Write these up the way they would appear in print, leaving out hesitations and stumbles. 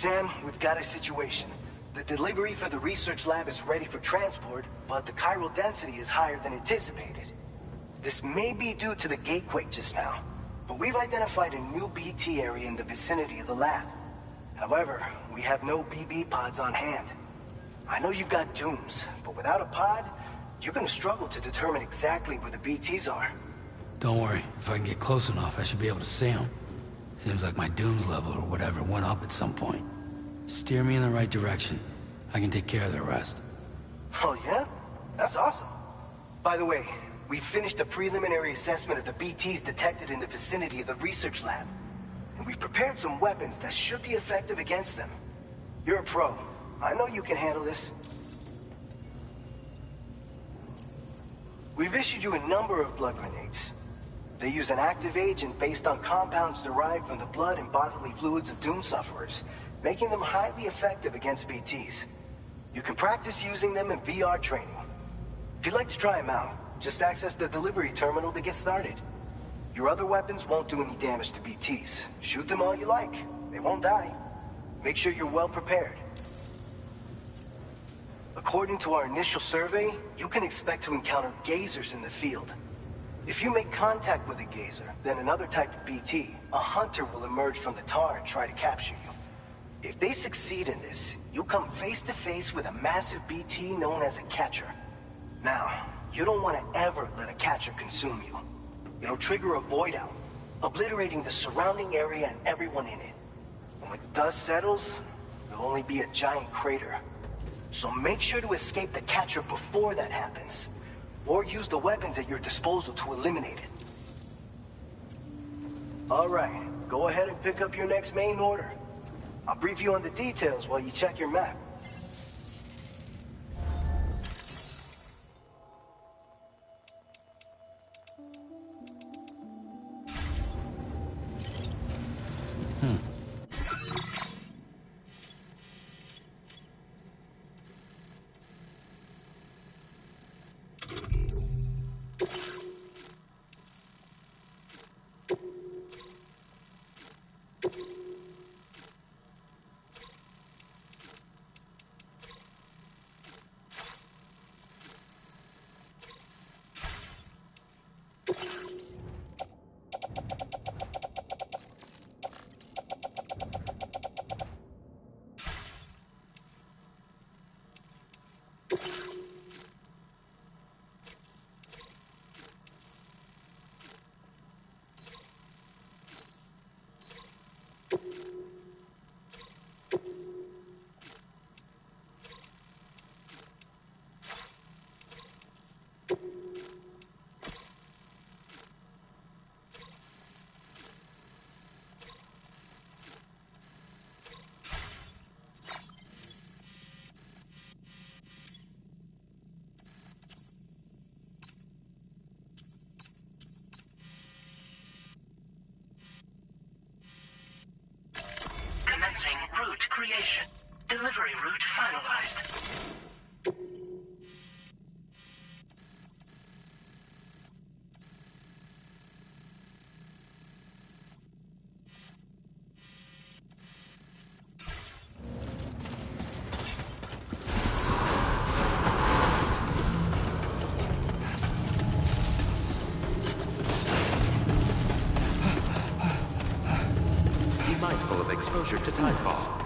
Sam, we've got a situation. The delivery for the research lab is ready for transport, but the chiral density is higher than anticipated. This may be due to the gatequake just now, but we've identified a new BT area in the vicinity of the lab. However, we have no BB pods on hand. I know you've got dooms, but without a pod, you're gonna struggle to determine exactly where the BTs are. Don't worry, if I can get close enough, I should be able to see them. Seems like my dooms level or whatever went up at some point. Steer me in the right direction. I can take care of the rest. Oh yeah? That's awesome. By the way, we finished a preliminary assessment of the BTs detected in the vicinity of the research lab. And we've prepared some weapons that should be effective against them. You're a pro. I know you can handle this. We've issued you a number of blood grenades. They use an active agent based on compounds derived from the blood and bodily fluids of Doom sufferers, making them highly effective against BTs. You can practice using them in VR training. If you'd like to try them out, just access the delivery terminal to get started. Your other weapons won't do any damage to BTs. Shoot them all you like. They won't die. Make sure you're well prepared. According to our initial survey, you can expect to encounter gazers in the field. If you make contact with a gazer, then another type of BT, a hunter will emerge from the tar and try to capture you. If they succeed in this, you'll come face to face with a massive BT known as a catcher. Now, you don't want to ever let a catcher consume you. It'll trigger a void out, obliterating the surrounding area and everyone in it. And when the dust settles, there'll only be a giant crater. So make sure to escape the catcher before that happens. Or use the weapons at your disposal to eliminate it. Alright, go ahead and pick up your next main order. I'll brief you on the details while you check your map. Commencing route creation. Delivery route finalized. Be mindful of exposure to timefall.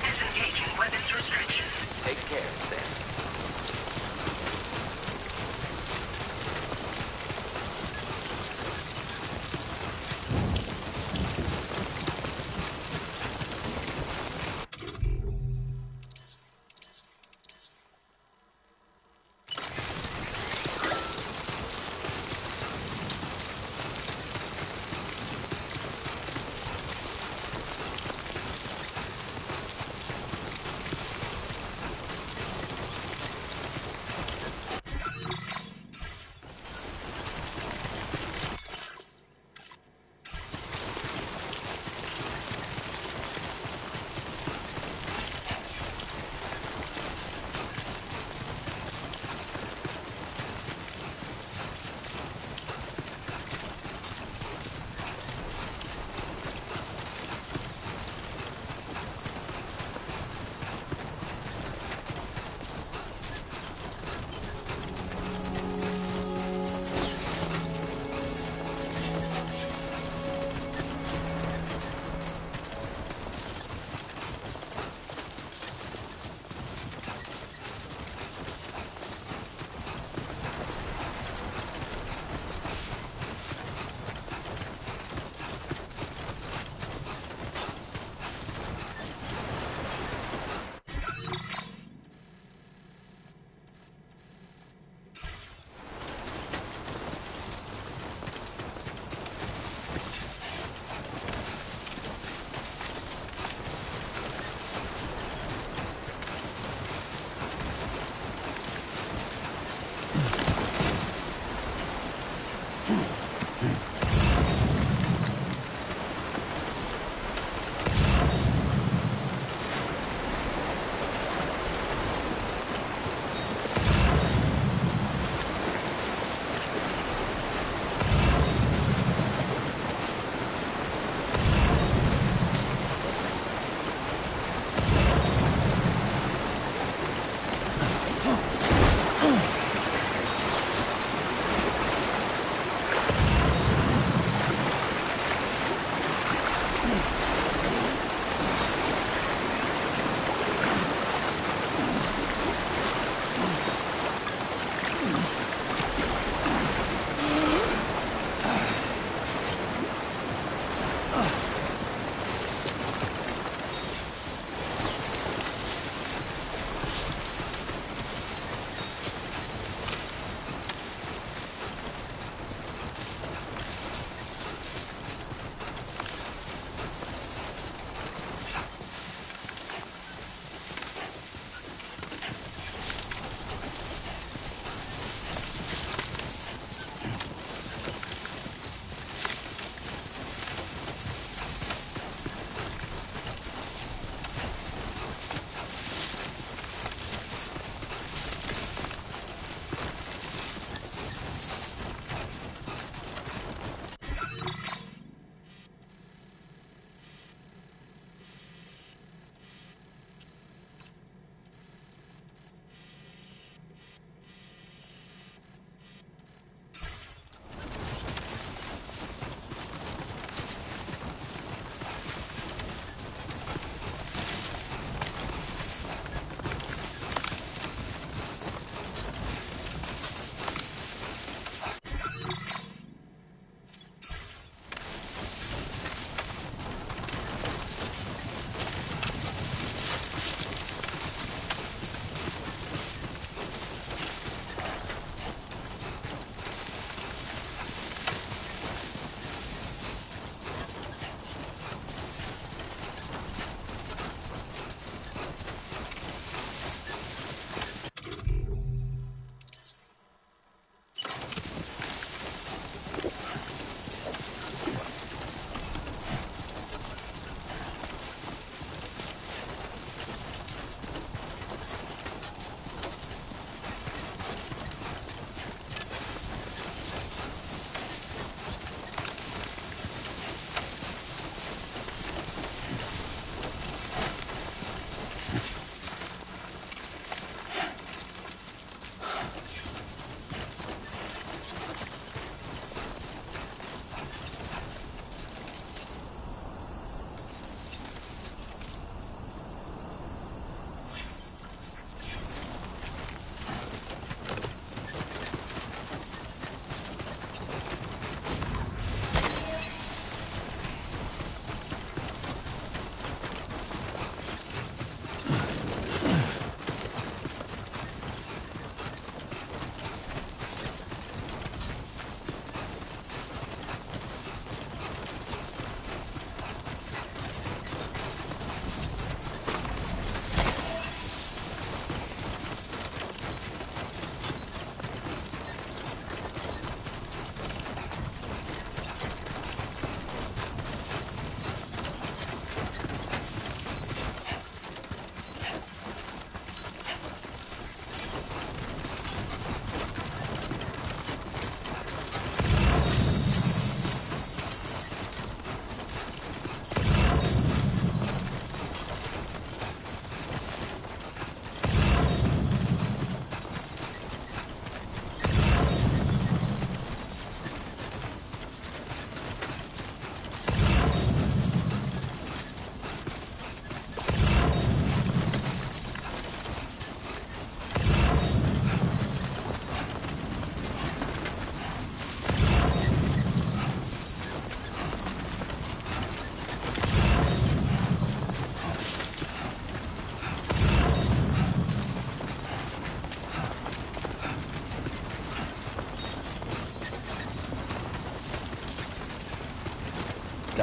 Disengaging weapons restrictions. Take care, Sam.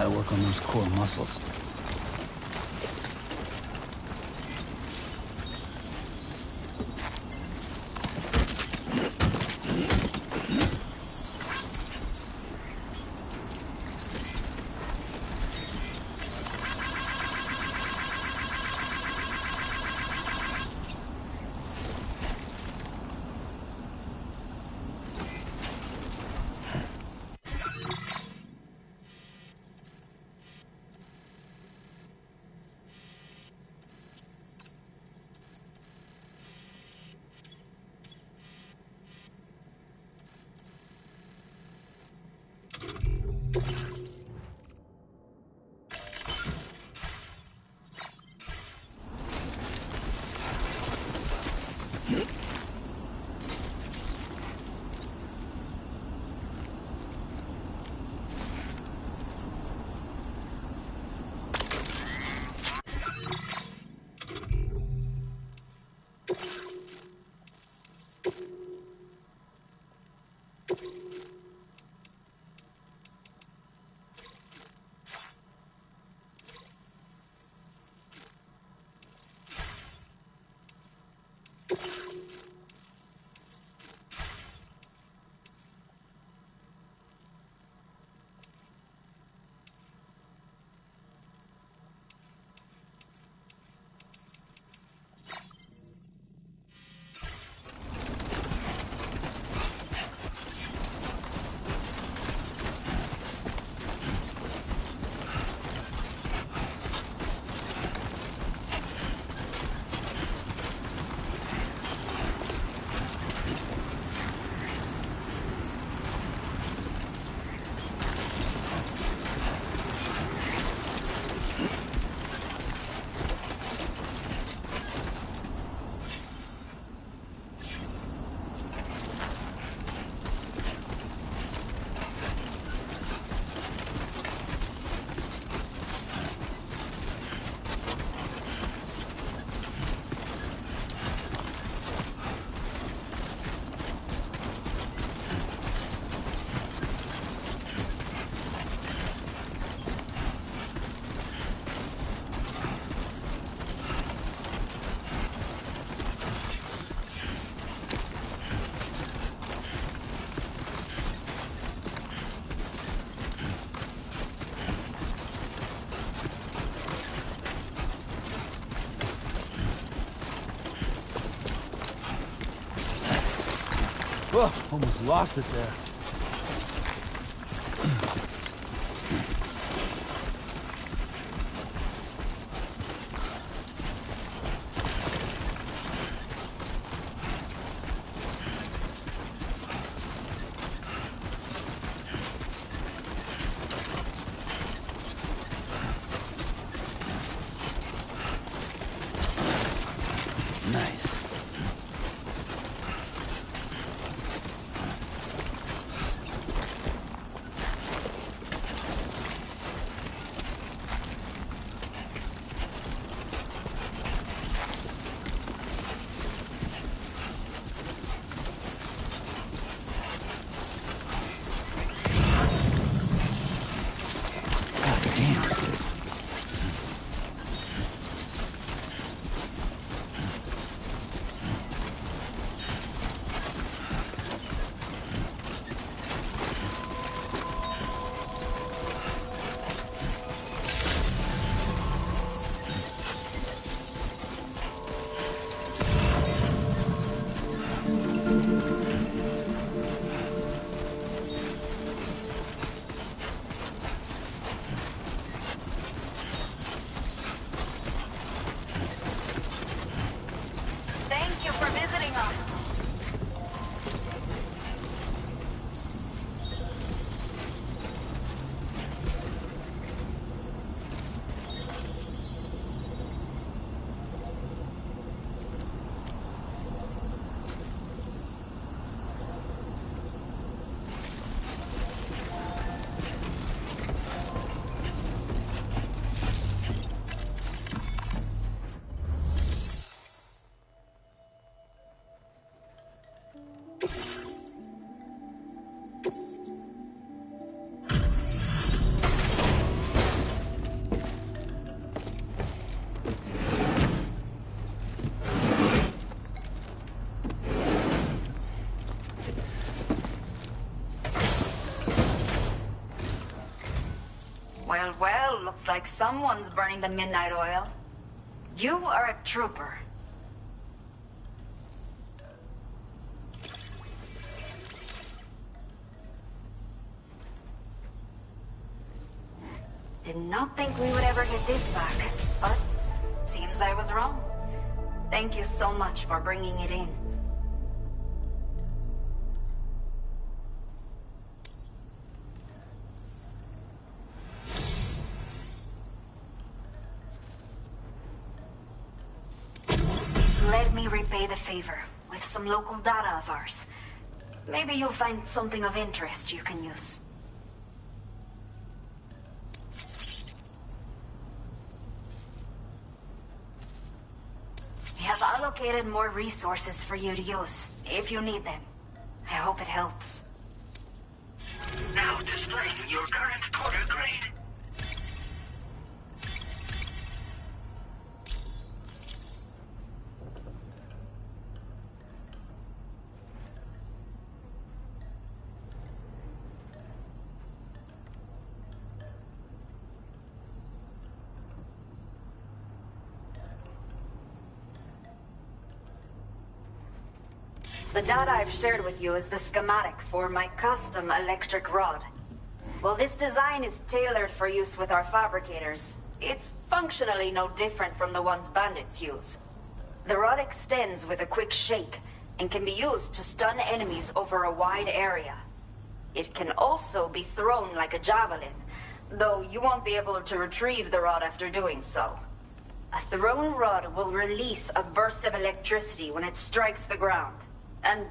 Gotta work on those core muscles. Oh, almost lost it there. Nice. Well, looks like someone's burning the midnight oil. You are a trooper. Did not think we would ever get this back, but seems I was wrong. Thank you so much for bringing it in. Let me repay the favor with some local data of ours. Maybe you'll find something of interest you can use. We have allocated more resources for you to use, if you need them. I hope it helps. Now displaying your current quarter grade. The data I've shared with you is the schematic for my custom electric rod. While this design is tailored for use with our fabricators, it's functionally no different from the ones bandits use. The rod extends with a quick shake and can be used to stun enemies over a wide area. It can also be thrown like a javelin, though you won't be able to retrieve the rod after doing so. A thrown rod will release a burst of electricity when it strikes the ground. And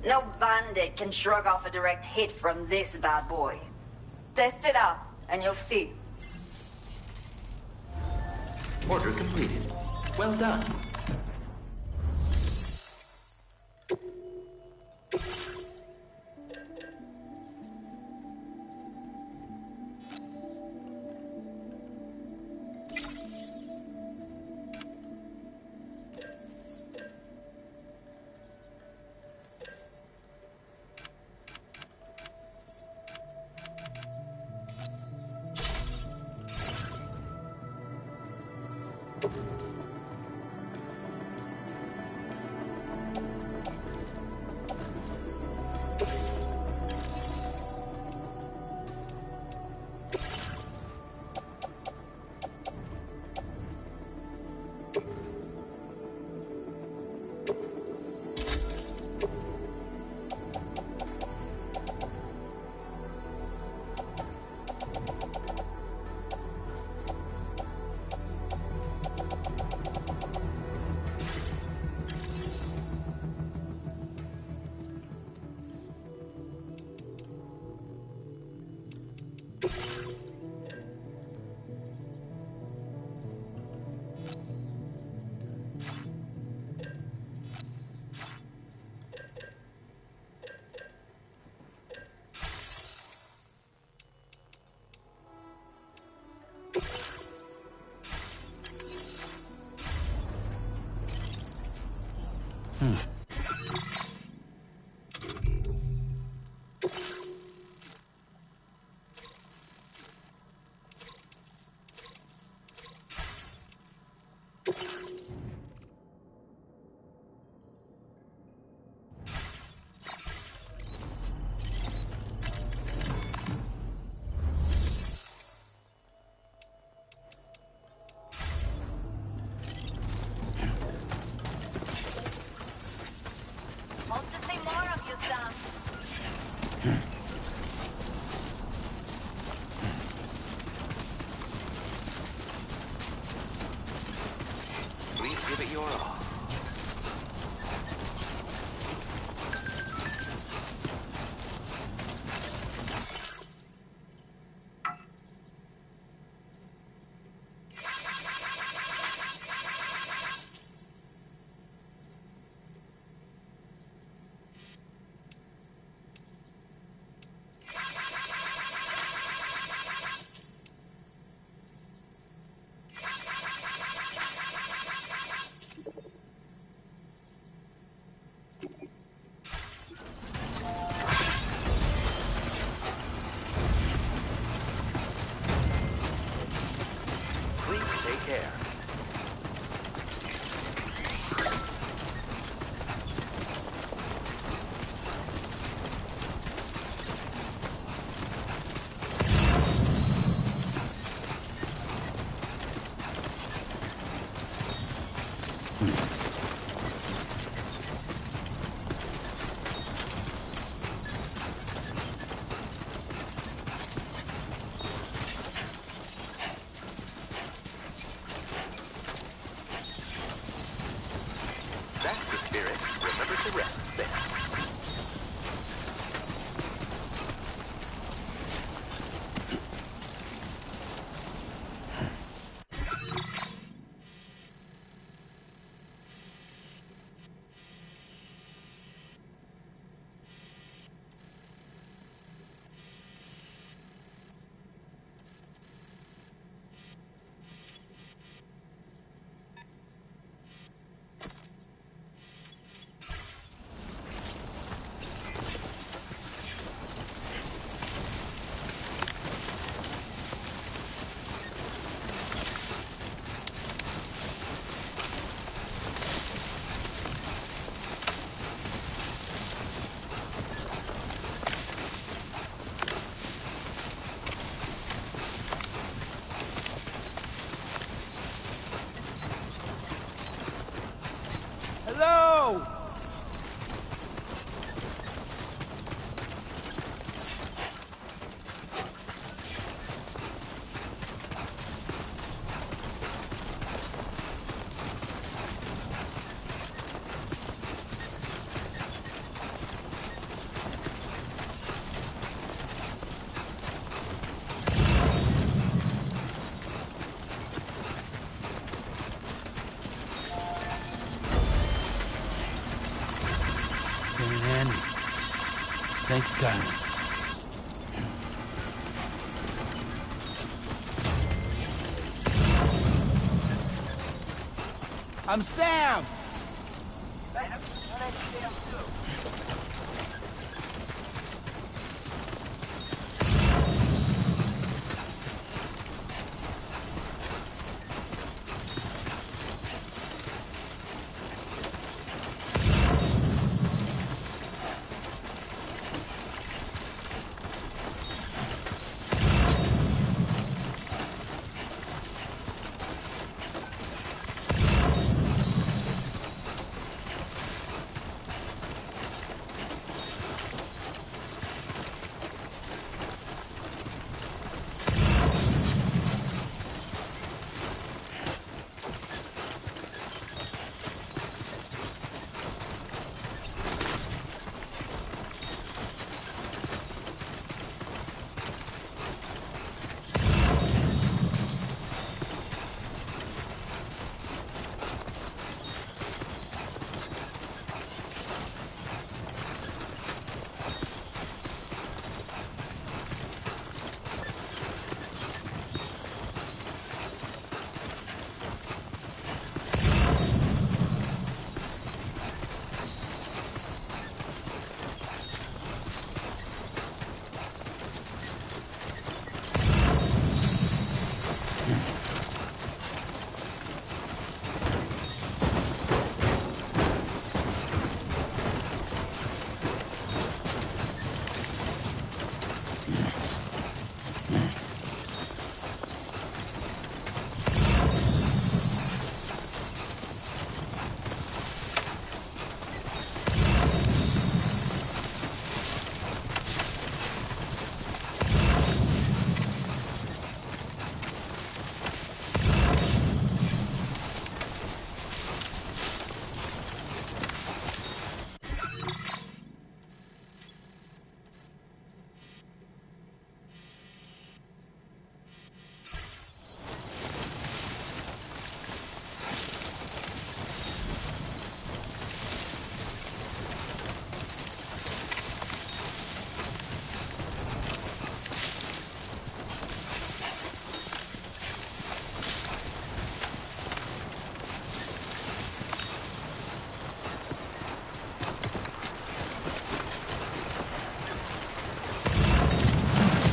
no bandit can shrug off a direct hit from this bad boy. Test it out, and you'll see. Order completed. Well done. Please give it your all. That's the spirit. Remember to rest there. Hello! Been in handy. Thank you kindly. I'm Sam!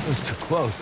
It was too close.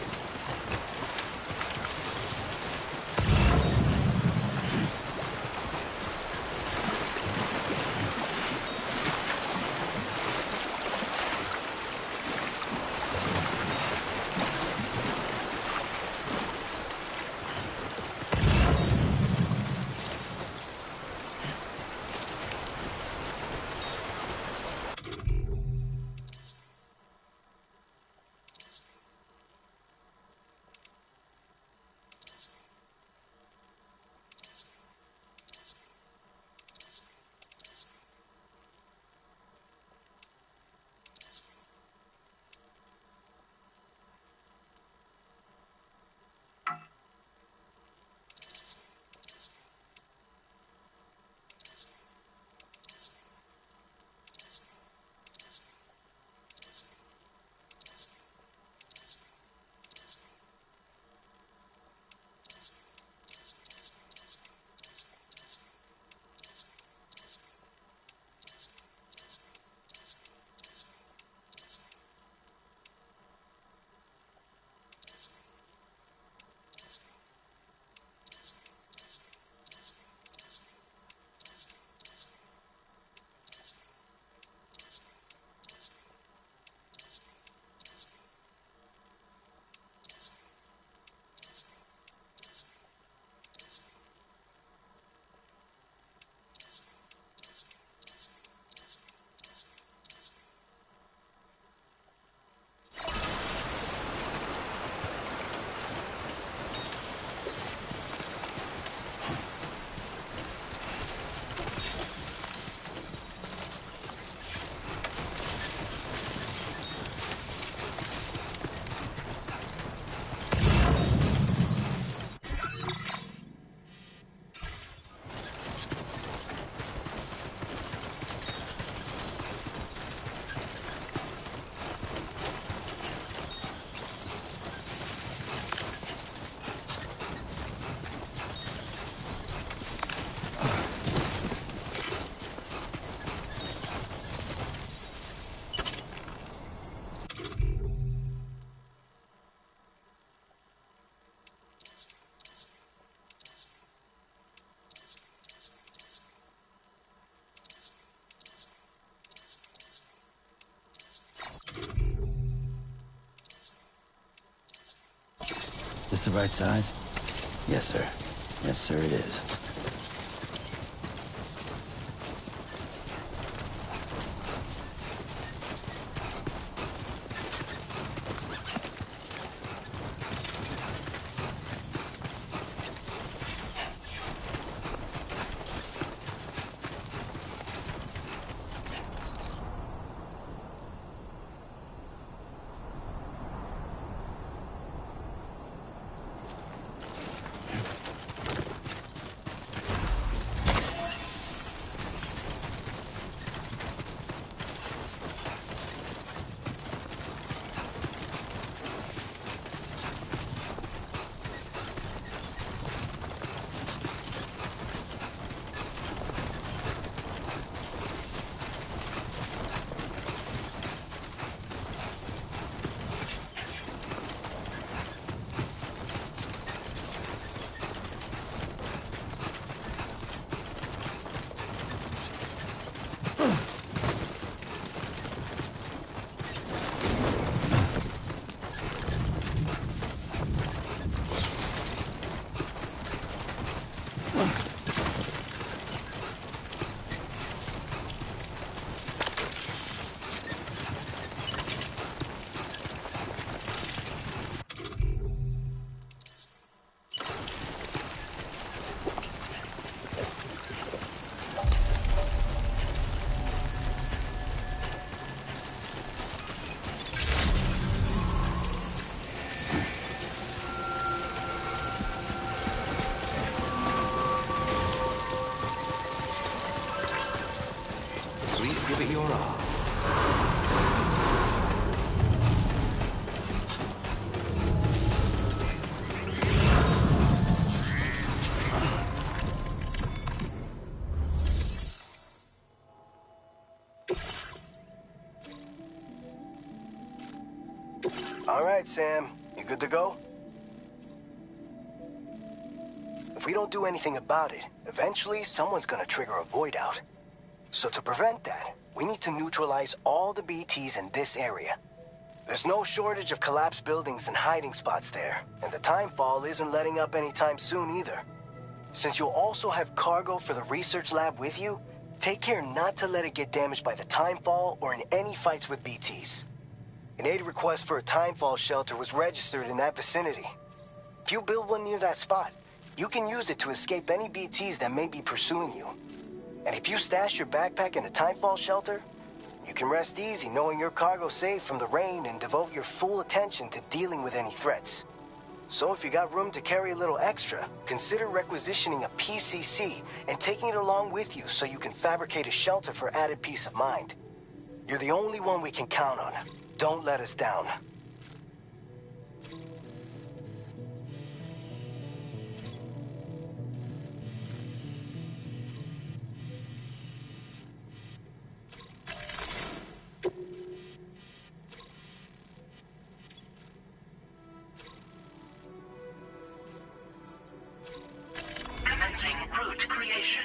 This the right size? Yes, sir. Yes, sir, it is. Please give it your all. All right, Sam. You good to go? If we don't do anything about it, eventually someone's gonna trigger a void out. So to prevent that, we need to neutralize all the BTs in this area. There's no shortage of collapsed buildings and hiding spots there, and the timefall isn't letting up anytime soon either. Since you'll also have cargo for the research lab with you, take care not to let it get damaged by the timefall or in any fights with BTs. An aid request for a timefall shelter was registered in that vicinity. If you build one near that spot, you can use it to escape any BTs that may be pursuing you. And if you stash your backpack in a timefall shelter, you can rest easy knowing your cargo's safe from the rain and devote your full attention to dealing with any threats. So if you got room to carry a little extra, consider requisitioning a PCC and taking it along with you so you can fabricate a shelter for added peace of mind. You're the only one we can count on. Don't let us down. Commencing route creation.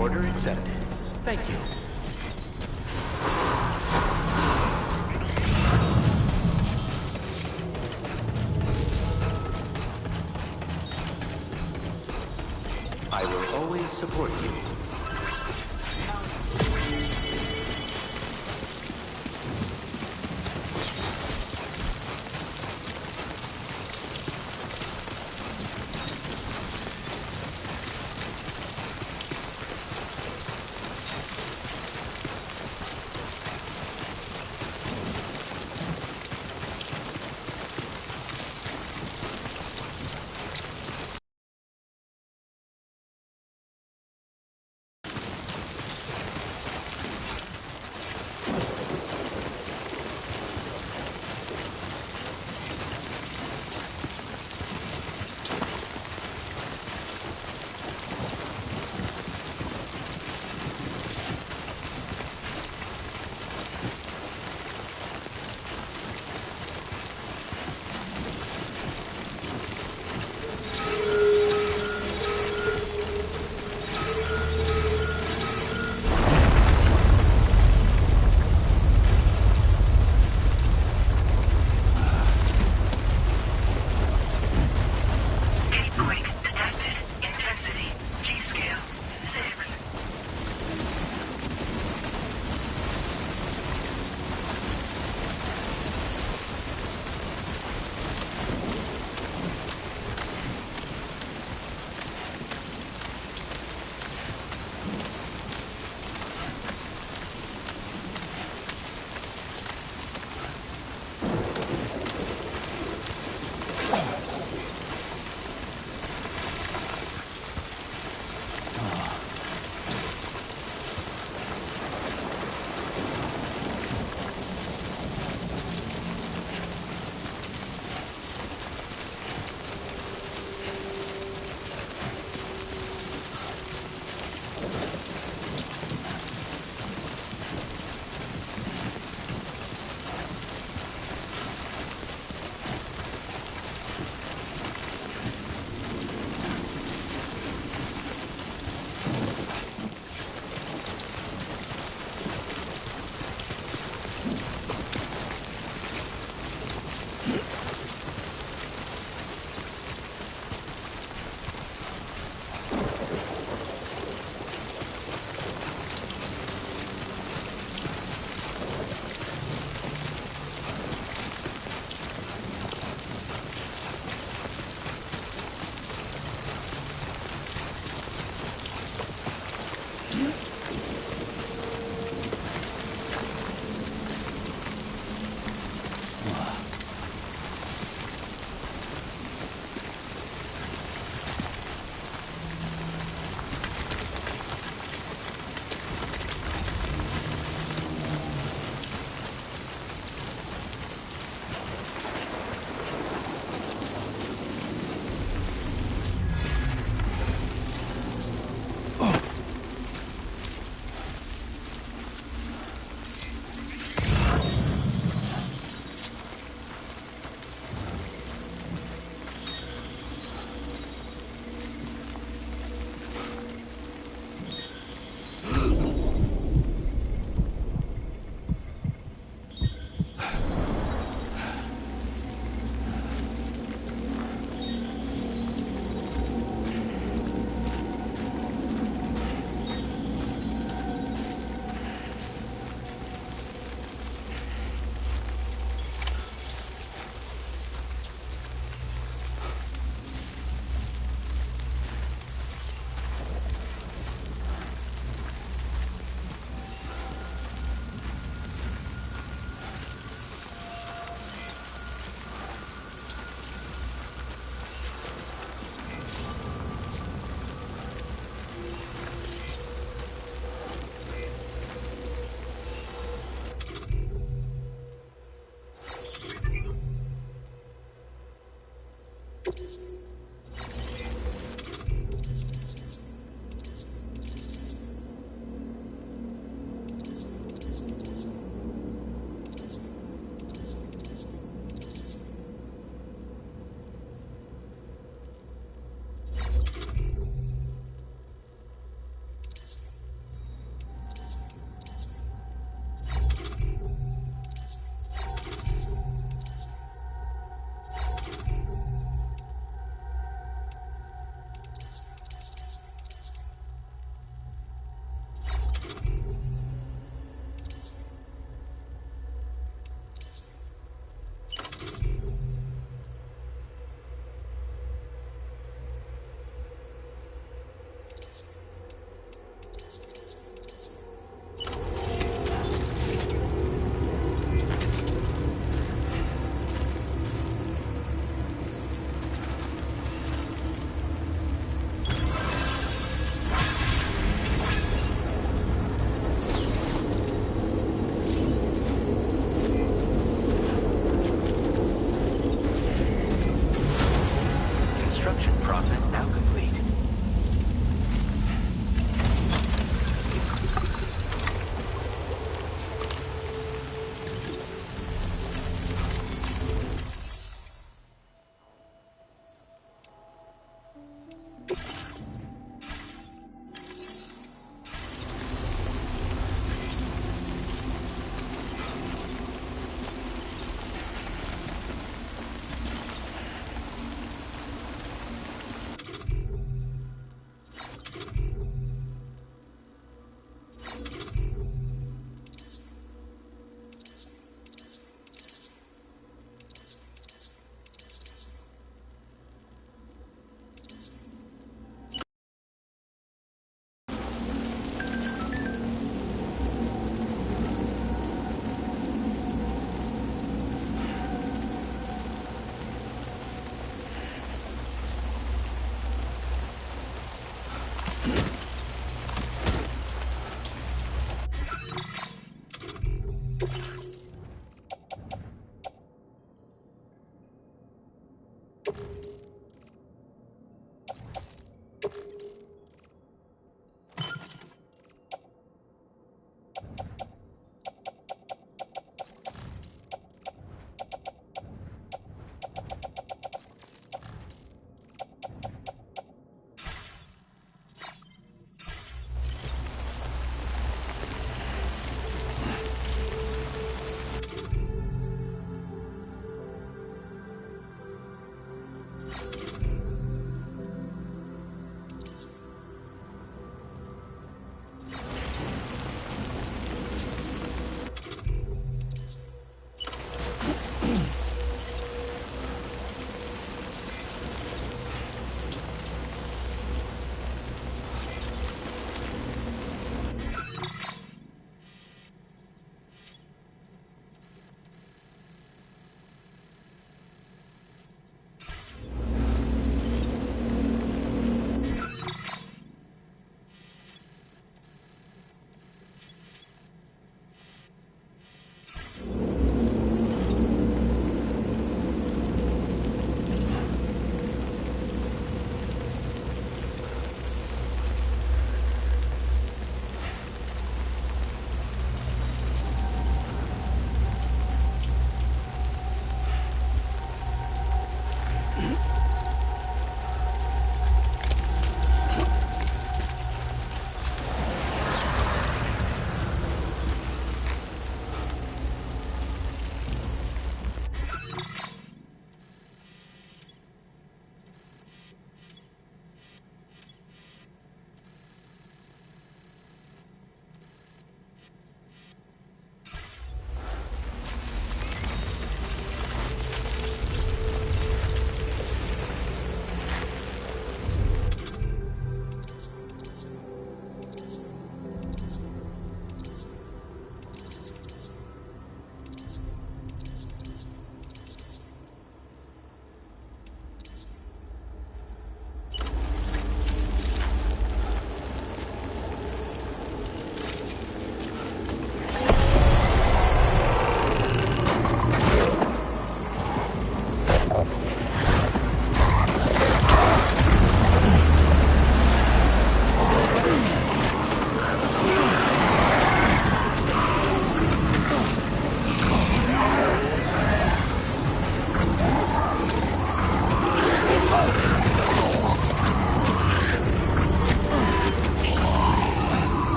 Order accepted. Thank you. I will always support you.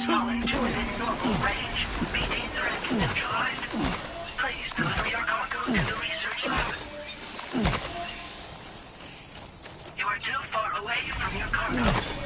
fallen to within normal range. Maintain threat neutralized. Please deliver your cargo to the research lab. You are too far away from your cargo.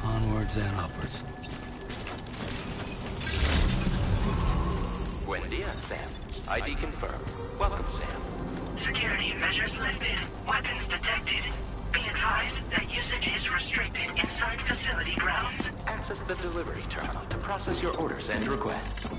Onwards and upwards. Buen dia, Sam. ID confirmed. Welcome, Sam. Security measures lifted. Weapons detected. Be advised that usage is restricted inside facility grounds. Access the delivery terminal to process your orders and requests.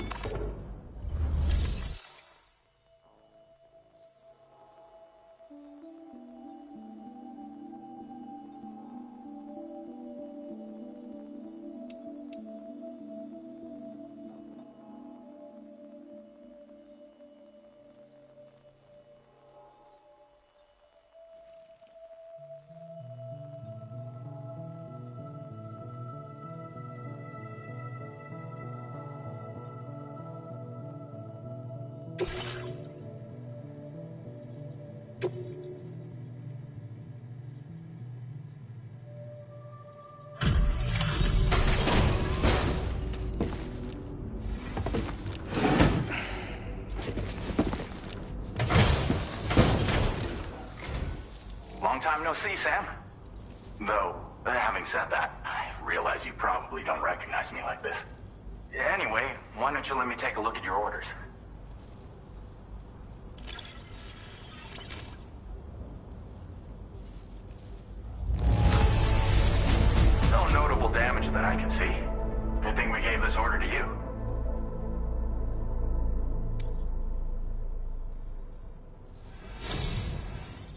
time no see, Sam. Though, having said that, I realize you probably don't recognize me like this. Anyway, why don't you let me take a look at your orders? No notable damage that I can see. Good thing we gave this order to you.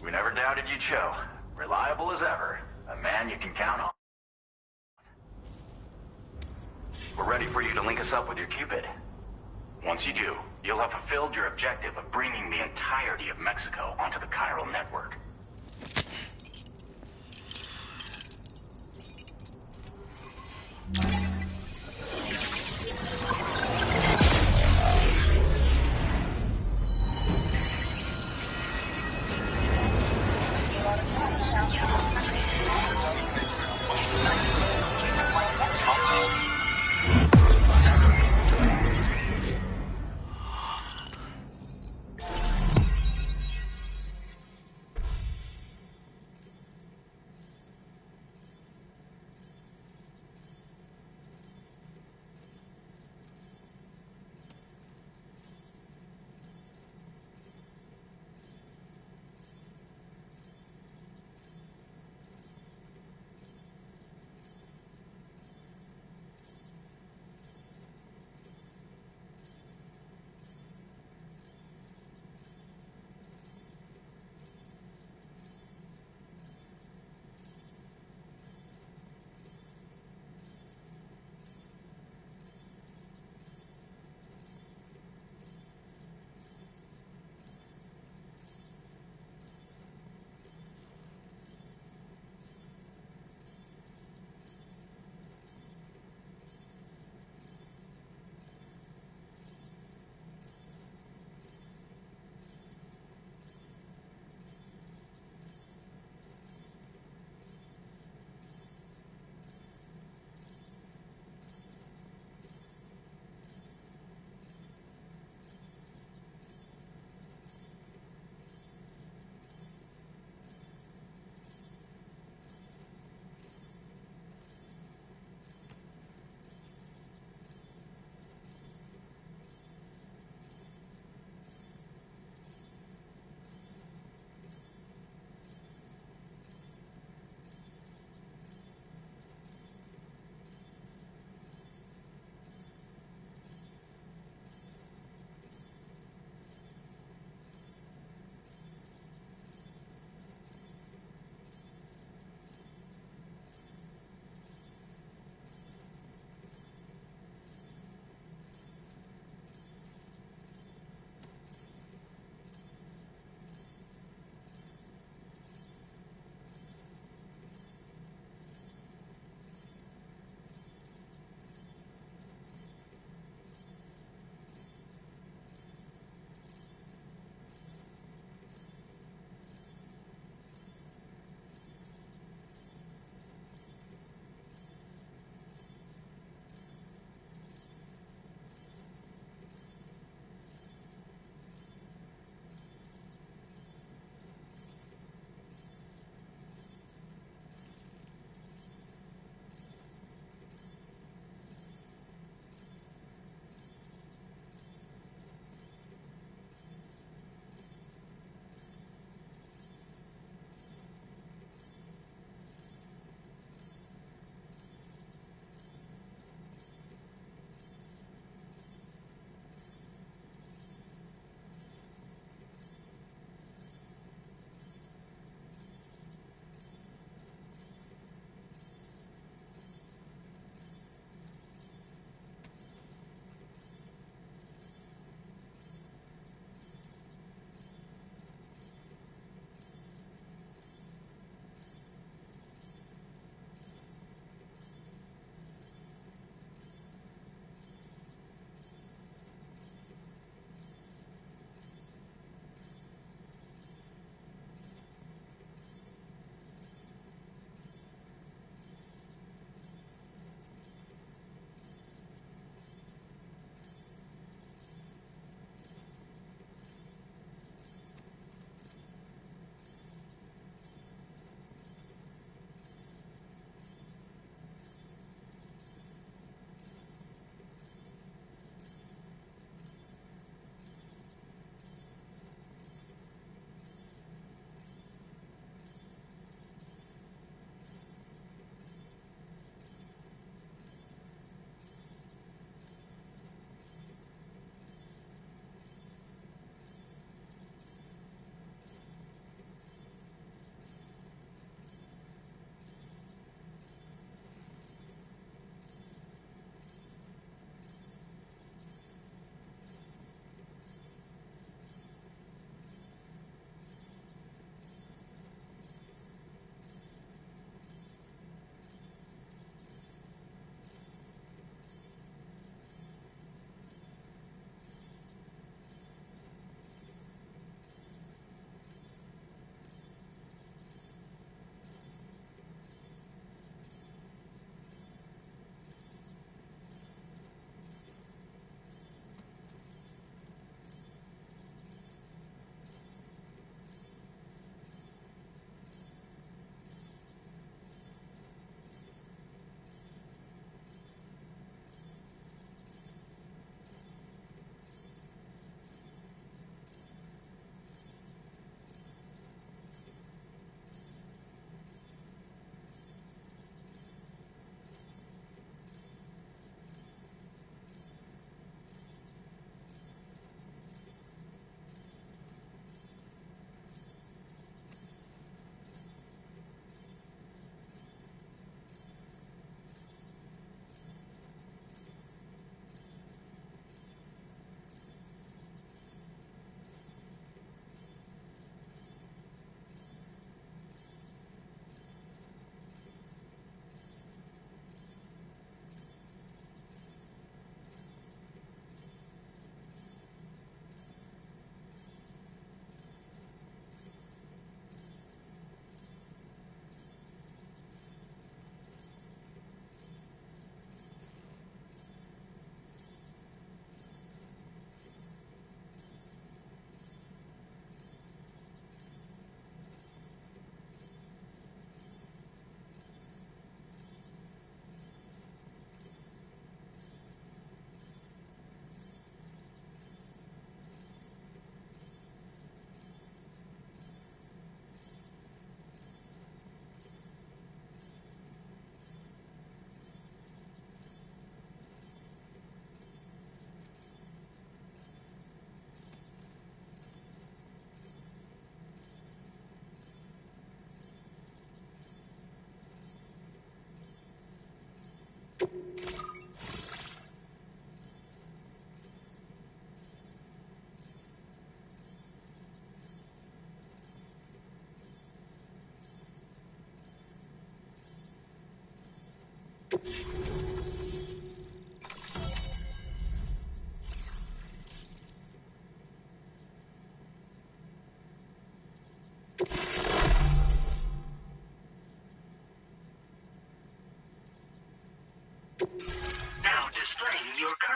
We never doubted you'd show. Reliable as ever. A man you can count on. We're ready for you to link us up with your Cupid. Once you do, you'll have fulfilled your objective of bringing the entirety of Mexico onto the chiral network.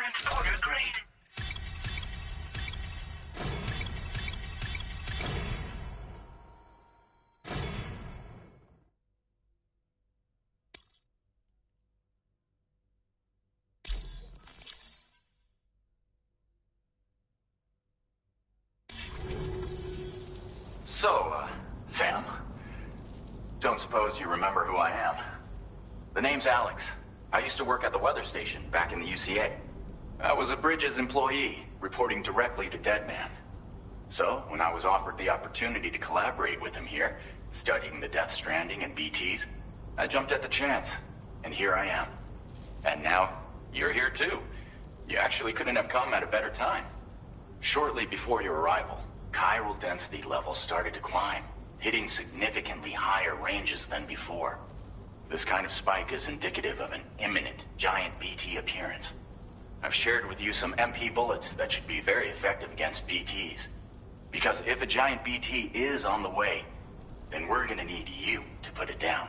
current order grade. So, Sam, don't suppose you remember who I am? The name's Alex. I used to work at the weather station back in the UCA. I was a Bridges employee, reporting directly to Deadman. So, when I was offered the opportunity to collaborate with him here, studying the Death Stranding and BTs, I jumped at the chance, and here I am. And now, you're here too. You actually couldn't have come at a better time. Shortly before your arrival, chiral density levels started to climb, hitting significantly higher ranges than before. This kind of spike is indicative of an imminent giant BT appearance. I've shared with you some MP bullets that should be very effective against BTs. Because if a giant BT is on the way, then we're gonna need you to put it down.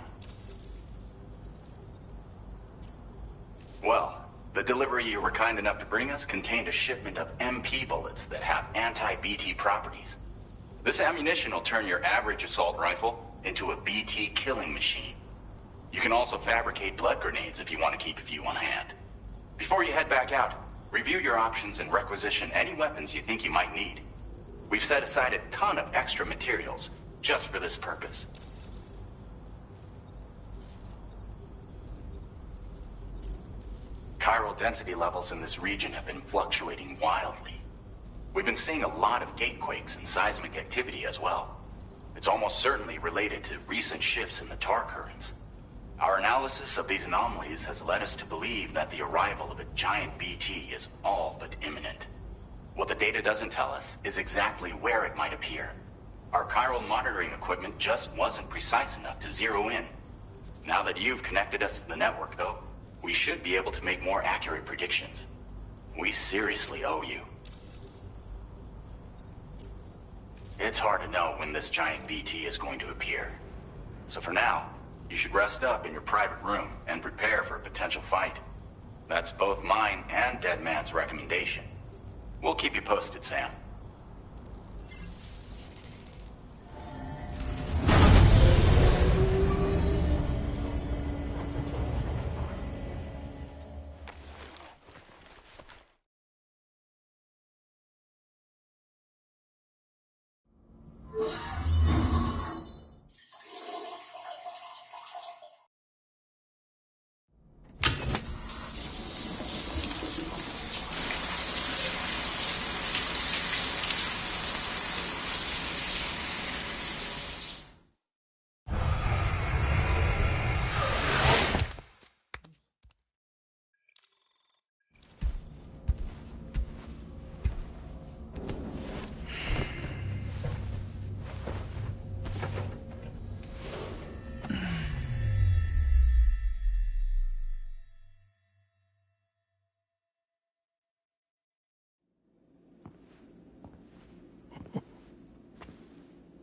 Well, the delivery you were kind enough to bring us contained a shipment of MP bullets that have anti-BT properties. This ammunition will turn your average assault rifle into a BT killing machine. You can also fabricate blood grenades if you want to keep a few on hand. Before you head back out, review your options and requisition any weapons you think you might need. We've set aside a ton of extra materials just for this purpose. Chiral density levels in this region have been fluctuating wildly. We've been seeing a lot of gatequakes and seismic activity as well. It's almost certainly related to recent shifts in the tar currents. Our analysis of these anomalies has led us to believe that the arrival of a giant BT is all but imminent. What the data doesn't tell us is exactly where it might appear. Our chiral monitoring equipment just wasn't precise enough to zero in. Now that you've connected us to the network, though, we should be able to make more accurate predictions. We seriously owe you. It's hard to know when this giant BT is going to appear. So for now, you should rest up in your private room and prepare for a potential fight. That's both mine and Deadman's recommendation. We'll keep you posted, Sam.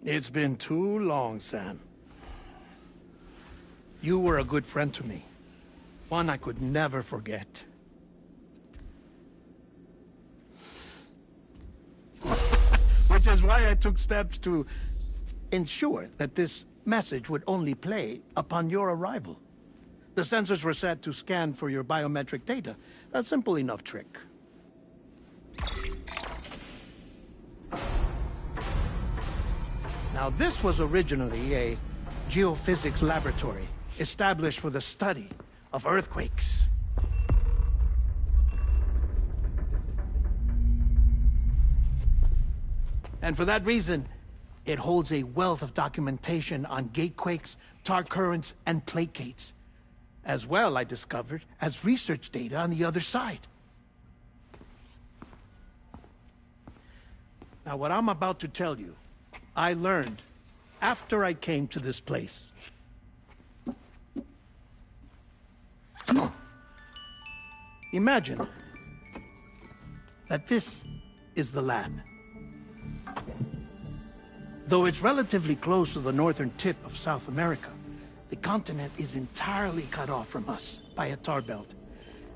It's been too long, Sam. You were a good friend to me. One I could never forget. Which is why I took steps to ensure that this message would only play upon your arrival. The sensors were set to scan for your biometric data. A simple enough trick. Now, this was originally a geophysics laboratory established for the study of earthquakes. And for that reason, it holds a wealth of documentation on gatequakes, tar currents, and placates. As well, I discovered, as research data on the other side. Now, what I'm about to tell you, I learned after I came to this place. Imagine that this is the lab. Though it's relatively close to the northern tip of South America, the continent is entirely cut off from us by a tar belt.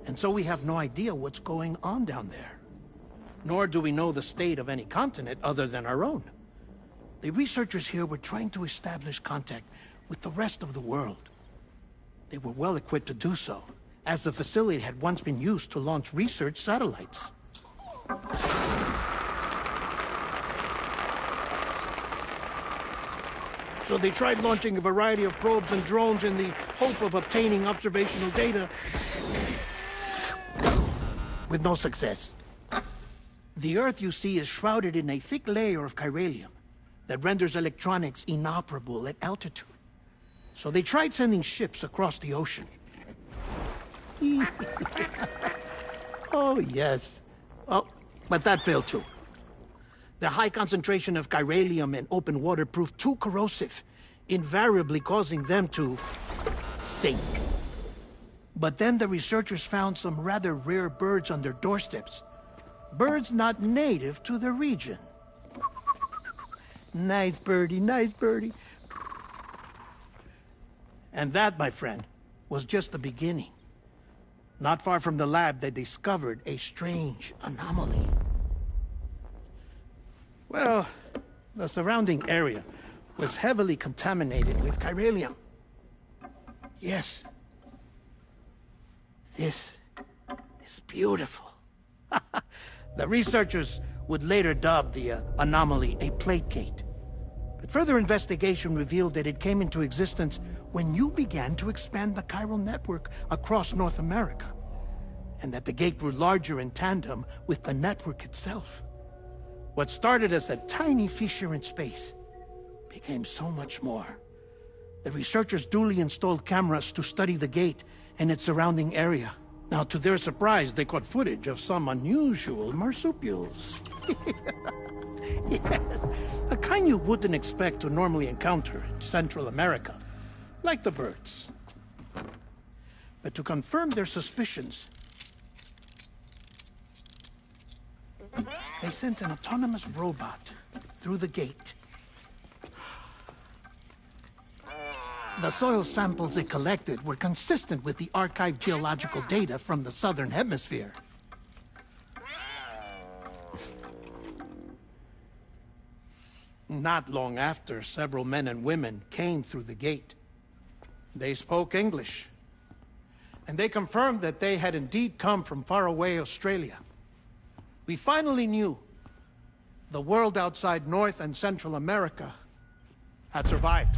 And so we have no idea what's going on down there. Nor do we know the state of any continent other than our own. The researchers here were trying to establish contact with the rest of the world. They were well equipped to do so, as the facility had once been used to launch research satellites. So they tried launching a variety of probes and drones in the hope of obtaining observational data, with no success. The Earth, you see, is shrouded in a thick layer of chiralium that renders electronics inoperable at altitude. So they tried sending ships across the ocean. Oh, yes. Oh, but that failed too. The high concentration of chiralium in open water proved too corrosive, invariably causing them to sink. But then the researchers found some rather rare birds on their doorsteps. Birds not native to the region. Nice birdie, nice birdie. And that, my friend, was just the beginning. Not far from the lab, they discovered a strange anomaly. Well, the surrounding area was heavily contaminated with chiralium. Yes. This is beautiful. The researchers would later dub the anomaly a plate gate. But further investigation revealed that it came into existence when you began to expand the chiral network across North America, and that the gate grew larger in tandem with the network itself. What started as a tiny fissure in space became so much more. The researchers duly installed cameras to study the gate and its surrounding area. Now, to their surprise, they caught footage of some unusual marsupials. Yes, a kind you wouldn't expect to normally encounter in Central America, like the birds. But to confirm their suspicions, they sent an autonomous robot through the gate. The soil samples it collected were consistent with the archived geological data from the southern hemisphere. Not long after, several men and women came through the gate. They spoke English, and they confirmed that they had indeed come from faraway Australia. We finally knew the world outside North and Central America had survived.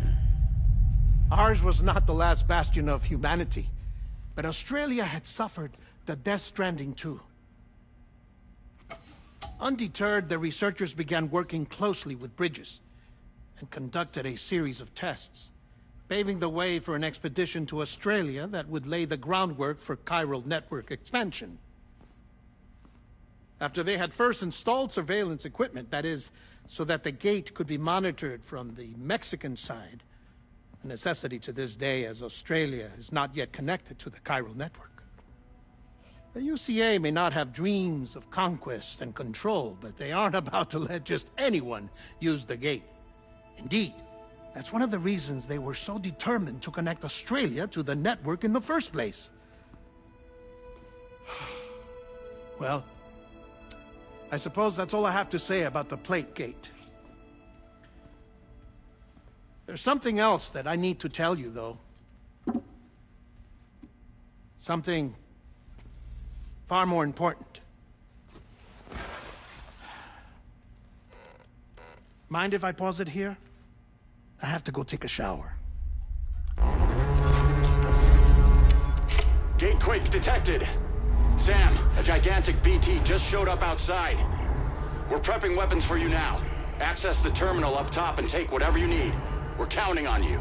Ours was not the last bastion of humanity, but Australia had suffered the death stranding too. Undeterred, the researchers began working closely with Bridges and conducted a series of tests, paving the way for an expedition to Australia that would lay the groundwork for chiral network expansion. After they had first installed surveillance equipment, that is, so that the gate could be monitored from the Mexican side, a necessity to this day as Australia is not yet connected to the chiral network. The UCA may not have dreams of conquest and control, but they aren't about to let just anyone use the gate. Indeed, that's one of the reasons they were so determined to connect Australia to the network in the first place. Well, I suppose that's all I have to say about the plate gate. There's something else that I need to tell you, though. Something far more important. Mind if I pause it here? I have to go take a shower. Gate quake detected. Sam, a gigantic BT just showed up outside. We're prepping weapons for you now. Access the terminal up top and take whatever you need. We're counting on you.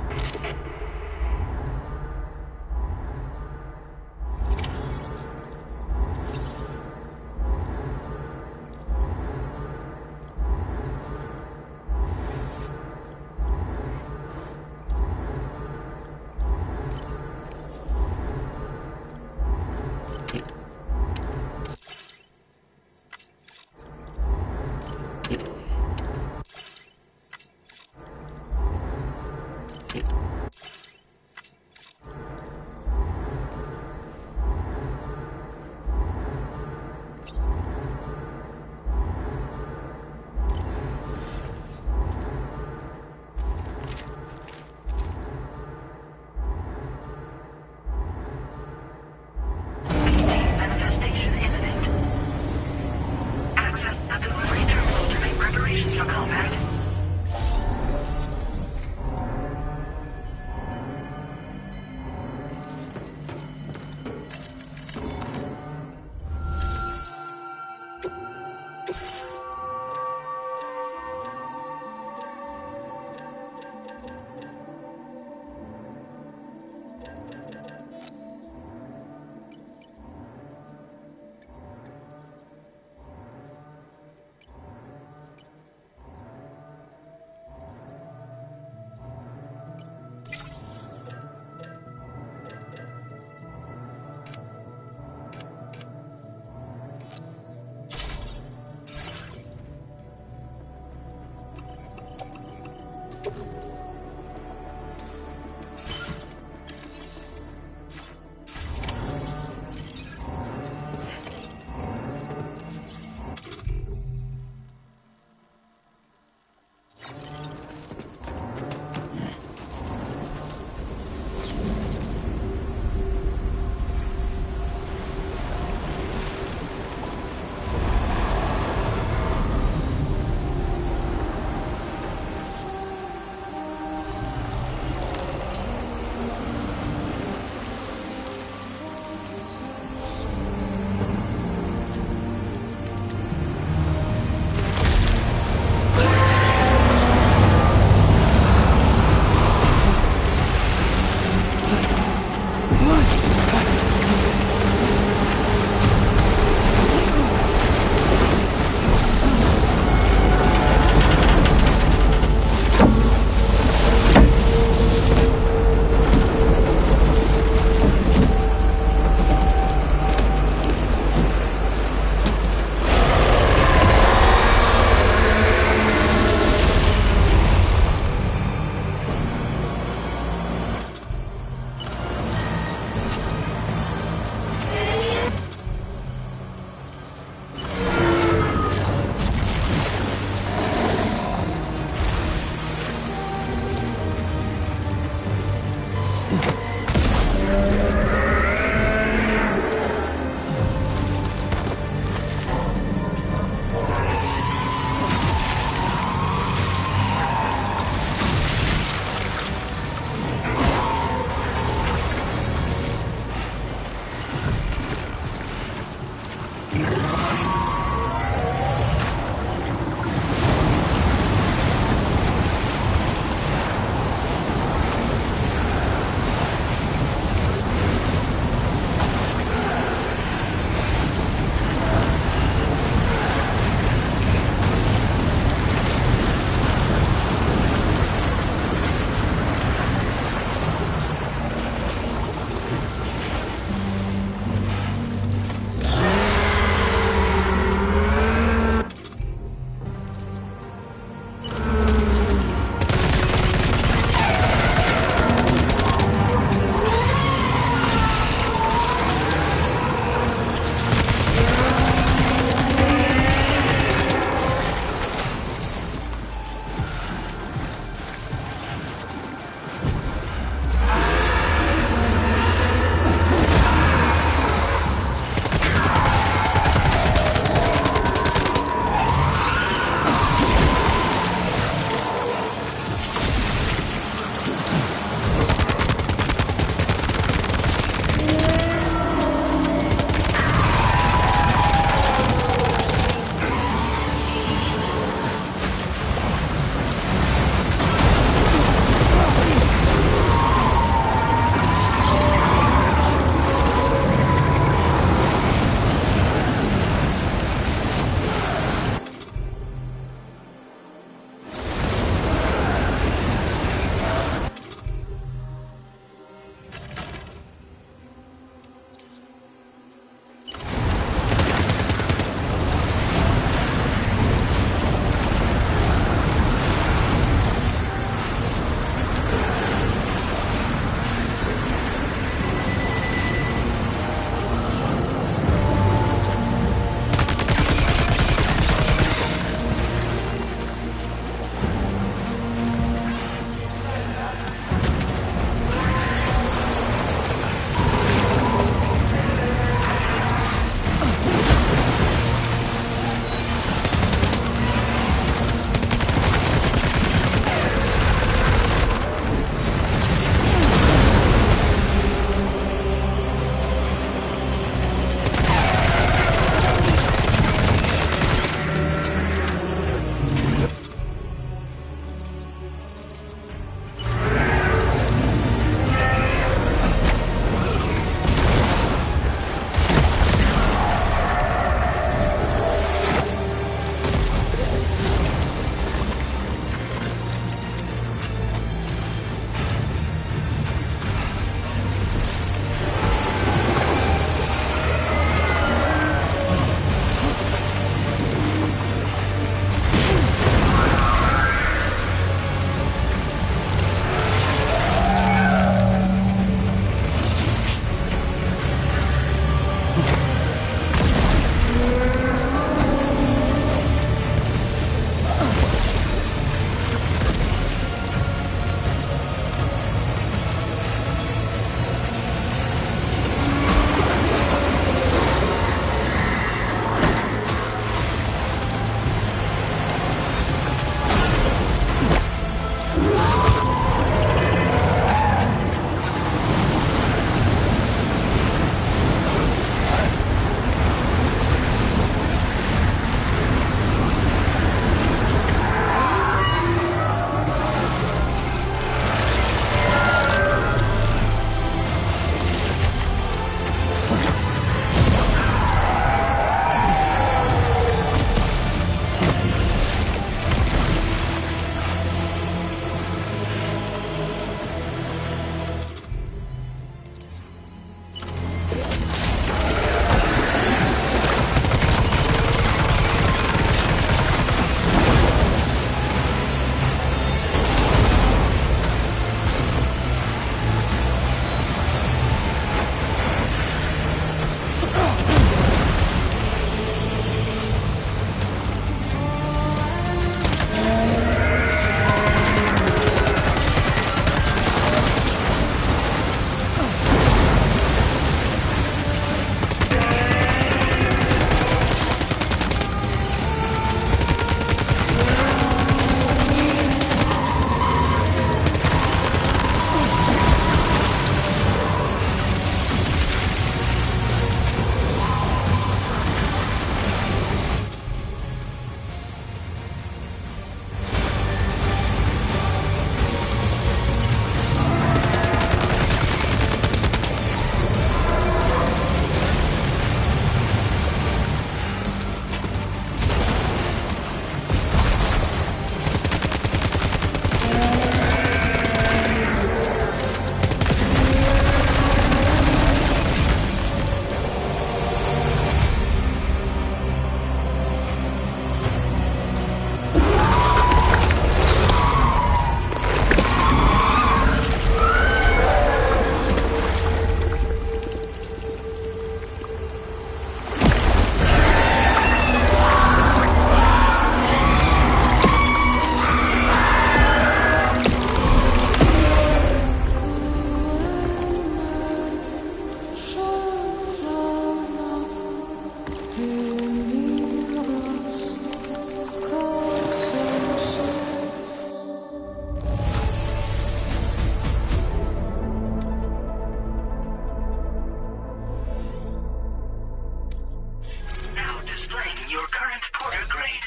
Agreed.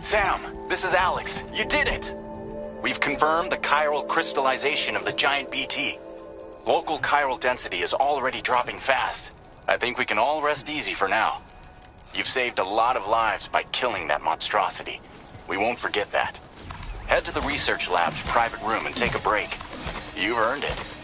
Sam, this is Alex. You did it! We've confirmed the chiral crystallization of the giant BT. Local chiral density is already dropping fast. I think we can all rest easy for now. You've saved a lot of lives by killing that monstrosity. We won't forget that. Head to the research lab's private room and take a break. You've earned it.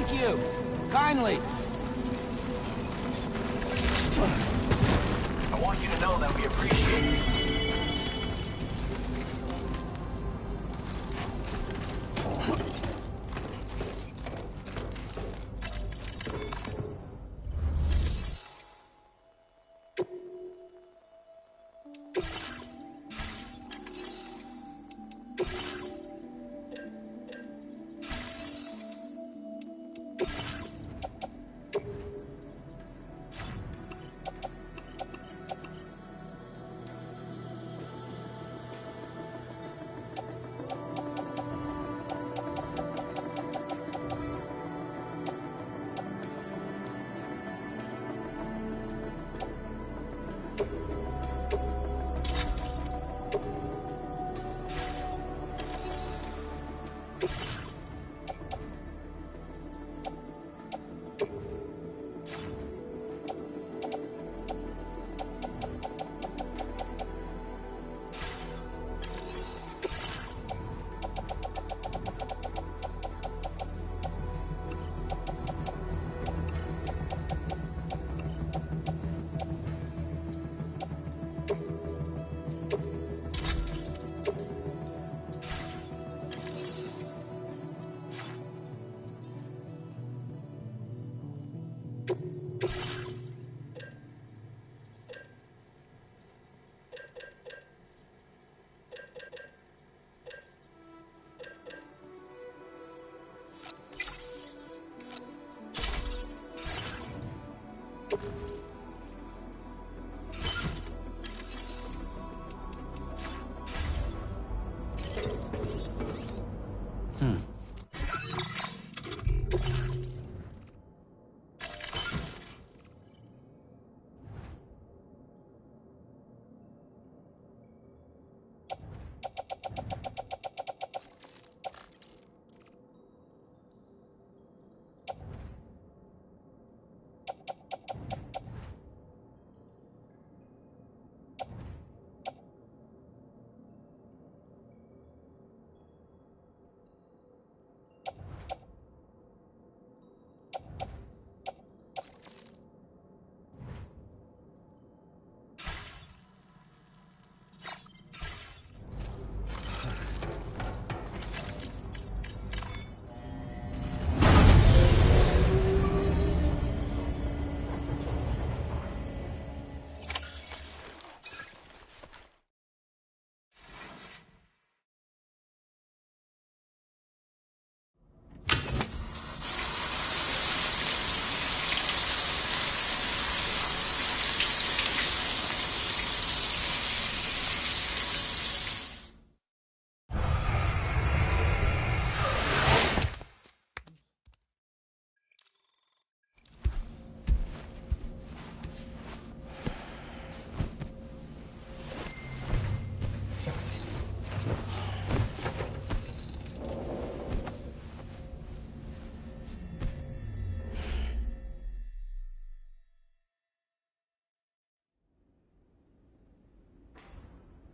Thank you. Kindly. I want you to know that we appreciate it.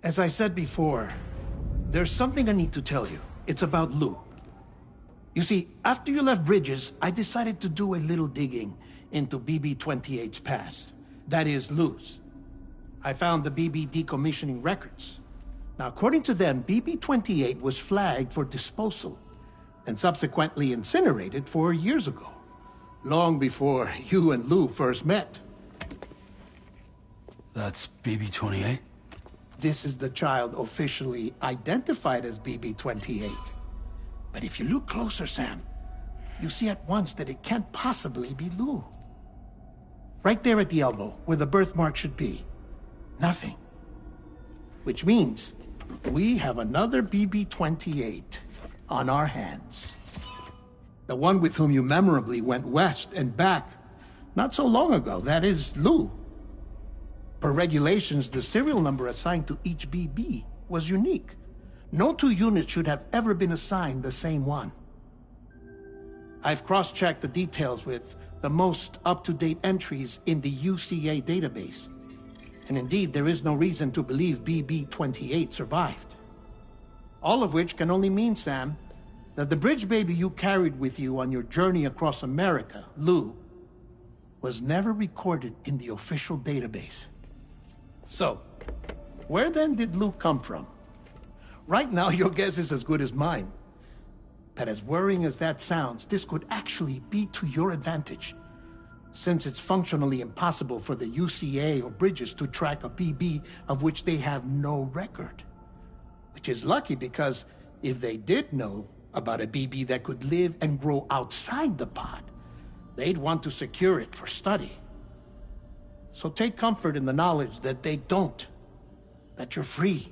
As I said before, there's something I need to tell you. It's about Lou. You see, after you left Bridges, I decided to do a little digging into BB-28's past. That is, Lou's. I found the BB decommissioning records. Now, according to them, BB-28 was flagged for disposal and subsequently incinerated 4 years ago, long before you and Lou first met. That's BB-28? This is the child officially identified as BB-28. But if you look closer, Sam, you see at once that it can't possibly be Lou. Right there at the elbow, where the birthmark should be. Nothing. Which means we have another BB-28 on our hands. The one with whom you memorably went west and back not so long ago. That is Lou. Per regulations, the serial number assigned to each BB was unique. No two units should have ever been assigned the same one. I've cross-checked the details with the most up-to-date entries in the UCA database. And indeed, there is no reason to believe BB-28 survived. All of which can only mean, Sam, that the bridge baby you carried with you on your journey across America, Lou, was never recorded in the official database. So, where then did Lou come from? Right now, your guess is as good as mine. But as worrying as that sounds, this could actually be to your advantage, since it's functionally impossible for the UCA or Bridges to track a BB of which they have no record. Which is lucky, because if they did know about a BB that could live and grow outside the pod, they'd want to secure it for study. So take comfort in the knowledge that they don't, that you're free,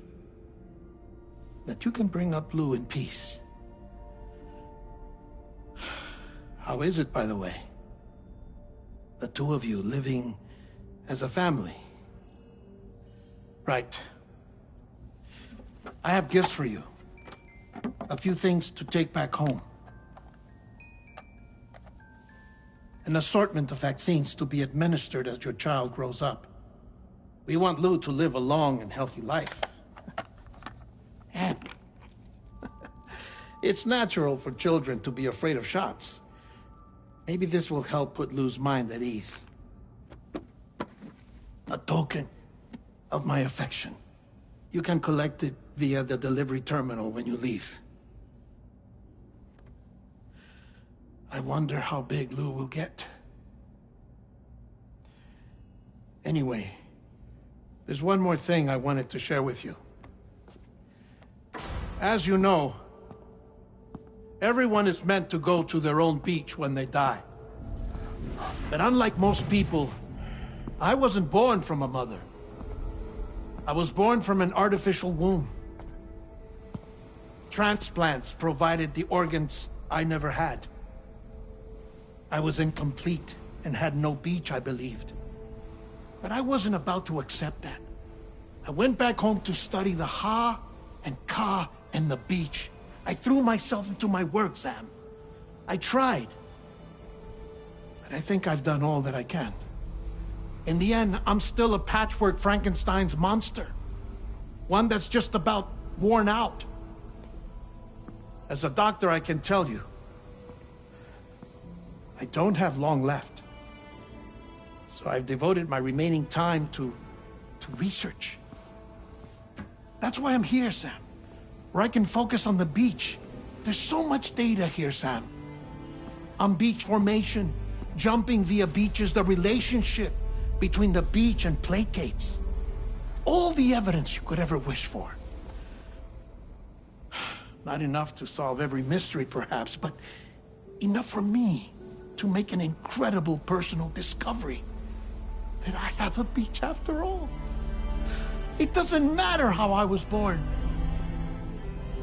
that you can bring up Lou in peace. How is it, by the way? The two of you living as a family? Right. I have gifts for you. A few things to take back home. An assortment of vaccines to be administered as your child grows up. We want Lou to live a long and healthy life. And it's natural for children to be afraid of shots. Maybe this will help put Lou's mind at ease. A token of my affection. You can collect it via the delivery terminal when you leave. I wonder how big Lou will get. Anyway, there's one more thing I wanted to share with you. As you know, everyone is meant to go to their own beach when they die. But unlike most people, I wasn't born from a mother. I was born from an artificial womb. Transplants provided the organs I never had. I was incomplete and had no beach, I believed. But I wasn't about to accept that. I went back home to study the Ha and Ka and the beach. I threw myself into my work, Sam. I tried. But I think I've done all that I can. In the end, I'm still a patchwork Frankenstein's monster. One that's just about worn out. As a doctor, I can tell you, I don't have long left. So I've devoted my remaining time to research. That's why I'm here, Sam. Where I can focus on the beach. There's so much data here, Sam. On beach formation, jumping via beaches, the relationship between the beach and placates. All the evidence you could ever wish for. Not enough to solve every mystery, perhaps, but enough for me to make an incredible personal discovery. That I have a beach after all. It doesn't matter how I was born.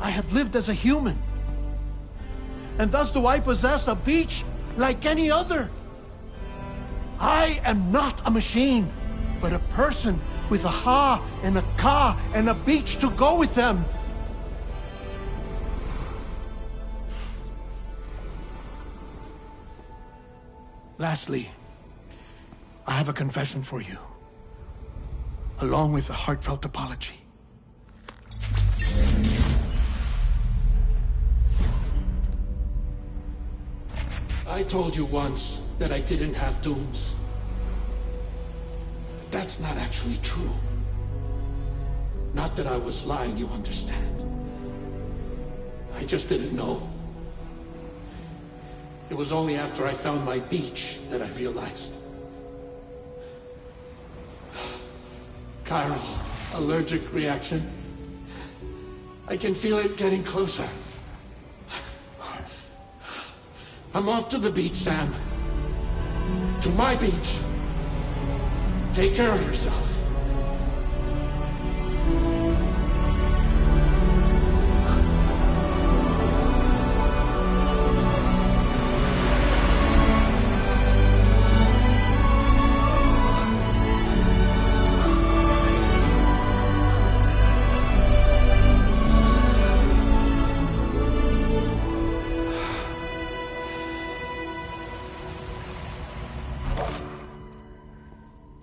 I have lived as a human. And thus do I possess a beach like any other. I am not a machine, but a person with a Ha and a Ka and a beach to go with them. Lastly, I have a confession for you, along with a heartfelt apology. I told you once that I didn't have dooms. But that's not actually true. Not that I was lying, you understand. I just didn't know. It was only after I found my beach that I realized. Chiral allergic reaction. I can feel it getting closer. I'm off to the beach, Sam. To my beach. Take care of yourself.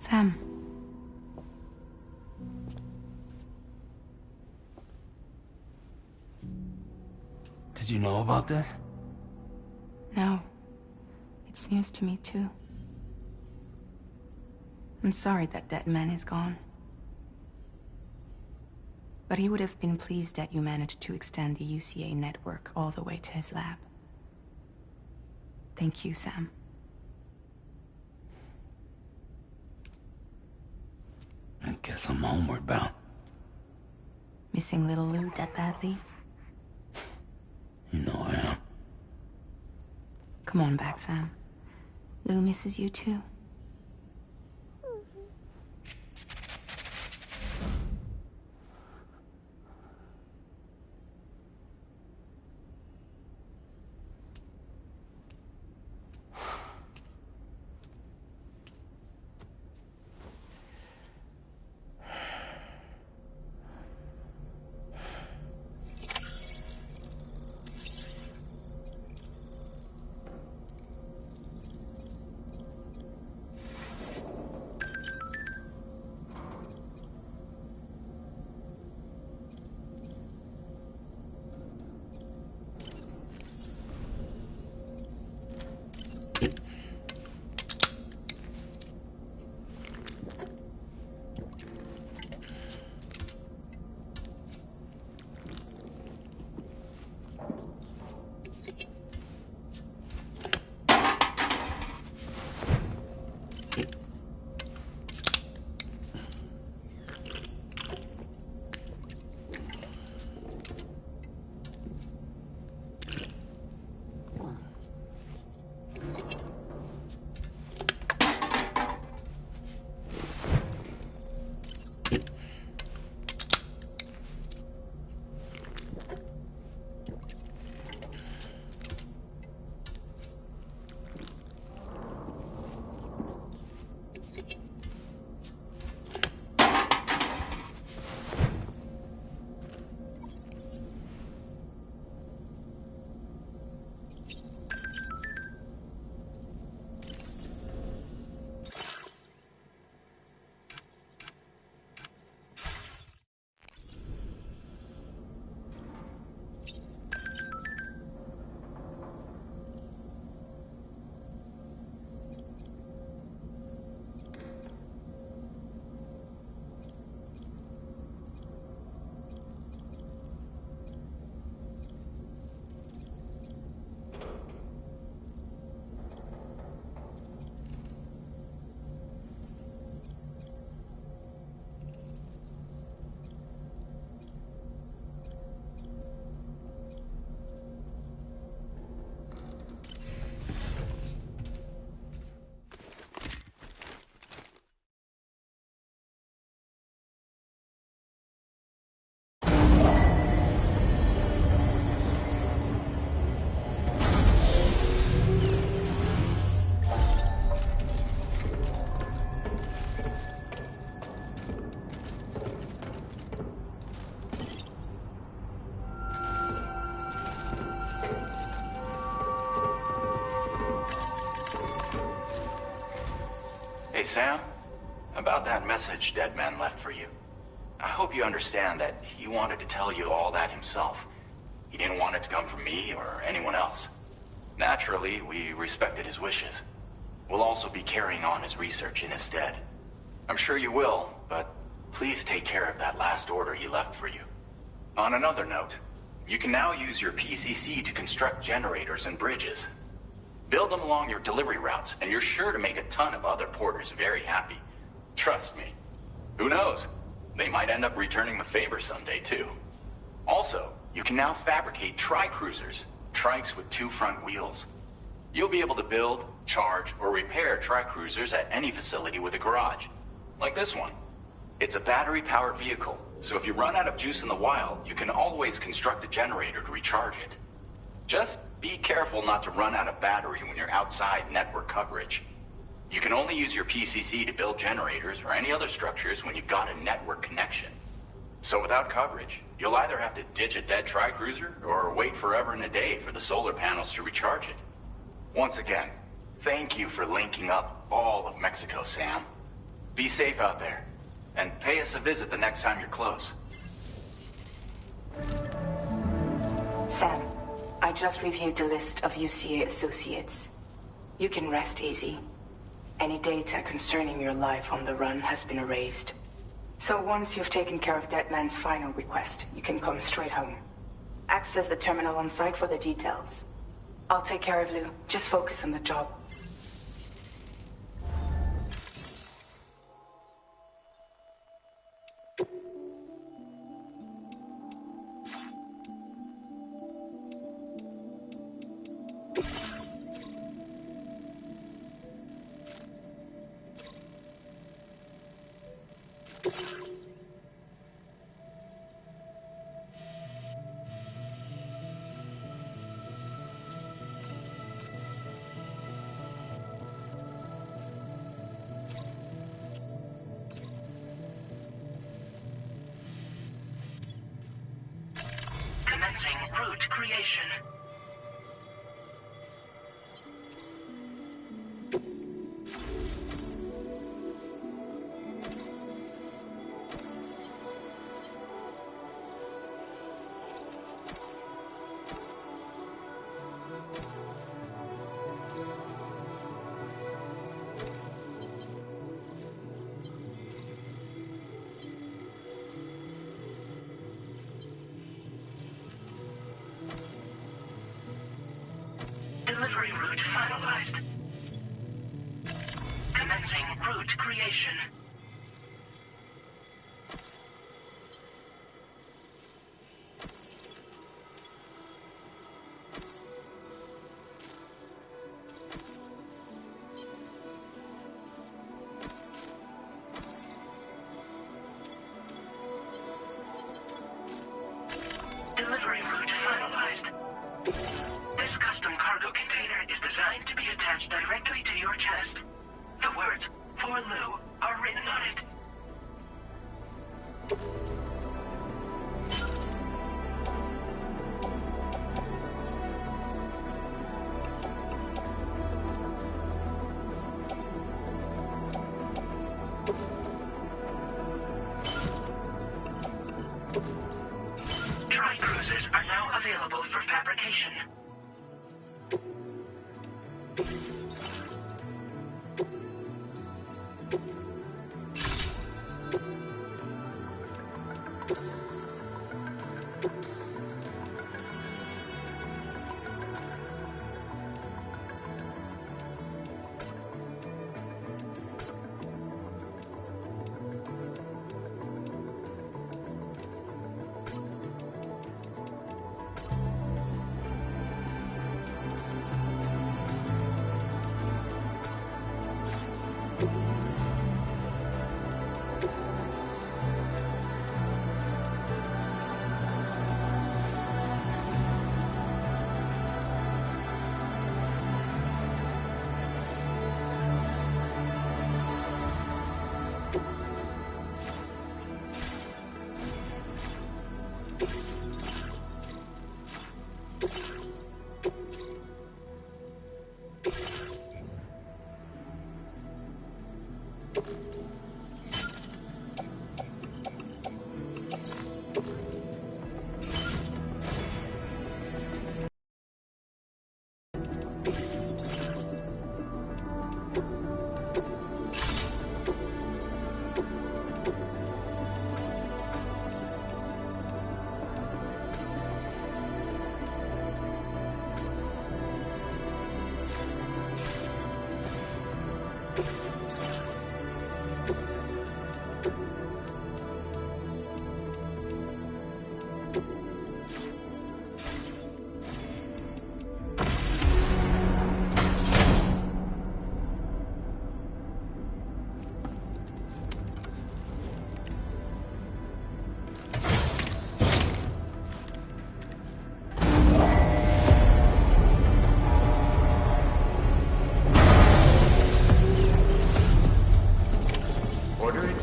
Sam. Did you know about this? No. It's news to me, too. I'm sorry that that man is gone. But he would have been pleased that you managed to extend the UCA network all the way to his lab. Thank you, Sam. I guess I'm homeward bound. Missing little Lou that badly? You know I am. Come on back, Sam. Lou misses you too. Hey, Sam. About that message Deadman left for you. I hope you understand that he wanted to tell you all that himself. He didn't want it to come from me or anyone else. Naturally, we respected his wishes. We'll also be carrying on his research in his stead. I'm sure you will, but please take care of that last order he left for you. On another note, you can now use your PCC to construct generators and bridges. Build them along your delivery routes, and you're sure to make a ton of other porters very happy. Trust me. Who knows? They might end up returning the favor someday, too. Also, you can now fabricate tri-cruisers, trikes with 2 front wheels. You'll be able to build, charge, or repair tri-cruisers at any facility with a garage. Like this one. It's a battery-powered vehicle, so if you run out of juice in the wild, you can always construct a generator to recharge it. Just be careful not to run out of battery when you're outside network coverage. You can only use your PCC to build generators or any other structures when you've got a network connection. So without coverage, you'll either have to ditch a dead tri-cruiser or wait forever and a day for the solar panels to recharge it. Once again, thank you for linking up all of Mexico, Sam. Be safe out there, and pay us a visit the next time you're close. Sam, I just reviewed the list of UCA associates. You can rest easy. Any data concerning your life on the run has been erased. So once you've taken care of Deadman's final request, you can come straight home. Access the terminal on site for the details. I'll take care of Lou. Just focus on the job. Commencing route creation. Delivery route finalized. Commencing route creation. Delivery route finalized. This custom cargo container is designed to be attached directly to your chest. The words, "For Lou," are written on it. Tri-cruisers are now available for fabrication.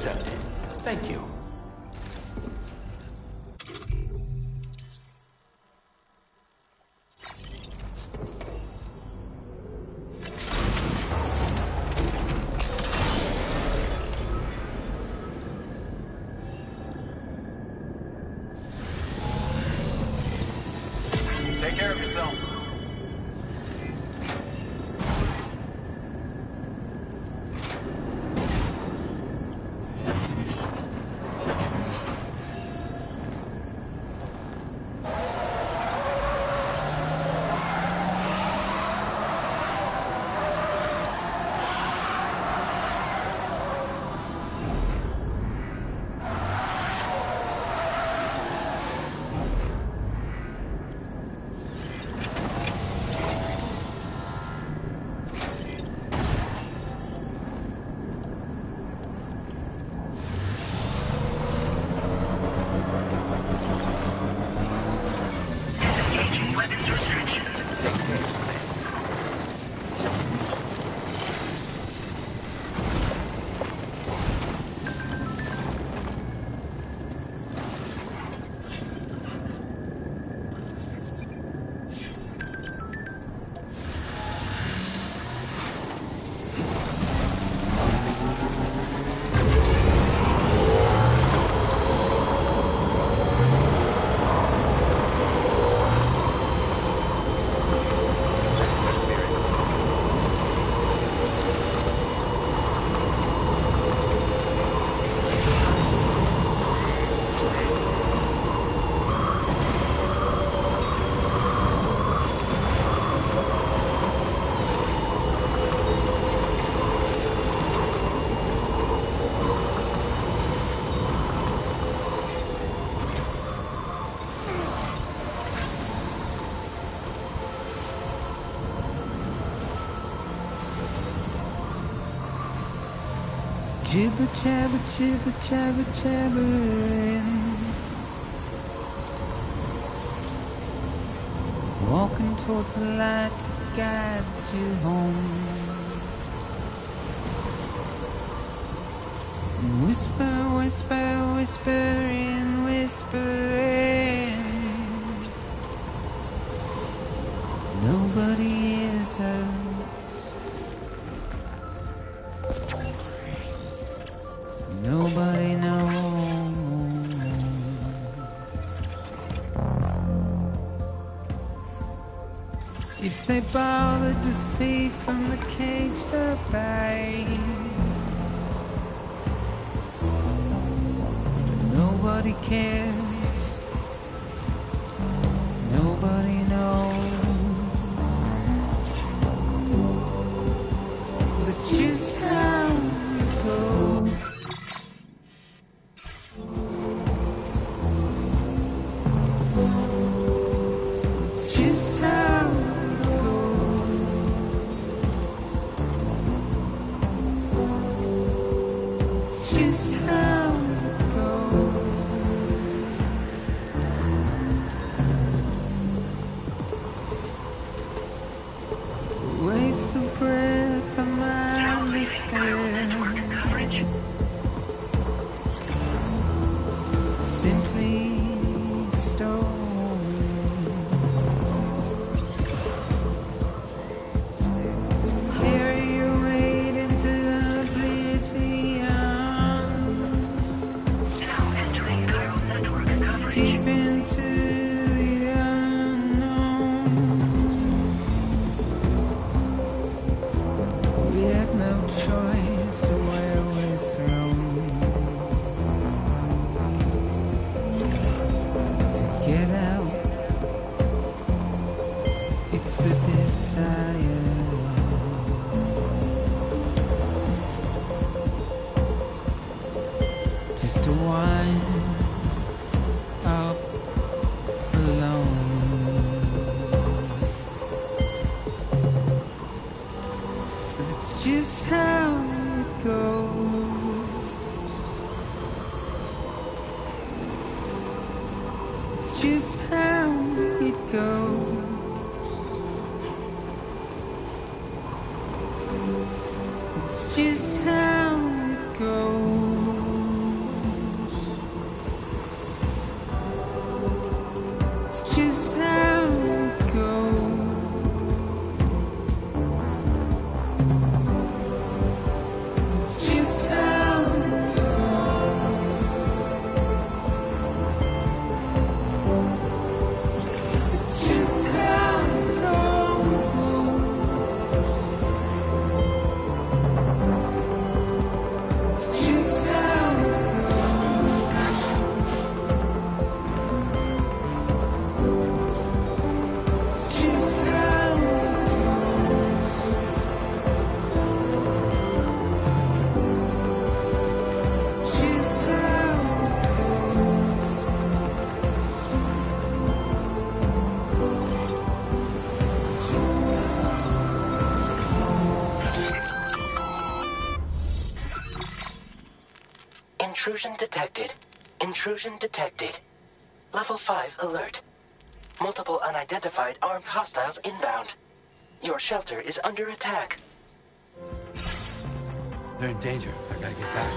accepted. Thank you. Take care of yourself. Disengaging weapons restrictions. Jibber jabber, jibber jabber, jabbering. Walking towards the light that guides you home. Whisper, whisper, whispering, whispering. Nobody hears us. Nobody knows. If they bothered to see from the cage to bay, nobody cares. Nobody knows. That's just how it goes. Waste of breath, I'm understand. Coverage. Simply stone. To carry your weight into oblivion. Now entering chiral network coverage. Deep into the unknown. We had no choice to where we're thrown. To get out, it's the desire. Just to wind up alone. It's just how it goes. It's just how it goes. It's just how it goes. Intrusion detected. Intrusion detected. Level 5 alert. Multiple unidentified armed hostiles inbound. Your shelter is under attack. They're in danger. I gotta get back.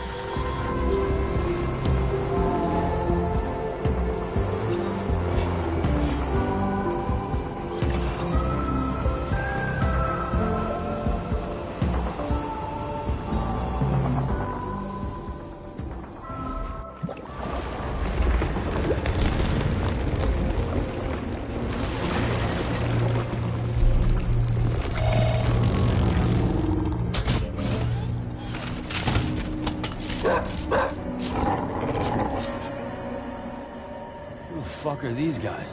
Who the fuck are these guys?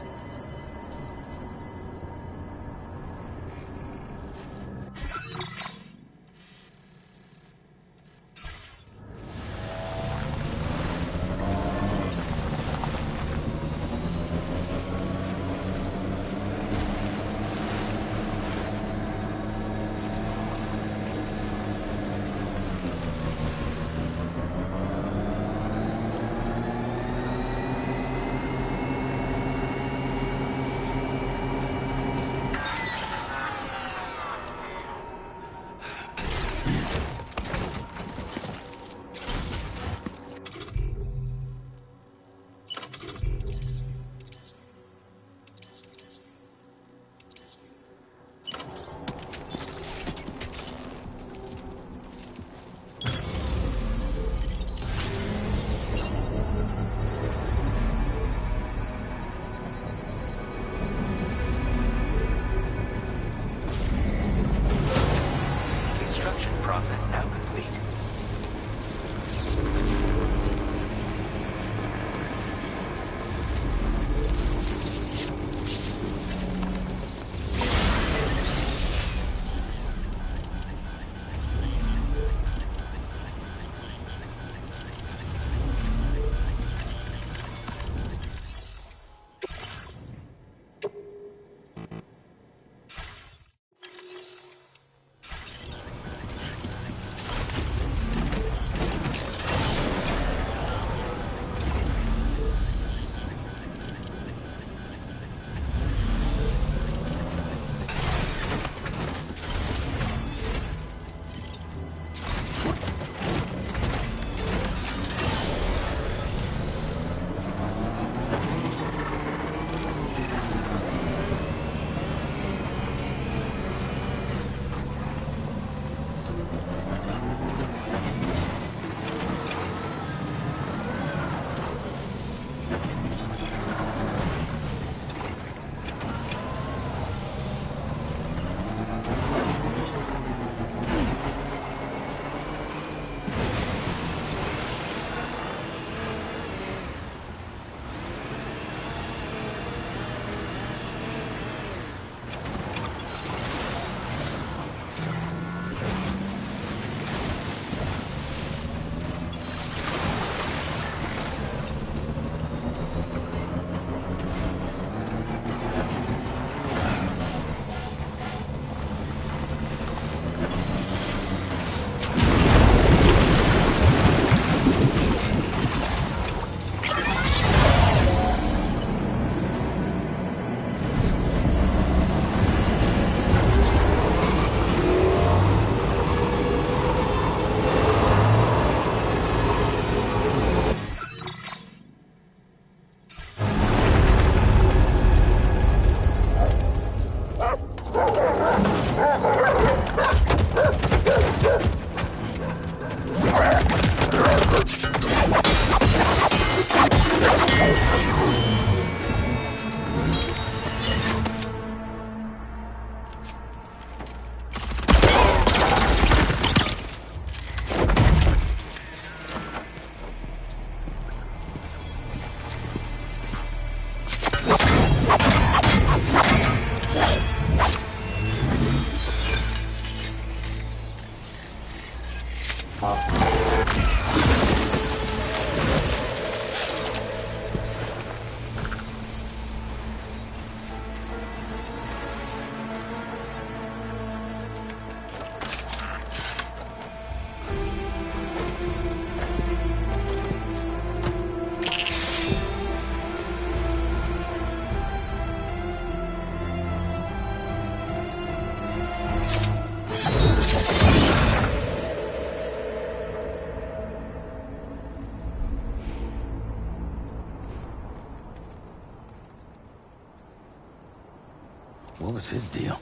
What was his deal?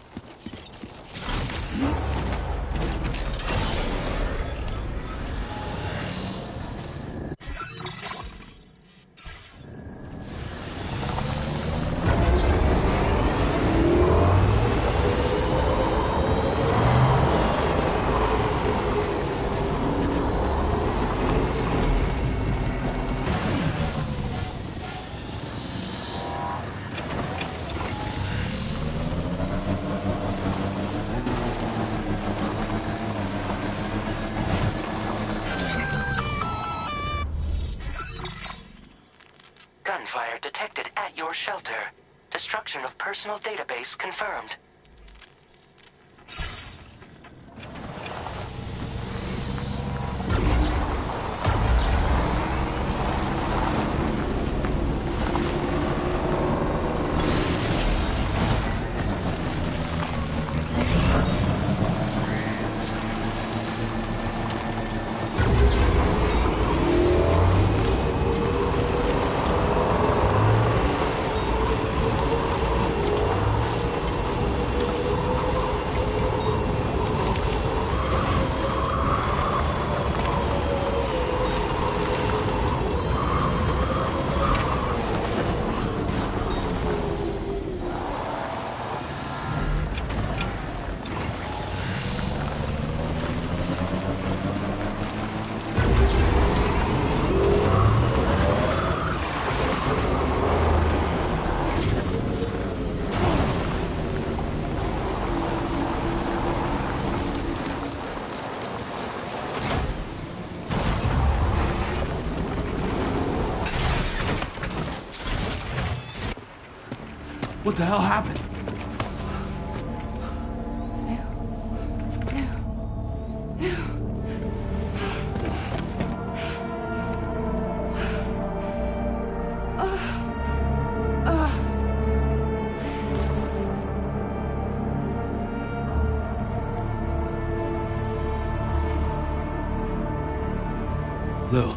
Gunfire detected at your shelter. Destruction of personal database confirmed. What the hell happened? Lou.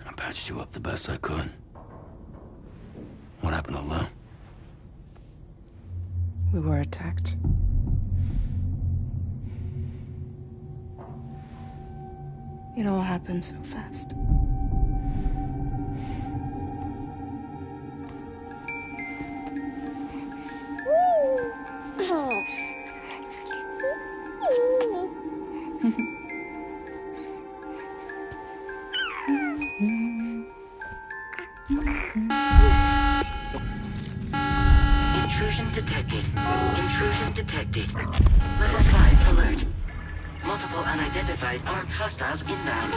I patched you up the best I could. What happened to Lou? We were attacked. It all happened so fast. Intrusion detected. Intrusion detected. Level 5 alert. Multiple unidentified armed hostiles inbound.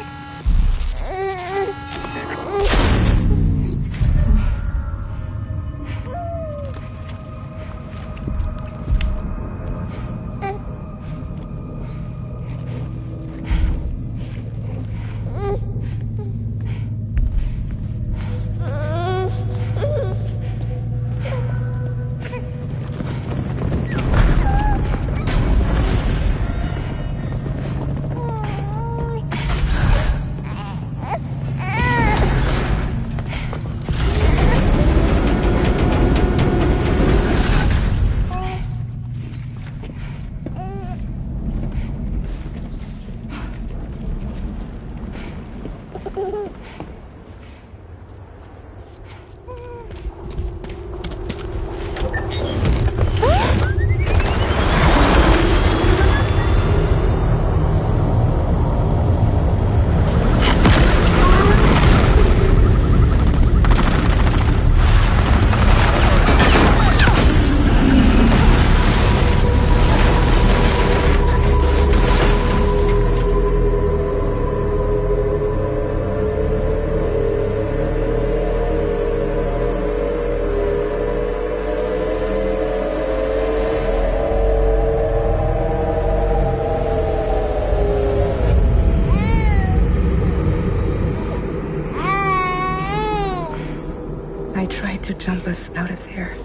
jump us out of there.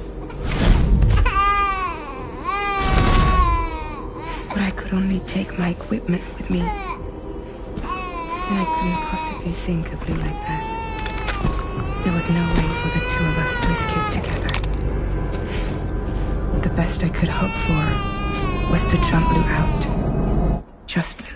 But I could only take my equipment with me. And I couldn't possibly think of Lou like that. There was no way for the two of us to escape together. The best I could hope for was to jump Lou out. Just Lou.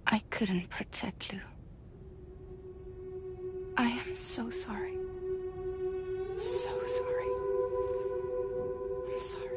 I couldn't protect Lou. I am so sorry. So sorry. I'm sorry.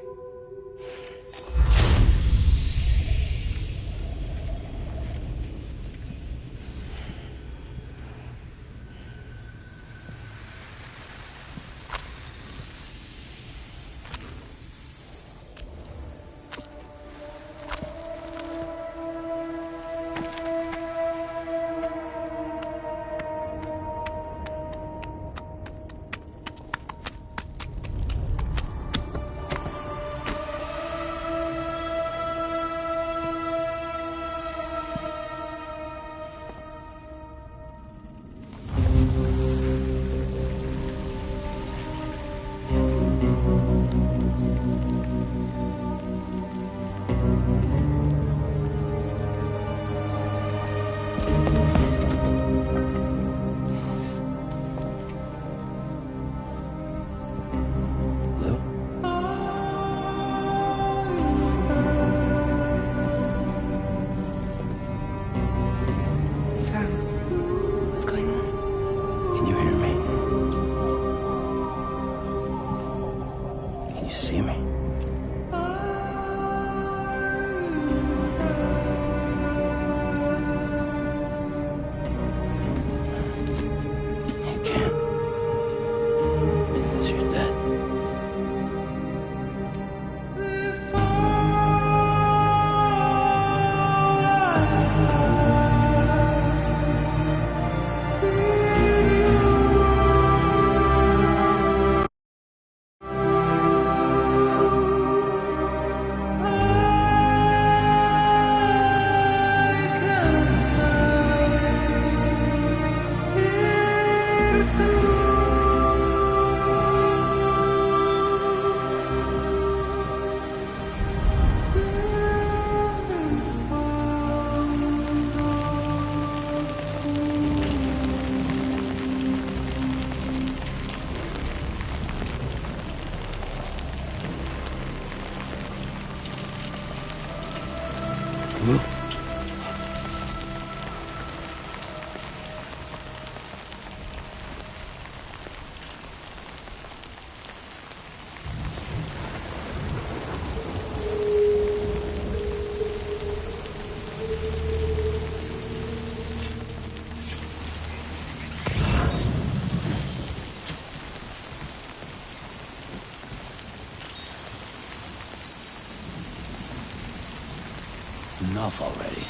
Enough already.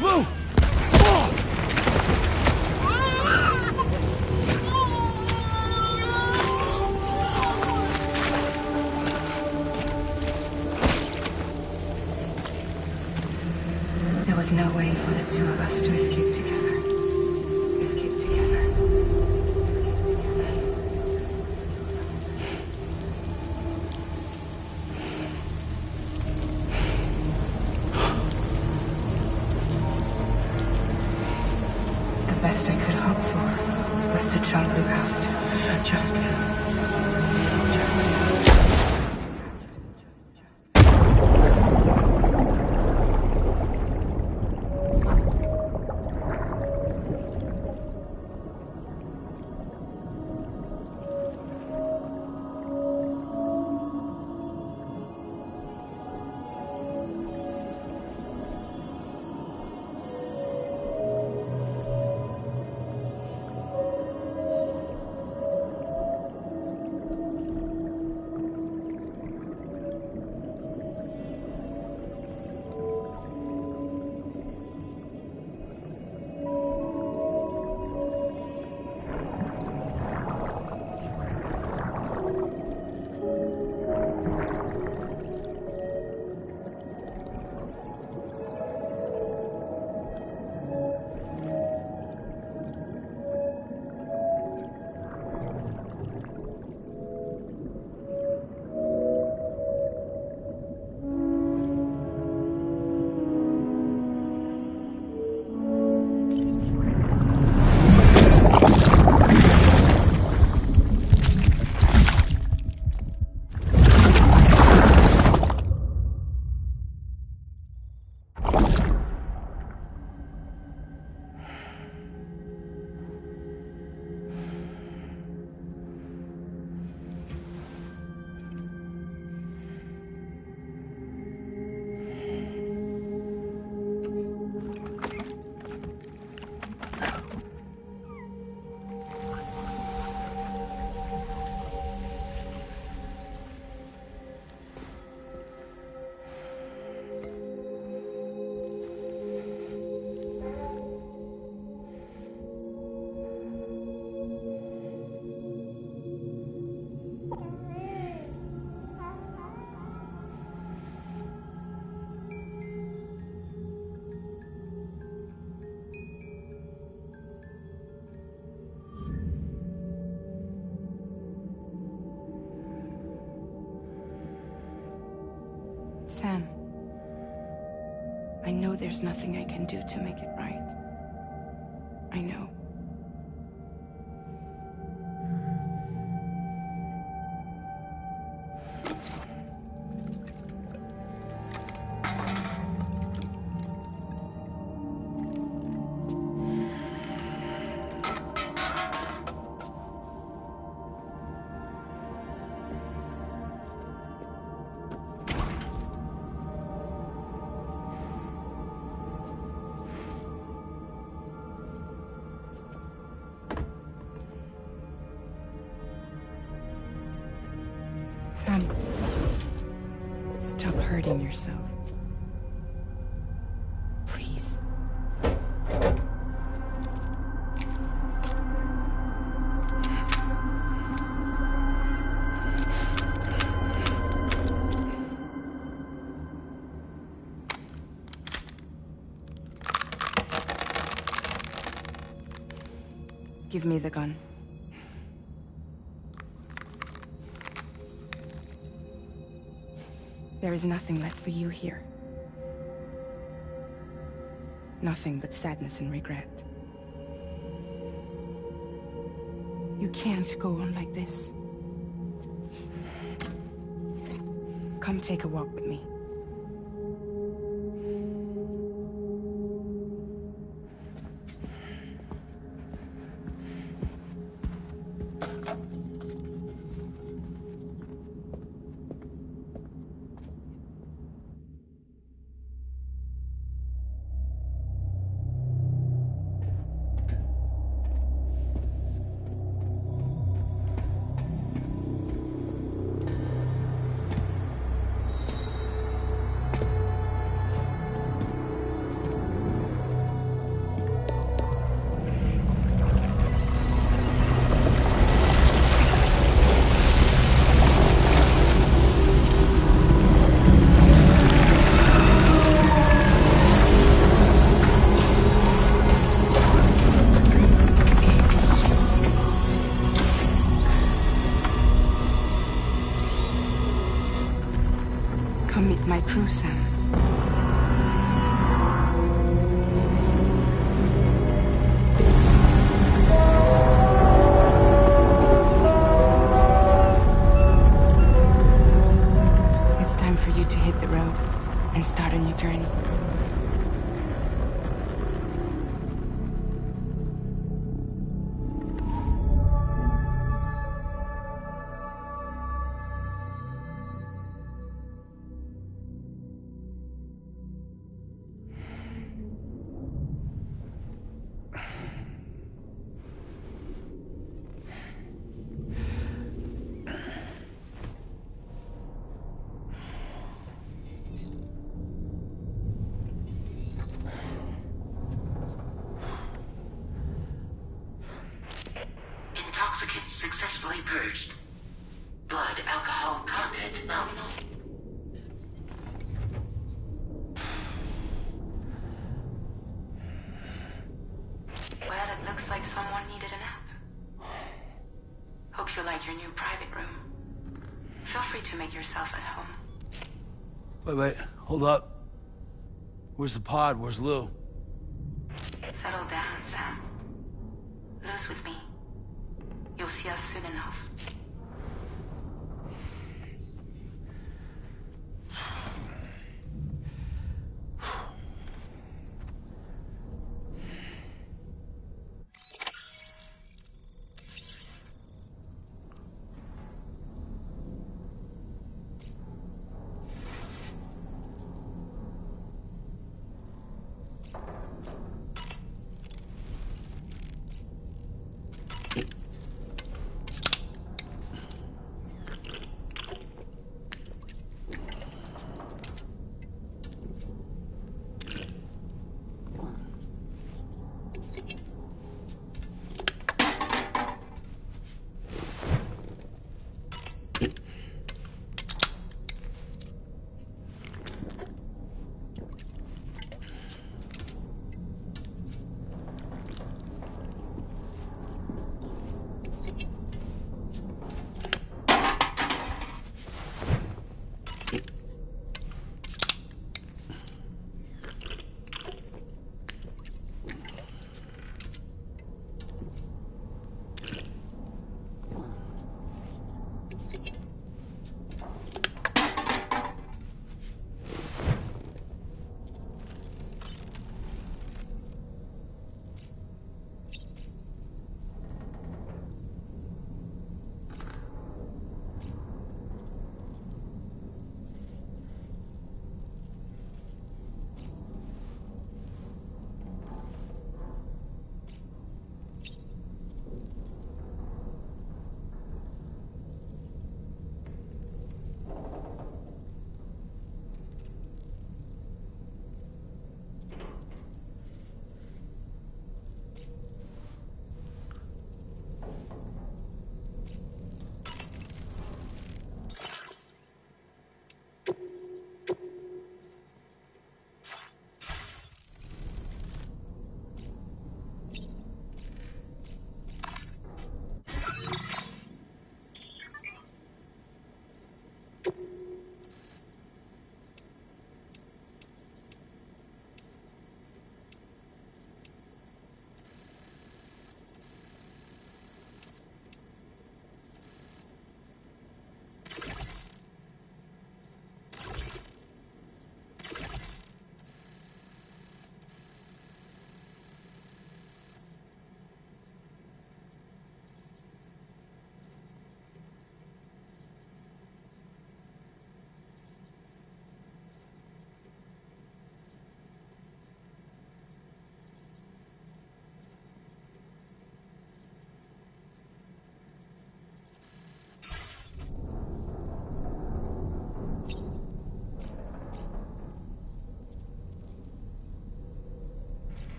Move! There was no way for the two of us to escape together. Escape together. The best I could hope for was to jump without adjustment. Sam, I know there's nothing I can do to make it right. I know. Sam, stop hurting yourself. Please. Give me the gun. There is nothing left for you here. Nothing but sadness and regret. You can't go on like this. Come take a walk with me. through, Sam. It's time for you to hit the road and start a new journey. Intoxicants successfully purged. Blood alcohol content nominal. Well, it looks like someone needed a nap. Hope you like your new private room. Feel free to make yourself at home. Wait, hold up. Where's the pod? Where's Lou? Settle down, Sam. Lou's with me. You'll see us soon enough.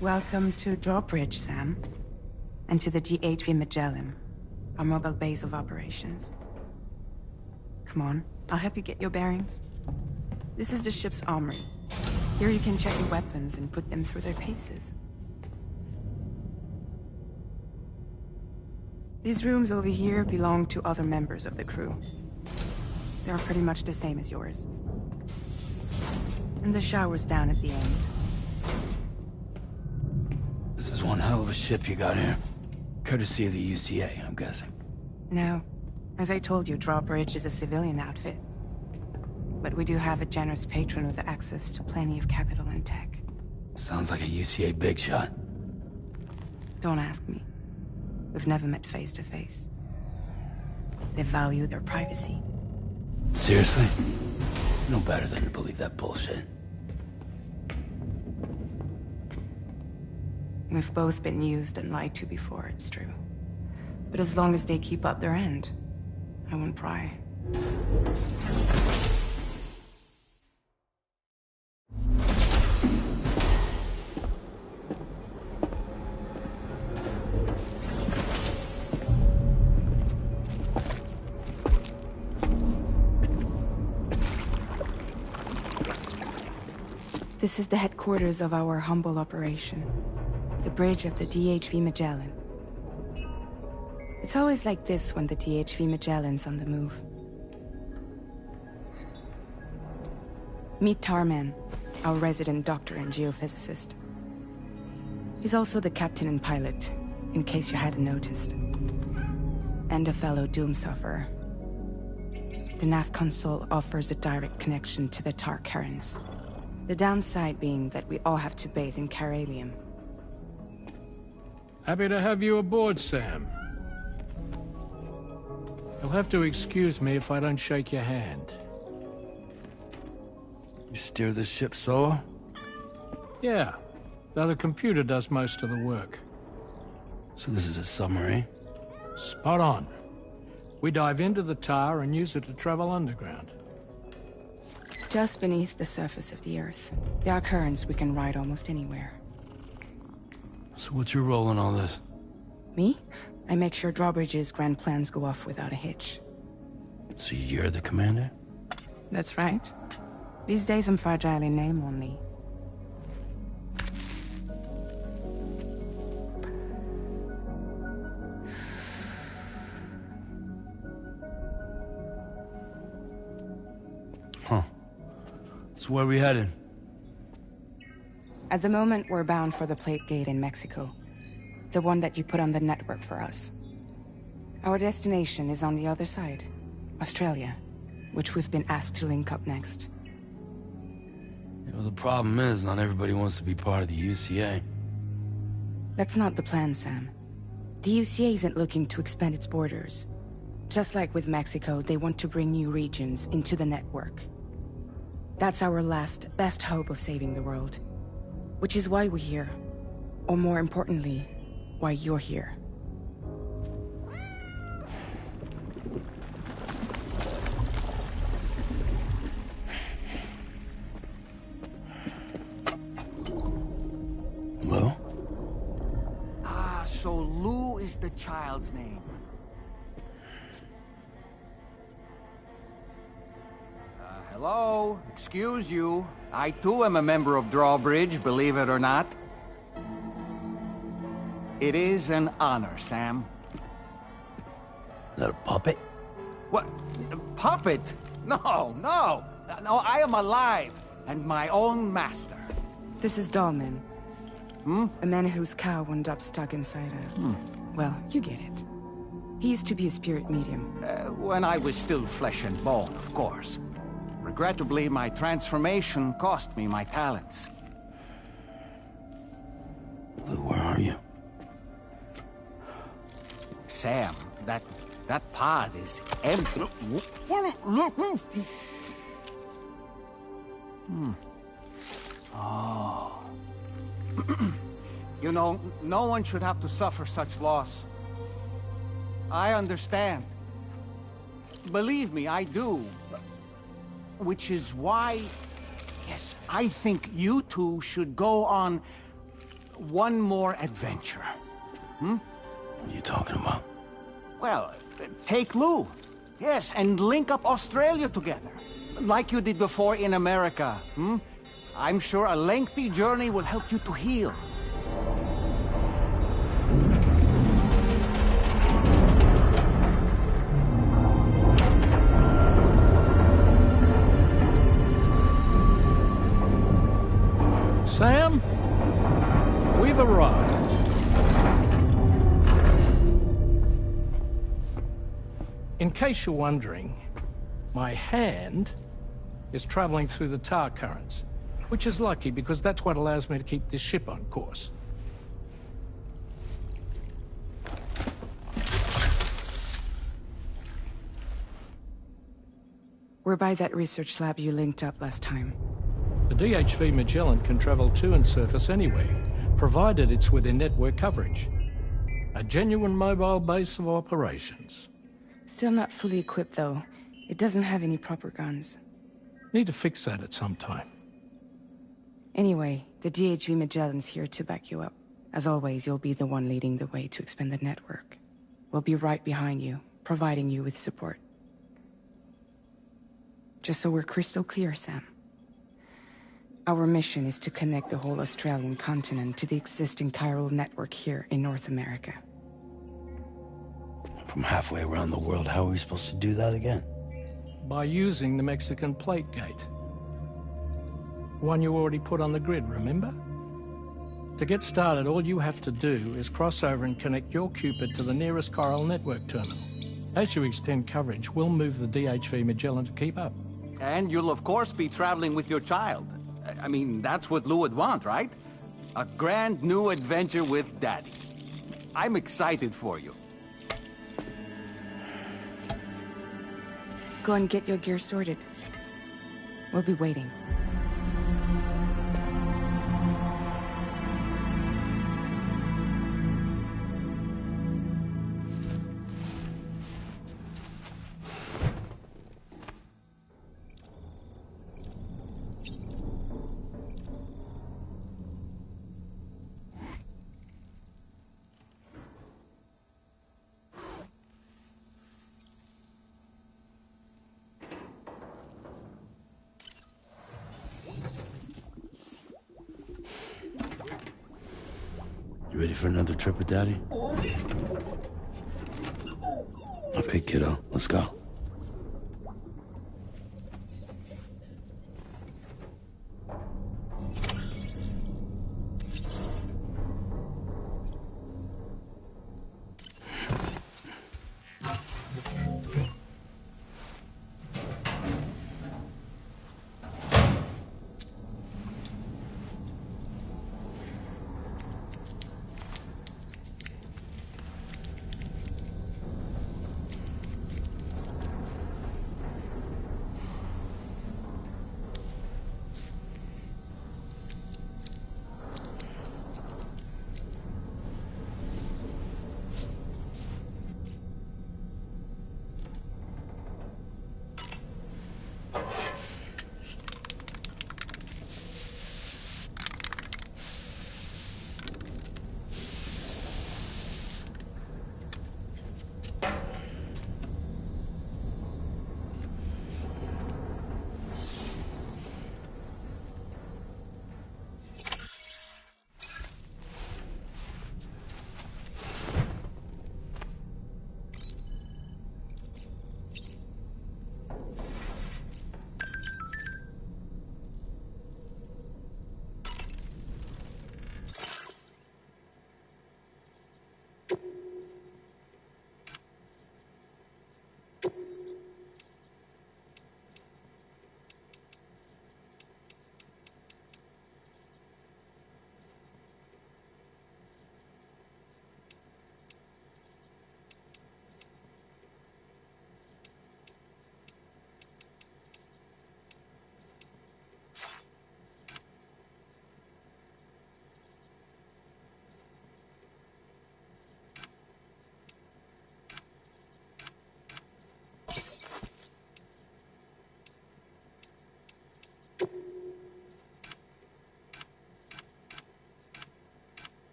Welcome to Drawbridge, Sam. And to the GHV Magellan, our mobile base of operations. Come on, I'll help you get your bearings. This is the ship's armory. Here you can check your weapons and put them through their paces. These rooms over here belong to other members of the crew. They are pretty much the same as yours. And the shower's down at the end. This is one hell of a ship you got here. Courtesy of the UCA, I'm guessing. No. As I told you, Drawbridge is a civilian outfit. But we do have a generous patron with access to plenty of capital and tech. Sounds like a UCA big shot. Don't ask me. We've never met face to face. They value their privacy. Seriously? No better than to believe that bullshit. We've both been used and lied to before, it's true. But as long as they keep up their end, I won't pry. This is the headquarters of our humble operation. The bridge of the DHV Magellan. It's always like this when the DHV Magellan's on the move. Meet Tarman, our resident doctor and geophysicist. He's also the captain and pilot, in case you hadn't noticed. And a fellow Doom sufferer. The nav console offers a direct connection to the Tar currents. The downside being that we all have to bathe in Caralium. Happy to have you aboard, Sam. You'll have to excuse me if I don't shake your hand. You steer this ship solo? Yeah, though the computer does most of the work. So this is a submarine? Spot on. We dive into the Tar and use it to travel underground. Just beneath the surface of the Earth, there are currents we can ride almost anywhere. So what's your role in all this? Me? I make sure Drawbridge's grand plans go off without a hitch. So you're the commander? That's right. These days I'm fragile in name only. Huh. So where are we headed? At the moment, we're bound for the Plate Gate in Mexico. The one that you put on the network for us. Our destination is on the other side, Australia, which we've been asked to link up next. You know, the problem is, not everybody wants to be part of the UCA. That's not the plan, Sam. The UCA isn't looking to expand its borders. Just like with Mexico, they want to bring new regions into the network. That's our last, best hope of saving the world. Which is why we're here. Or more importantly, why you're here. Well? Ah, so Lou is the child's name. Hello? Excuse you. I too am a member of Drawbridge, believe it or not. It is an honor, Sam. Is that a puppet? What? Puppet? No, no! No, I am alive, and my own master. This is Dahlman. A man whose cow wound up stuck inside a... Well, you get it. He used to be a spirit medium. When I was still flesh and bone, of course. Regrettably, my transformation cost me my talents. Lou, where are you? Sam, that pod is empty. Oh. You know, no one should have to suffer such loss. I understand. Believe me, I do. Which is why, yes, I think you two should go on one more adventure. What are you talking about? Well, take Lou. Yes, and link up Australia together. Like you did before in America. I'm sure a lengthy journey will help you to heal. Sam, we've arrived. In case you're wondering, my hand is traveling through the tar currents, which is lucky because that's what allows me to keep this ship on course. We're by that research lab you linked up last time. The DHV Magellan can travel to and surface anywhere, provided it's within network coverage. A genuine mobile base of operations. Still not fully equipped, though. It doesn't have any proper guns. Need to fix that at some time. Anyway, the DHV Magellan's here to back you up. As always, you'll be the one leading the way to expand the network. We'll be right behind you, providing you with support. Just so we're crystal clear, Sam. Our mission is to connect the whole Australian continent to the existing chiral network here in North America. From halfway around the world, how are we supposed to do that again? By using the Mexican plate gate. One you already put on the grid, remember? To get started, all you have to do is cross over and connect your Cupid to the nearest chiral network terminal. As you extend coverage, we'll move the DHV Magellan to keep up. And you'll of course be traveling with your child. I mean, that's what Lou would want, right? A grand new adventure with Daddy. I'm excited for you. Go and get your gear sorted. We'll be waiting. You ready for another trip with Daddy? Okay, kiddo, let's go.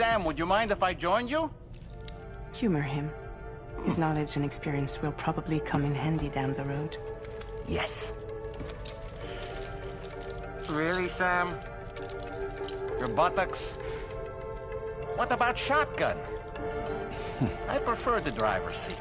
Sam, would you mind if I joined you? Humor him. His knowledge and experience will probably come in handy down the road. Yes. Really, Sam? Your buttocks? What about shotgun? I prefer the driver's seat.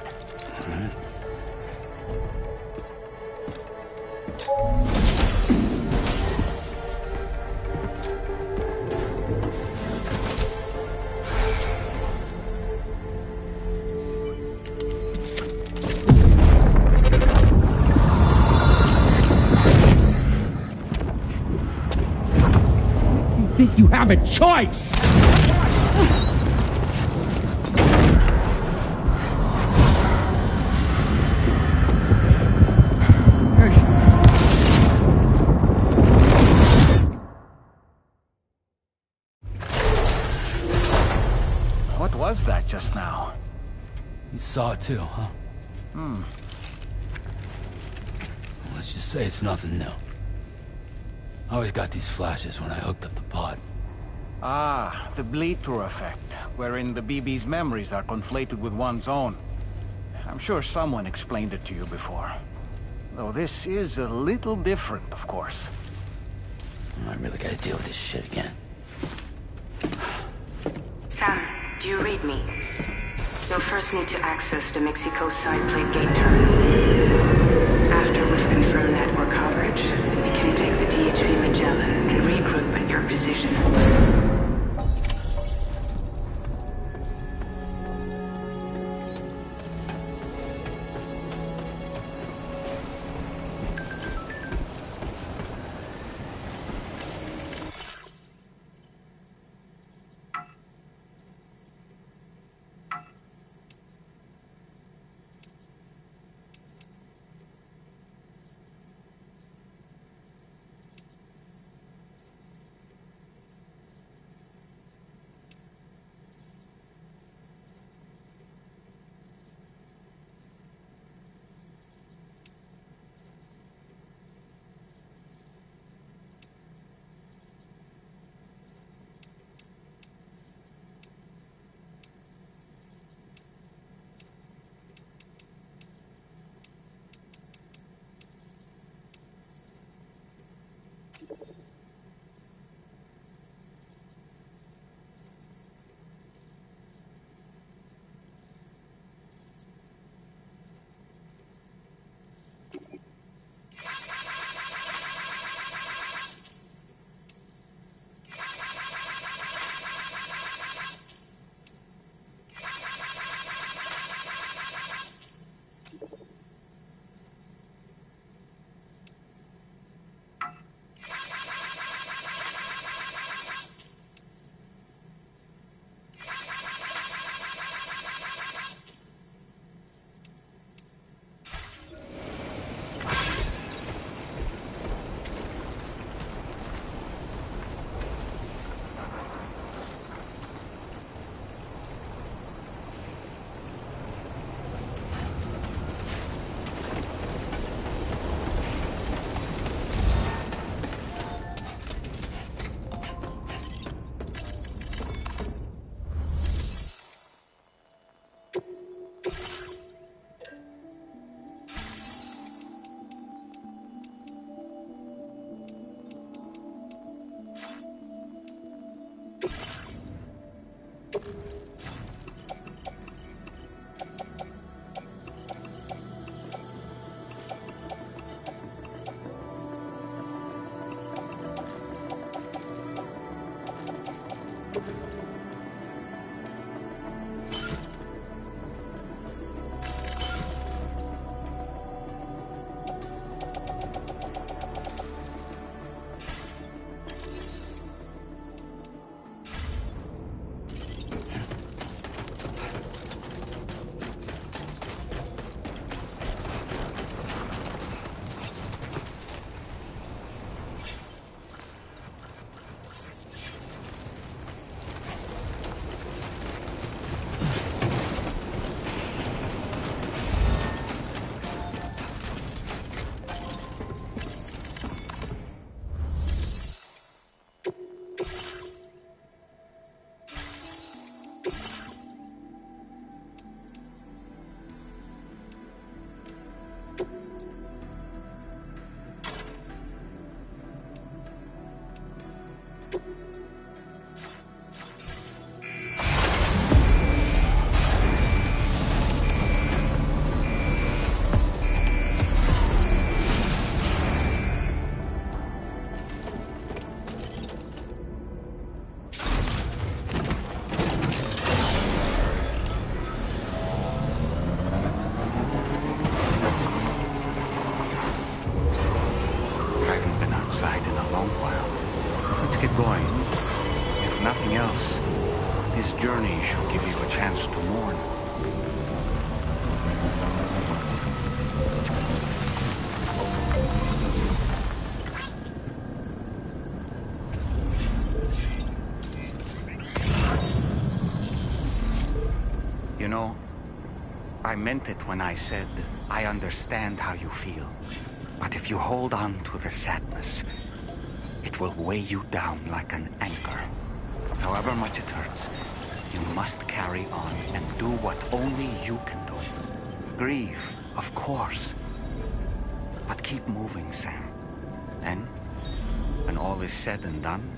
Think you have a choice? What was that just now? You saw it too, huh? Let's just say it's nothing new. I always got these flashes when I hooked up the pod. Ah, the bleed-through effect, wherein the BB's memories are conflated with one's own. I'm sure someone explained it to you before. Though this is a little different, of course. I really gotta deal with this shit again. Sam, do you read me? You'll first need to access the Mexico side plate gate terminal. After we've confirmed network coverage, we can take the DHV Magellan and regroup at your position. You know, I meant it when I said, I understand how you feel. But if you hold on to the sadness, it will weigh you down like an anchor. However much it hurts, you must carry on and do what only you can do. Grieve, of course. But keep moving, Sam. Then, when all is said and done,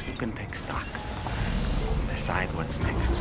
you can take stock. Decide what's next.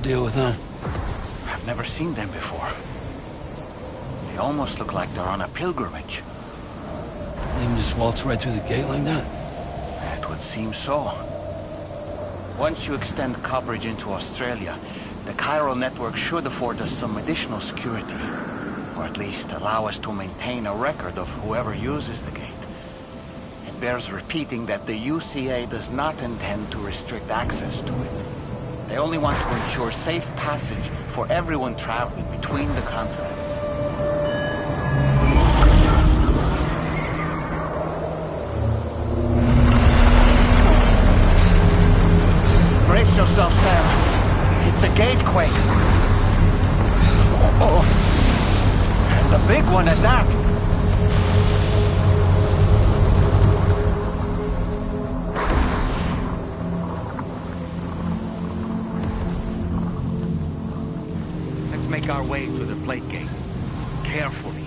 Deal with them? I've never seen them before. They almost look like they're on a pilgrimage. They can just waltz right through the gate like that? It would seem so. Once you extend coverage into Australia, the chiral network should afford us some additional security. Or at least allow us to maintain a record of whoever uses the gate. It bears repeating that the UCA does not intend to restrict access to it. They only want to ensure safe passage for everyone traveling between the continents. Brace yourself, Sam. It's a gatequake. Oh, and a big one at that. Make our way to the plate gate. Carefully.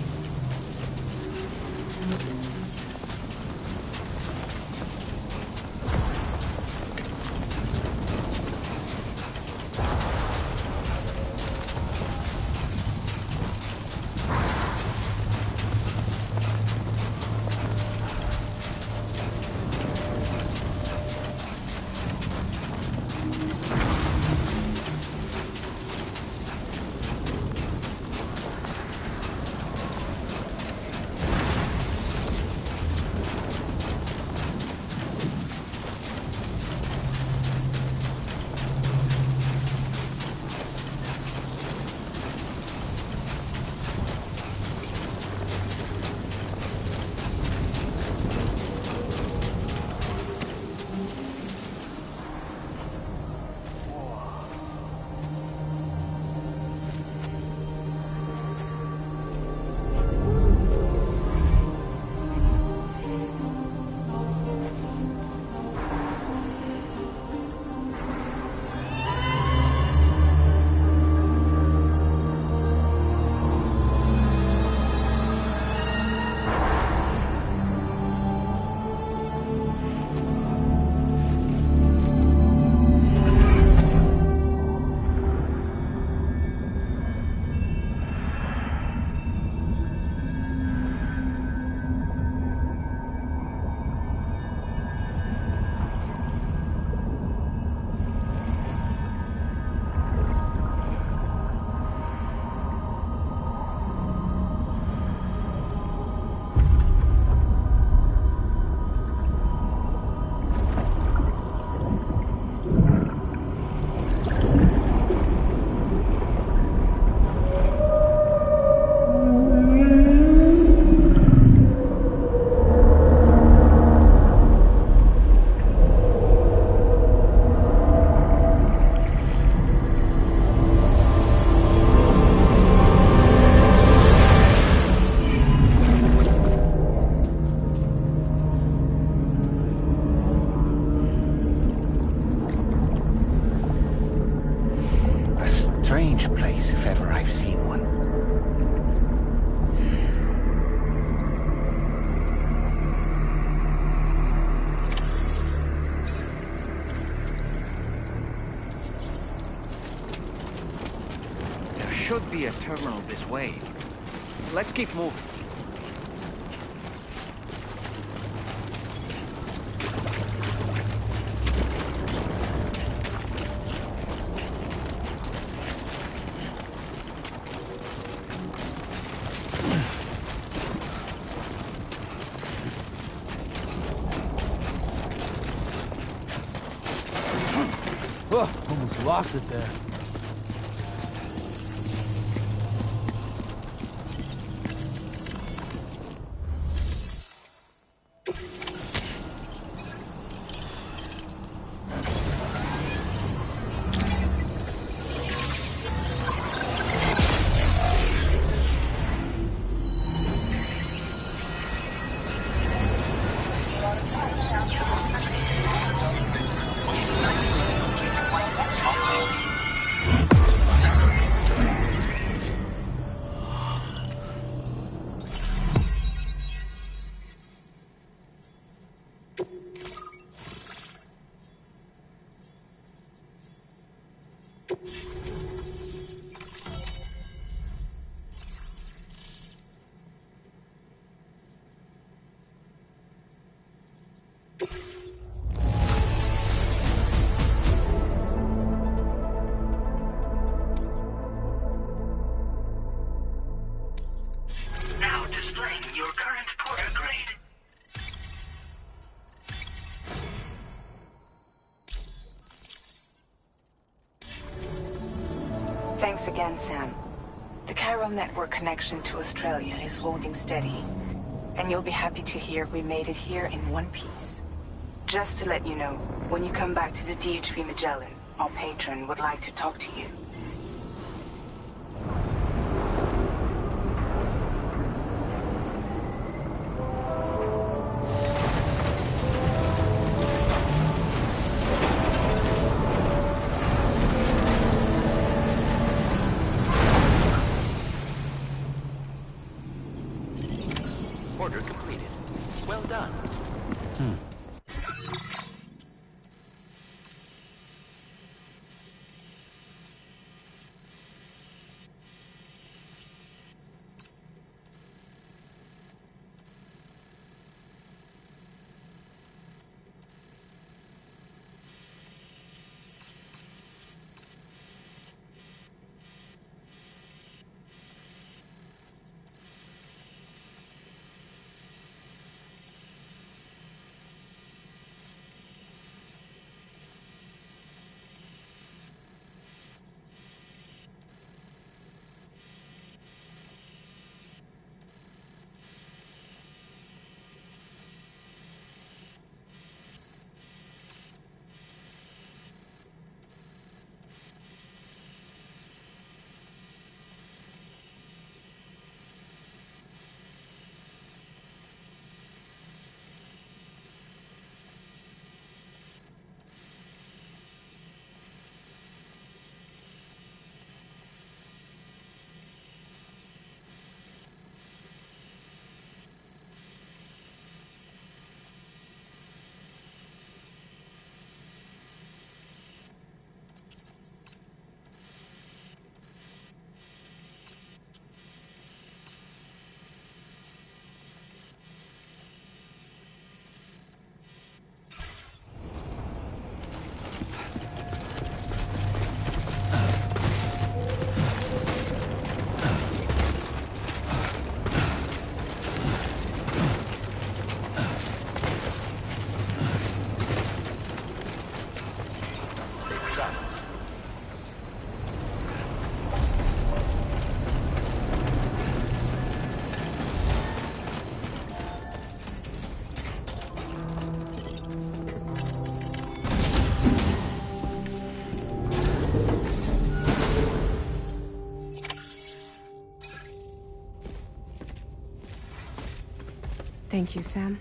ever I've seen one. There should be a terminal this way. Let's keep moving. Oh, almost lost it there. Now displaying your current porter grade. Thanks again, Sam. The Chiral network connection to Australia is holding steady, and you'll be happy to hear we made it here in one piece. Just to let you know, when you come back to the DHV Magellan, our patron would like to talk to you. Order completed. Well done. Thank you, Sam.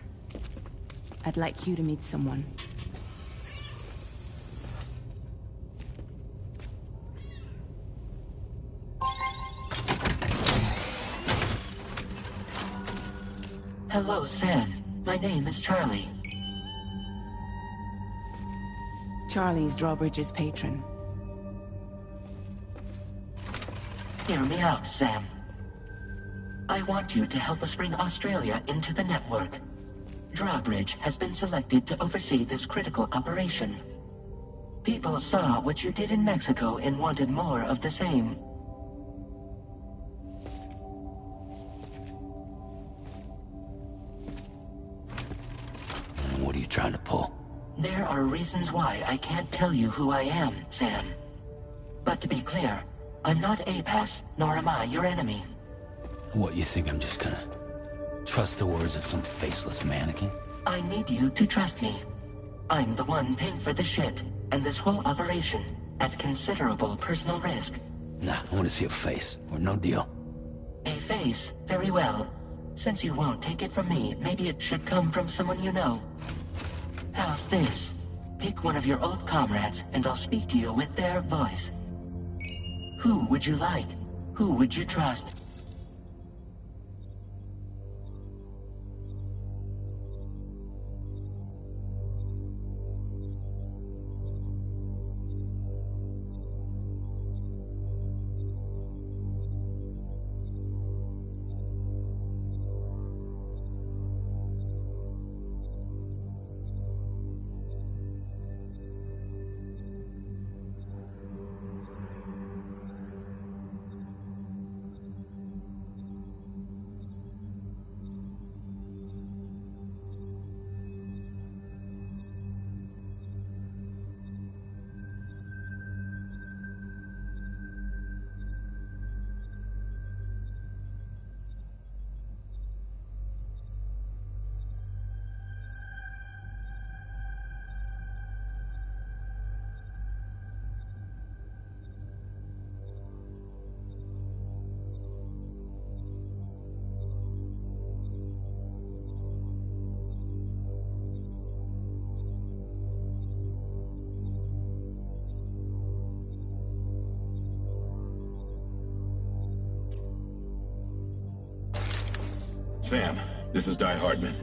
I'd like you to meet someone. Hello, Sam. My name is Charlie. Charlie's Drawbridge's patron. Hear me out, Sam. I want you to help us bring Australia into the network. Drawbridge has been selected to oversee this critical operation. People saw what you did in Mexico and wanted more of the same. What are you trying to pull? There are reasons why I can't tell you who I am, Sam. But to be clear, I'm not APAS, nor am I your enemy. What, you think I'm just gonna trust the words of some faceless mannequin? I need you to trust me. I'm the one paying for the shit, and this whole operation, at considerable personal risk. Nah, I want to see a face, or no deal. A face? Very well. Since you won't take it from me, maybe it should come from someone you know. How's this? Pick one of your old comrades, and I'll speak to you with their voice. Who would you like? Who would you trust? Sam, this is Di Hardman.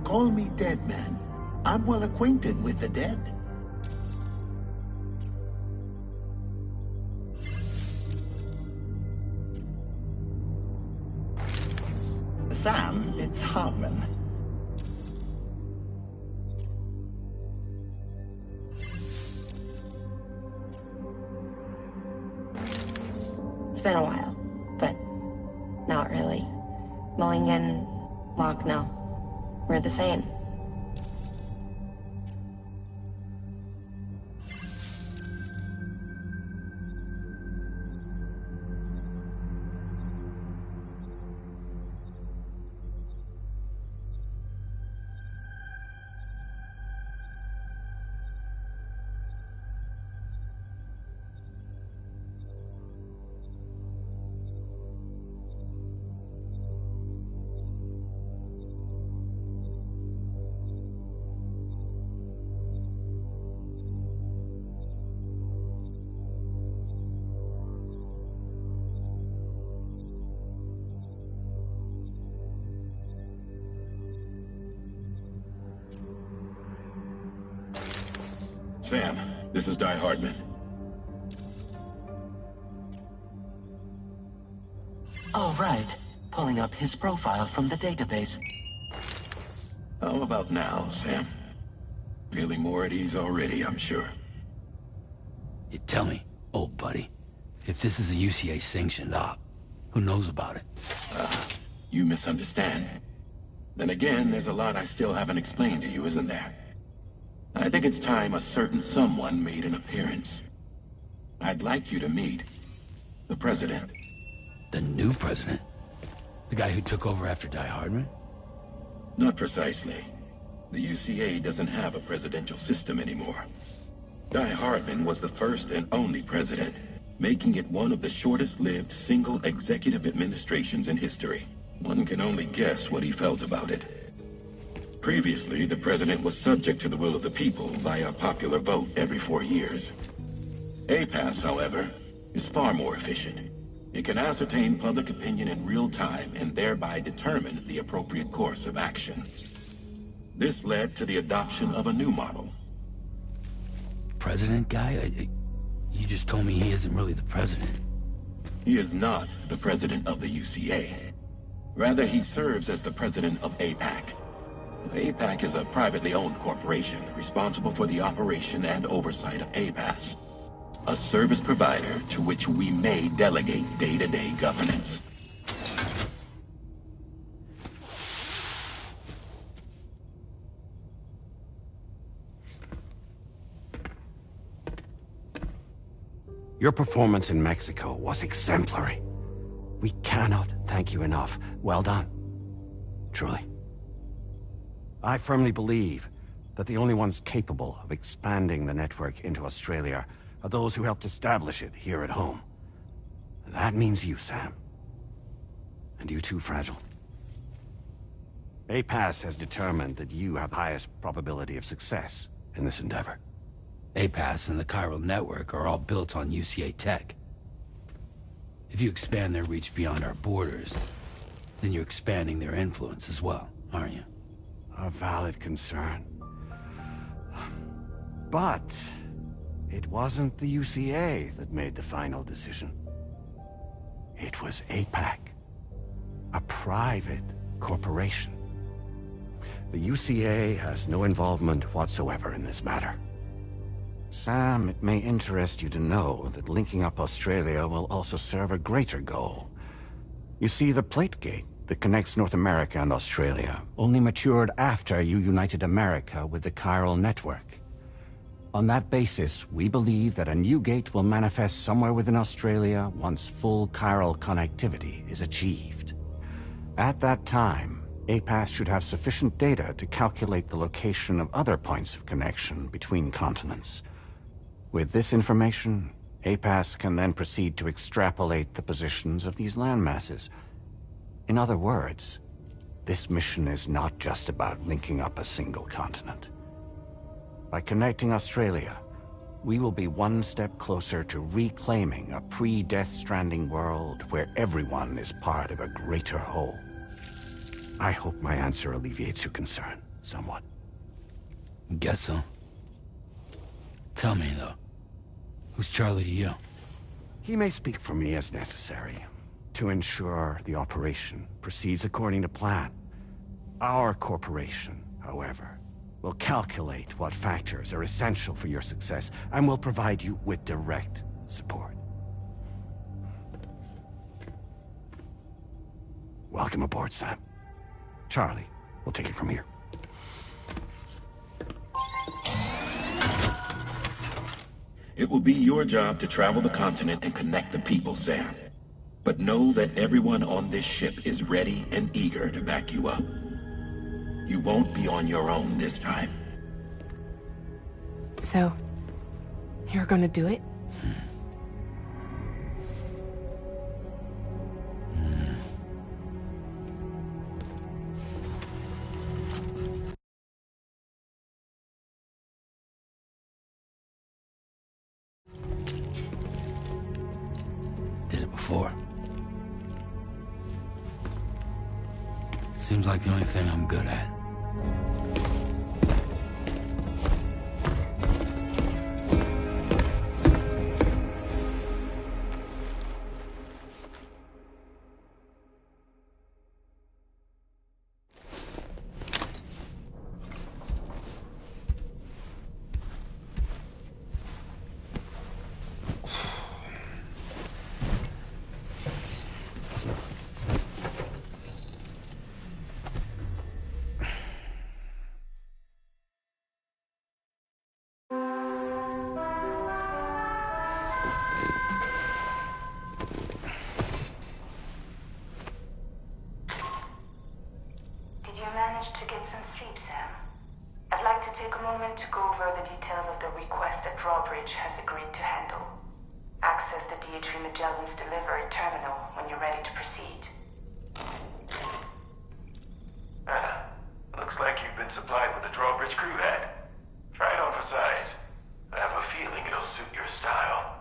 Call me Dead Man. I'm well acquainted with the dead. Sam, it's Hardman. It's been a while, but not really. Mulligan, Locke, no. We're the same. Sam, this is Di Hardman. Oh, right. Pulling up his profile from the database. How about now, Sam? Feeling more at ease already, I'm sure. You tell me, old buddy, if this is a UCA sanctioned op, who knows about it? You misunderstand. Then again, there's a lot I still haven't explained to you, isn't there? I think it's time a certain someone made an appearance. I'd like you to meet the President. The new president? The guy who took over after Di Hardman? Not precisely. The UCA doesn't have a presidential system anymore. Di Hardman was the first and only president, making it one of the shortest-lived single executive administrations in history. One can only guess what he felt about it. Previously, the president was subject to the will of the people via a popular vote every 4 years. APAS, however, is far more efficient. It can ascertain public opinion in real time and thereby determine the appropriate course of action. This led to the adoption of a new model. President guy? You just told me he isn't really the president. He is not the president of the UCA. Rather, he serves as the president of APAC. APAC is a privately owned corporation responsible for the operation and oversight of APAS, a service provider to which we may delegate day-to-day governance. Your performance in Mexico was exemplary. We cannot thank you enough. Well done. Truly. I firmly believe that the only ones capable of expanding the network into Australia are those who helped establish it here at home. That means you, Sam. And you too, Fragile. APAS has determined that you have the highest probability of success in this endeavor. APAS and the chiral network are all built on UCA tech. If you expand their reach beyond our borders, then you're expanding their influence as well, aren't you? A valid concern. But it wasn't the UCA that made the final decision. It was APAC, a private corporation. The UCA has no involvement whatsoever in this matter. Sam, it may interest you to know that linking up Australia will also serve a greater goal. You see, the plate gate that connects North America and Australia only matured after you united America with the chiral network. On that basis, we believe that a new gate will manifest somewhere within Australia once full chiral connectivity is achieved. At that time, APAS should have sufficient data to calculate the location of other points of connection between continents. With this information, APAS can then proceed to extrapolate the positions of these landmasses. In other words, this mission is not just about linking up a single continent. By connecting Australia, we will be one step closer to reclaiming a pre-Death Stranding world where everyone is part of a greater whole. I hope my answer alleviates your concern somewhat. Guess so. Tell me, though. Who's Charlie to you? He may speak for me as necessary, to ensure the operation proceeds according to plan. Our corporation, however, will calculate what factors are essential for your success, and will provide you with direct support. Welcome aboard, Sam. Charlie, we'll take it from here. It will be your job to travel the continent and connect the people, Sam. But know that everyone on this ship is ready and eager to back you up. You won't be on your own this time. So, you're gonna do it? Did it before. Seems like the only thing I'm good at. To get some sleep, Sam. I'd like to take a moment to go over the details of the request that Drawbridge has agreed to handle. Access the D.H. Magellan's delivery terminal when you're ready to proceed. Looks like you've been been supplied with the drawbridge crew had. Try it on for size. I have a feeling it'll suit your style.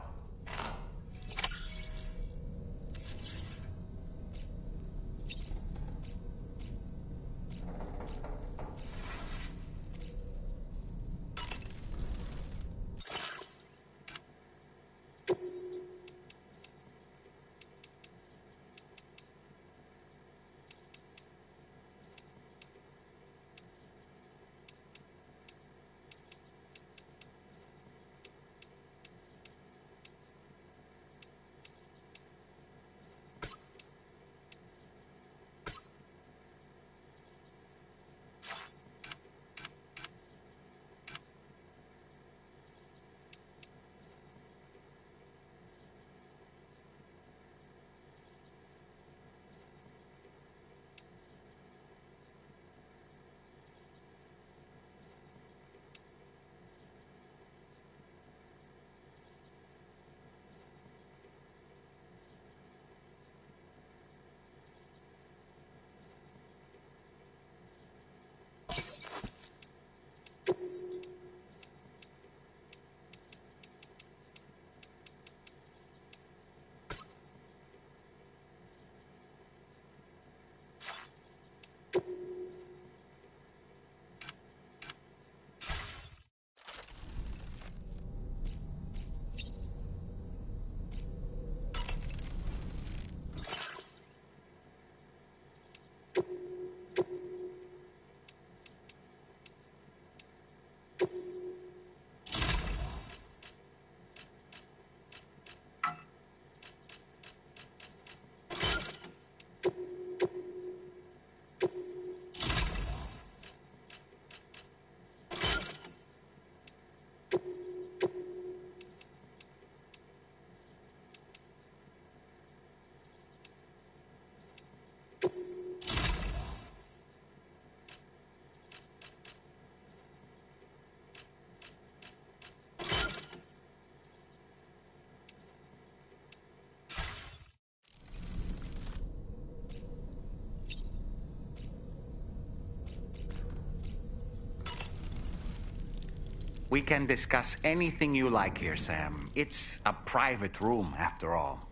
We can discuss anything you like here, Sam. It's a private room, after all.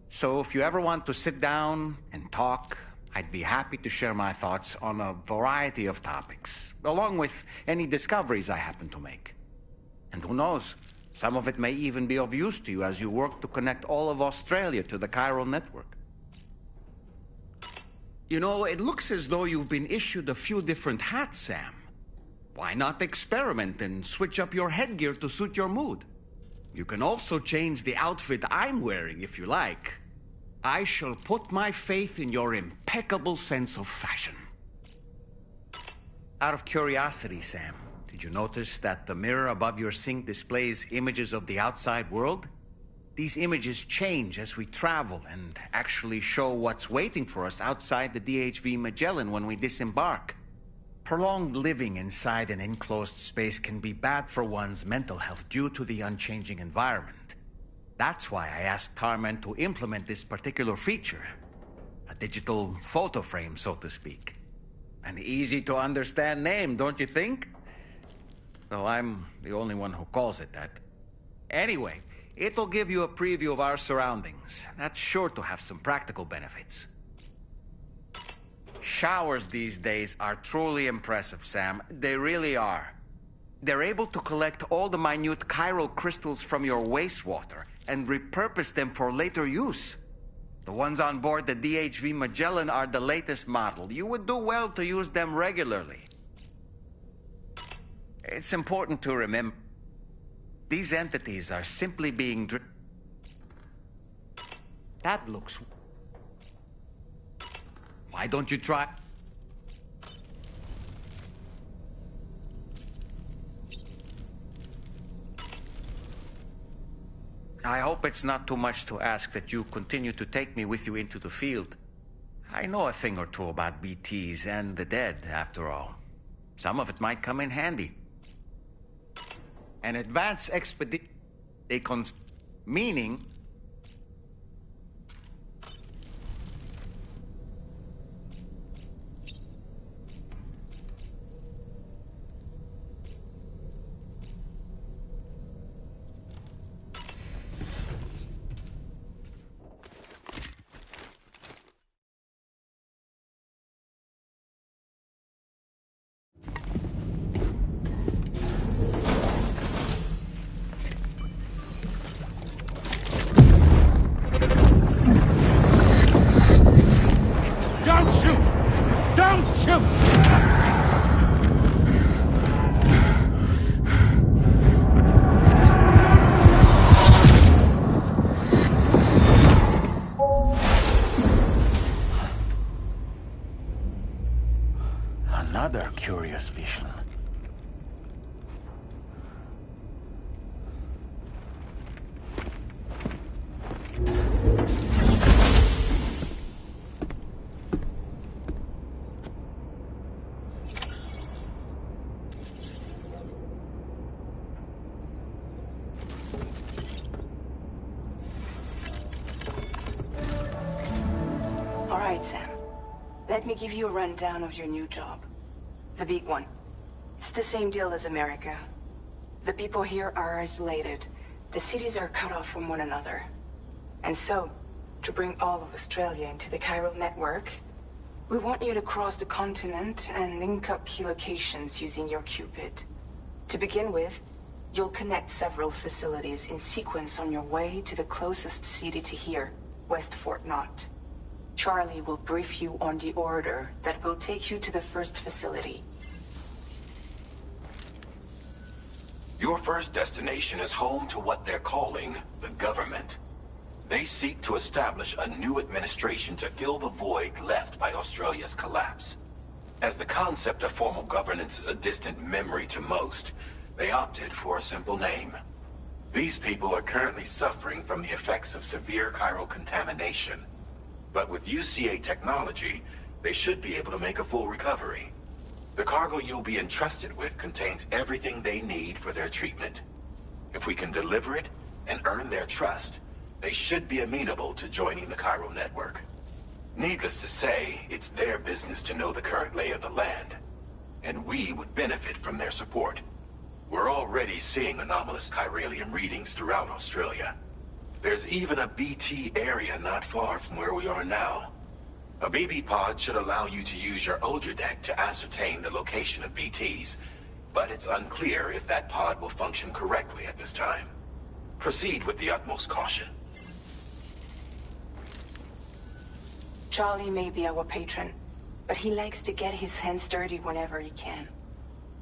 So if you ever want to sit down and talk, I'd be happy to share my thoughts on a variety of topics, along with any discoveries I happen to make. And who knows, some of it may even be of use to you as you work to connect all of Australia to the chiral network. You know, it looks as though you've been issued a few different hats, Sam. Why not experiment and switch up your headgear to suit your mood? You can also change the outfit I'm wearing if you like. I shall put my faith in your impeccable sense of fashion. Out of curiosity, Sam, did you notice that the mirror above your sink displays images of the outside world? These images change as we travel and actually show what's waiting for us outside the DHV Magellan when we disembark. Prolonged living inside an enclosed space can be bad for one's mental health due to the unchanging environment. That's why I asked Tarman to implement this particular feature. A digital photo frame, so to speak. An easy-to-understand name, don't you think? Though I'm the only one who calls it that. Anyway, it'll give you a preview of our surroundings. That's sure to have some practical benefits. Showers these days are truly impressive, Sam. They really are. They're able to collect all the minute chiral crystals from your wastewater and repurpose them for later use. The ones on board the DHV Magellan are the latest model. You would do well to use them regularly. It's important to remember, these entities are simply being That looks... Why don't you try... I hope it's not too much to ask that you continue to take me with you into the field. I know a thing or two about BTs and the dead, after all. Some of it might come in handy. An advanced expedition... meaning... Another curious vision. All right, Sam. Let me give you a rundown of your new job. The big one. It's the same deal as America. The people here are isolated. The cities are cut off from one another. And so, to bring all of Australia into the chiral network, we want you to cross the continent and link up key locations using your Cupid. To begin with, you'll connect several facilities in sequence on your way to the closest city to here, West Fort Knott. Charlie will brief you on the order that will take you to the first facility. Your first destination is home to what they're calling the government. They seek to establish a new administration to fill the void left by Australia's collapse. As the concept of formal governance is a distant memory to most, they opted for a simple name. These people are currently suffering from the effects of severe chiral contamination. But with UCA technology, they should be able to make a full recovery. The cargo you'll be entrusted with contains everything they need for their treatment. If we can deliver it and earn their trust, they should be amenable to joining the chiral network. Needless to say, it's their business to know the current lay of the land, and we would benefit from their support. We're already seeing anomalous chiralium readings throughout Australia. There's even a BT area not far from where we are now. A BB pod should allow you to use your Ultra deck to ascertain the location of BTs, but it's unclear if that pod will function correctly at this time. Proceed with the utmost caution. Charlie may be our patron, but he likes to get his hands dirty whenever he can.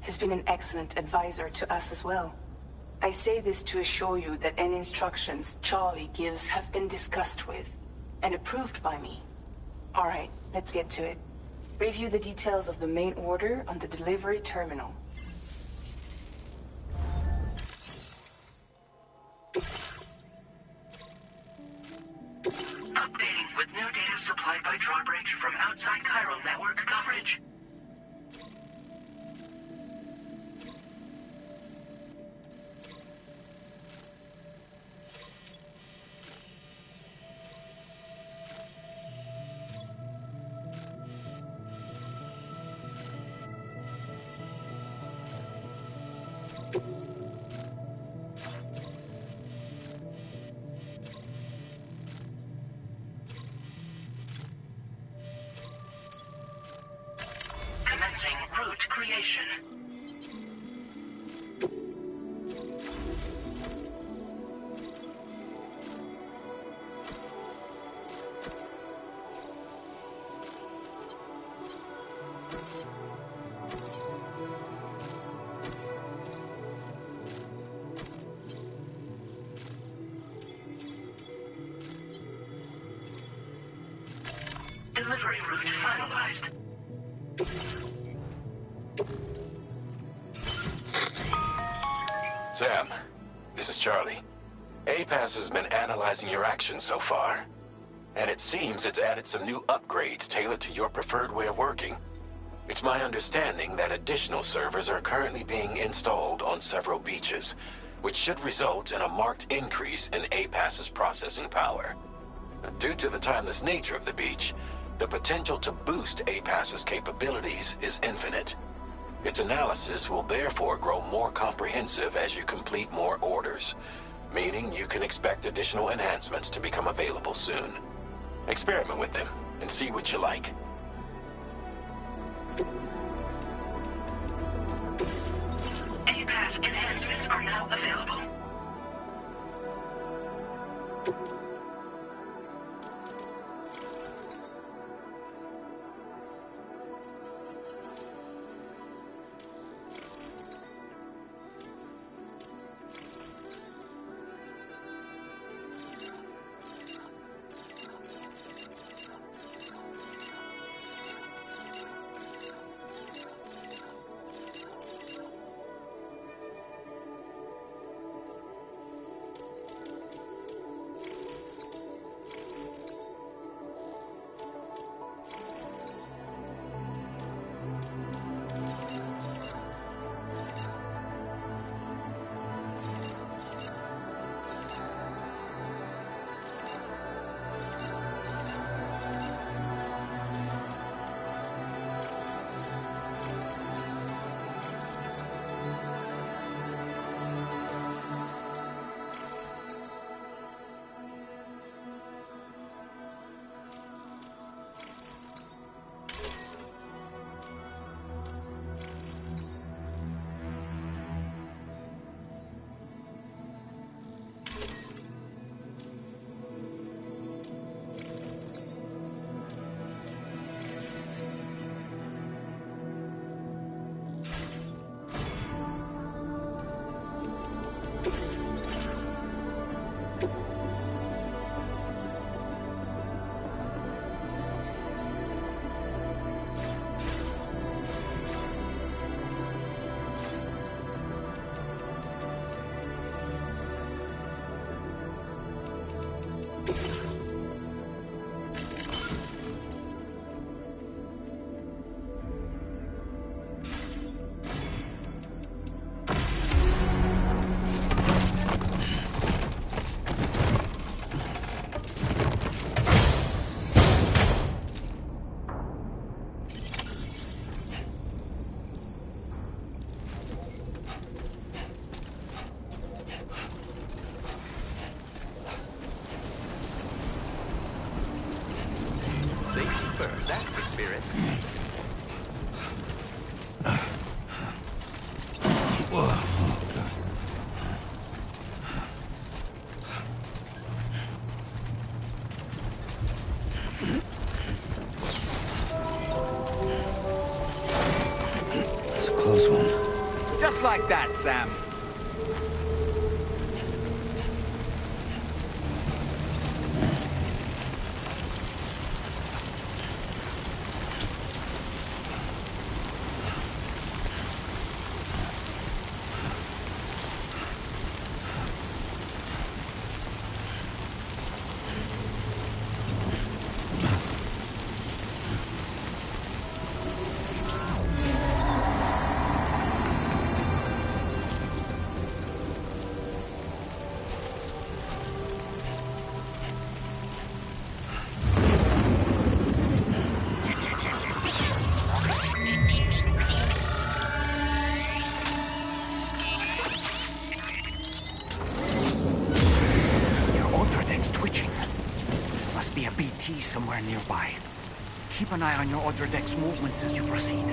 He's been an excellent advisor to us as well. I say this to assure you that any instructions Charlie gives have been discussed with and approved by me. All right, let's get to it. Review the details of the main order on the delivery terminal. Updating with new data supplied by Drawbridge from outside chiral network coverage. Commencing route creation. Delivery route finalized. Sam, this is Charlie. APAS has been analyzing your actions so far, and it seems it's added some new upgrades tailored to your preferred way of working. It's my understanding that additional servers are currently being installed on several beaches, which should result in a marked increase in APAS's processing power. Due to the timeless nature of the beach, the potential to boost APAS's capabilities is infinite. Its analysis will therefore grow more comprehensive as you complete more orders, meaning you can expect additional enhancements to become available soon. Experiment with them and see what you like. APAS enhancements are now available. It's a close one. Just like that, Sam. Be a BT somewhere nearby. Keep an eye on your other deck's movements as you proceed.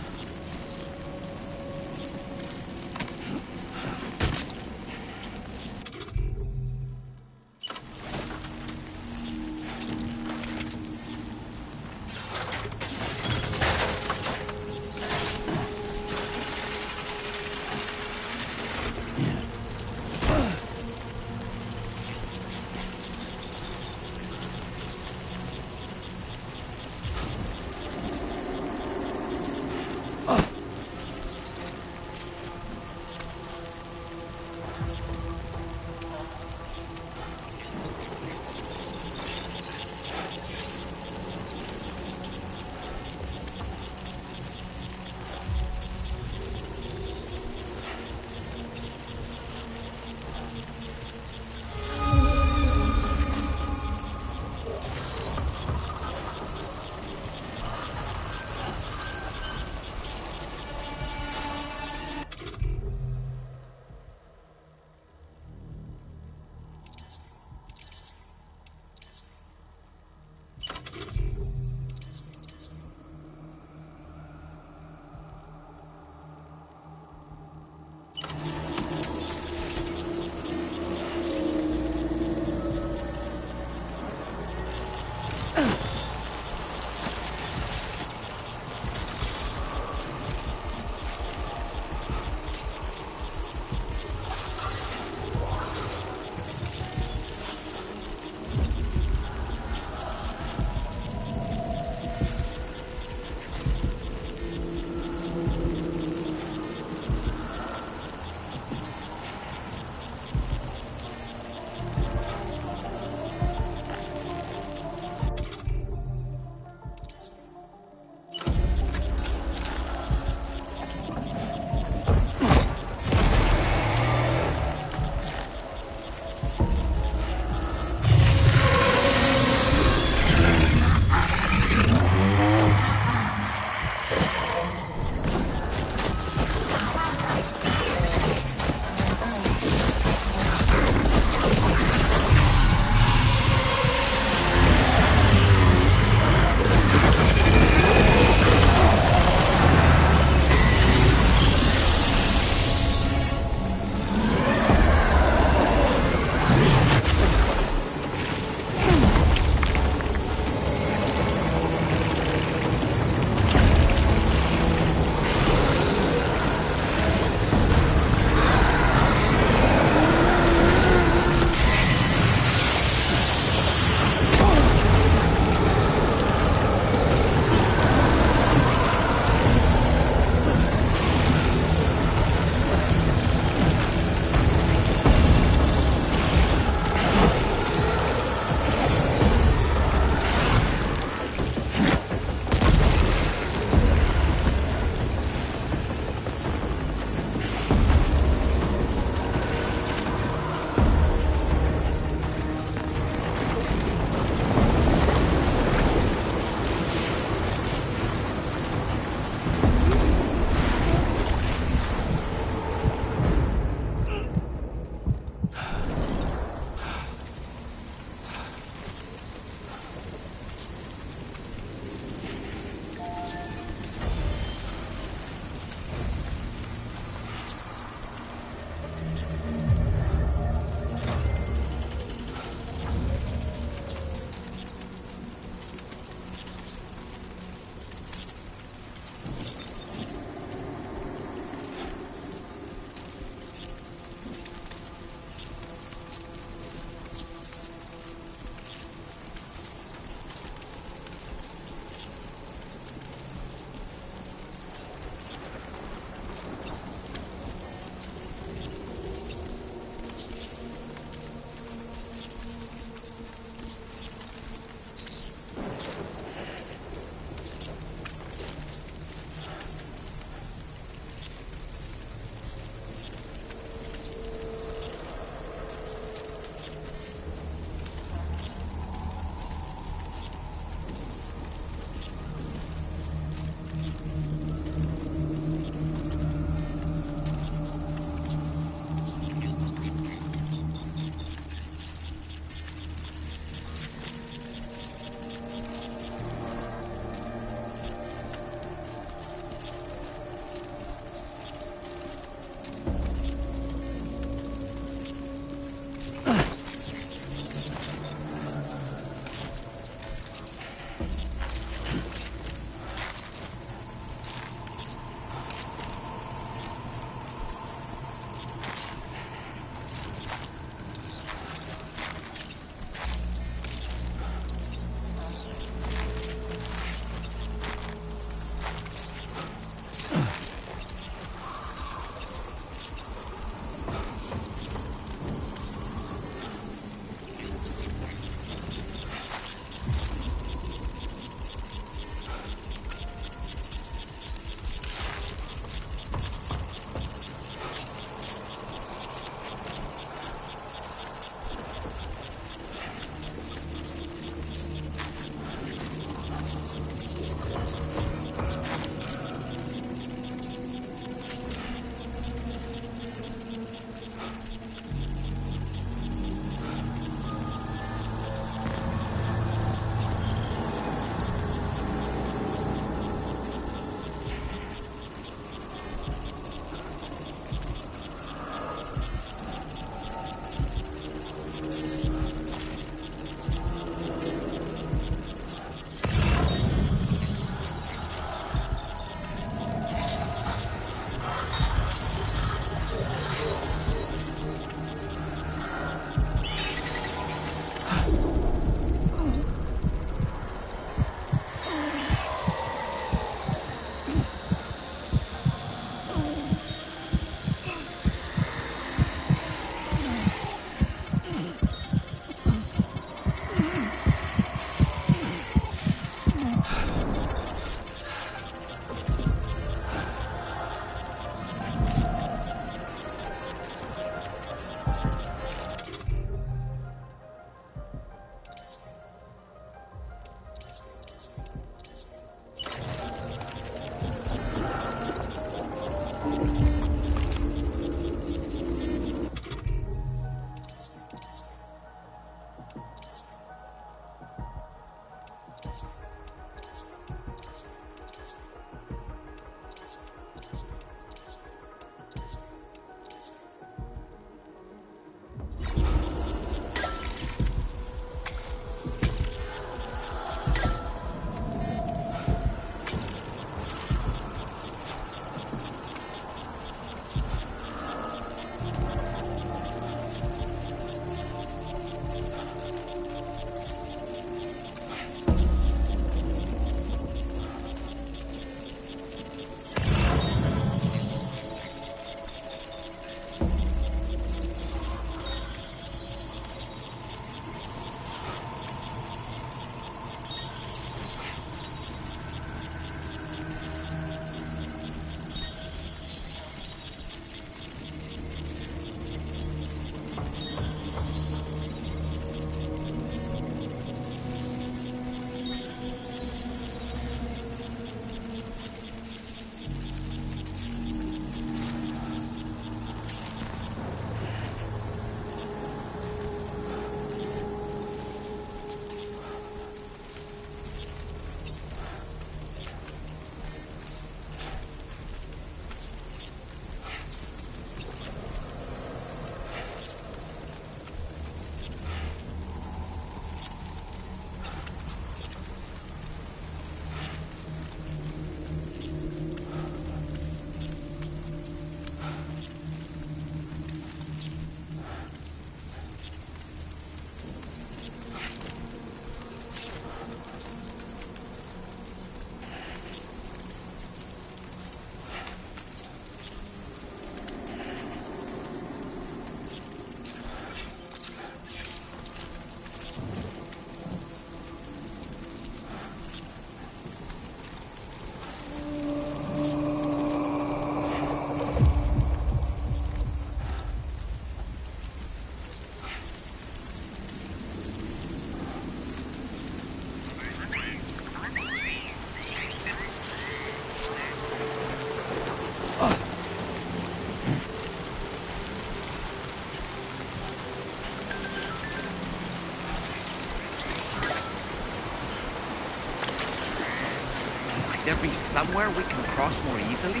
There be somewhere we can cross more easily?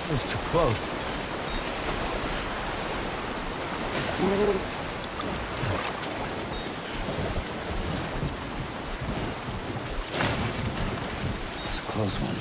It was too close. It's a close one.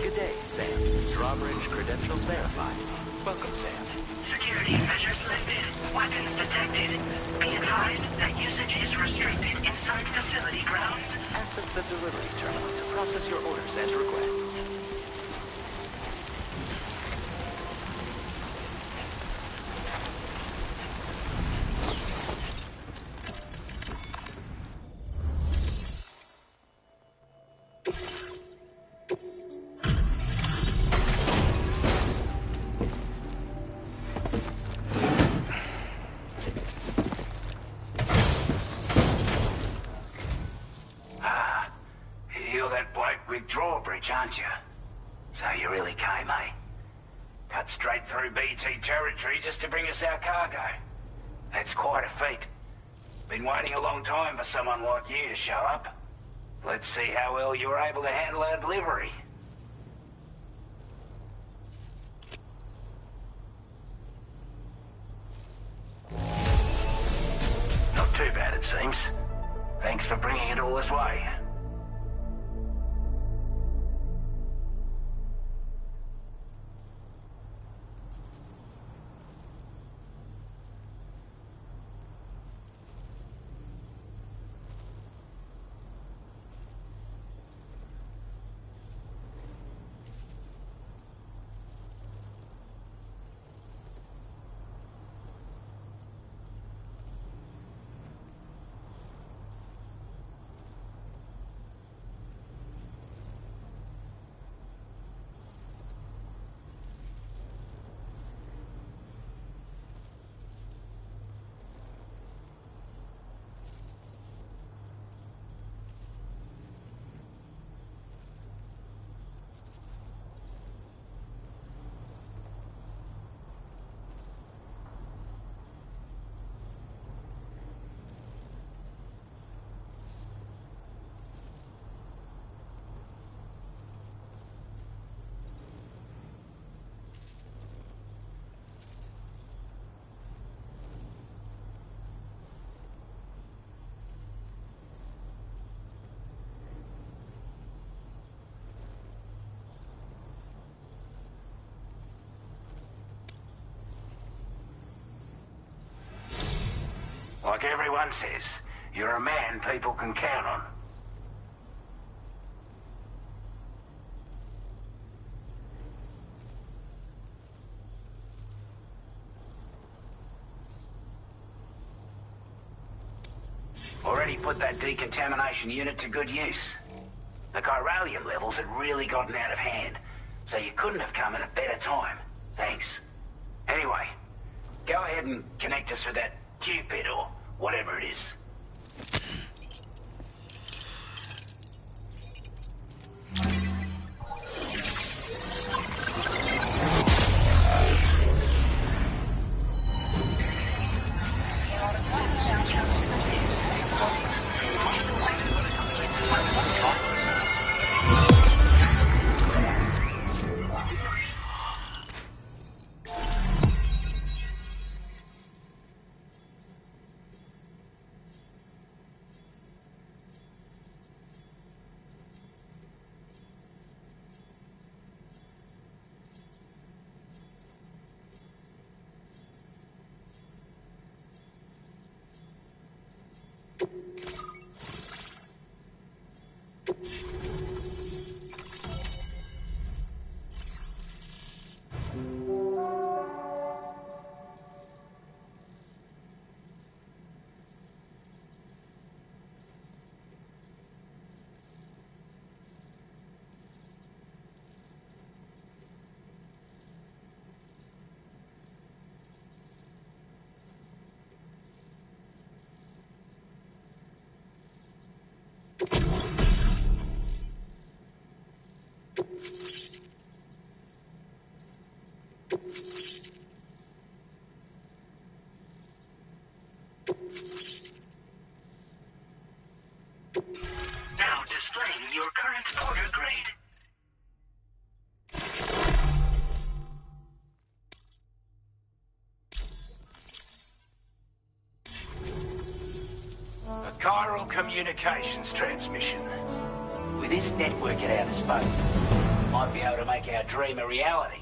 Good day, Sam. Drawbridge credentials verified. Welcome, Sam. Security measures lifted. Weapons detected. Be advised that usage is restricted inside facility grounds. Access the delivery terminal to process your orders as requested. You're that bloke with drawbridge, aren't you? So you really came, eh? Cut straight through BT territory just to bring us our cargo. That's quite a feat. Been waiting a long time for someone like you to show up. Let's see how well you were able to handle our delivery. Not too bad, it seems. Thanks for bringing it all this way. Like everyone says, you're a man people can count on. Already put that decontamination unit to good use. The chiralium levels had really gotten out of hand, so you couldn't have come at a better time. Thanks. Anyway, go ahead and connect us with that Cupid or whatever it is. Now displaying your current order grade. A chiral communications transmission. With this network at our disposal, we might be able to make our dream a reality.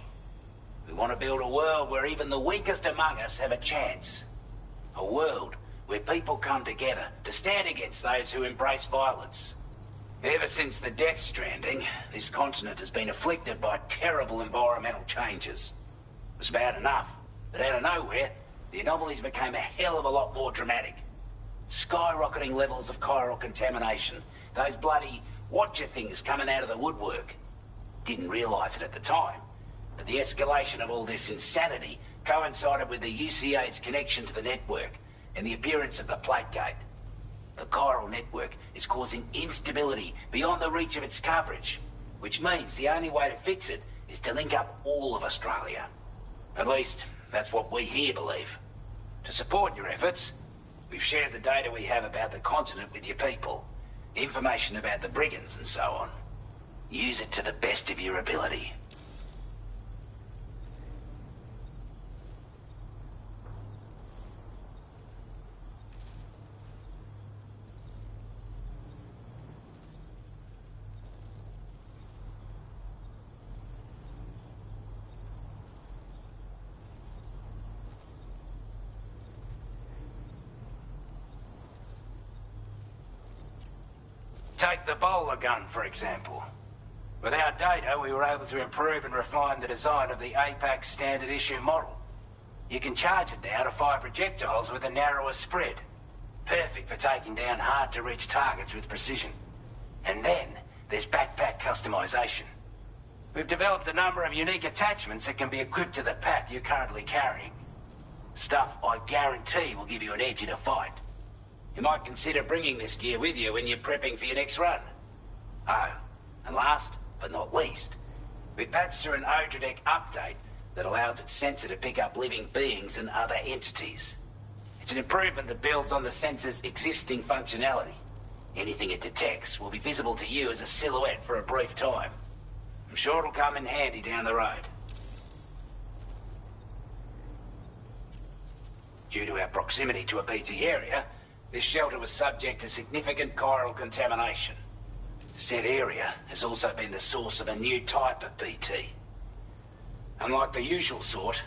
We want to build a world where even the weakest among us have a chance. A world where people come together to stand against those who embrace violence. Ever since the Death Stranding, this continent has been afflicted by terrible environmental changes. It was bad enough, but out of nowhere, the anomalies became a hell of a lot more dramatic. Skyrocketing levels of chiral contamination, those bloody watcher things coming out of the woodwork. Didn't realise it at the time, but the escalation of all this insanity coincided with the UCA's connection to the network and the appearance of the plate gate. The chiral network is causing instability beyond the reach of its coverage, which means the only way to fix it is to link up all of Australia. At least, that's what we here believe. To support your efforts, we've shared the data we have about the continent with your people, information about the brigands and so on. Use it to the best of your ability. Take the bowler gun, for example. With our data, we were able to improve and refine the design of the APAC standard issue model. You can charge it now to fire projectiles with a narrower spread. Perfect for taking down hard-to-reach targets with precision. And then, there's backpack customization. We've developed a number of unique attachments that can be equipped to the pack you're currently carrying. Stuff I guarantee will give you an edge in a fight. You might consider bringing this gear with you when you're prepping for your next run. Oh, and last but not least, we patched through an Odradek update that allows its sensor to pick up living beings and other entities. It's an improvement that builds on the sensor's existing functionality. Anything it detects will be visible to you as a silhouette for a brief time. I'm sure it'll come in handy down the road. Due to our proximity to a BT area, this shelter was subject to significant chiral contamination. Said area has also been the source of a new type of BT. Unlike the usual sort,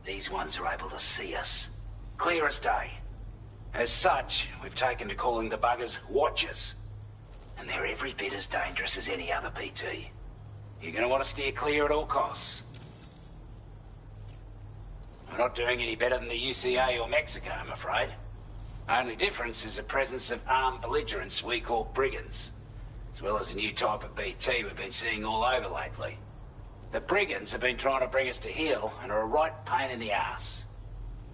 these ones are able to see us. Clear as day. As such, we've taken to calling the buggers Watchers. And they're every bit as dangerous as any other BT. You're gonna want to steer clear at all costs. We're not doing any better than the UCA or Mexico, I'm afraid. Only difference is the presence of armed belligerents we call brigands, as well as a new type of BT we've been seeing all over lately. The brigands have been trying to bring us to heel and are a right pain in the ass.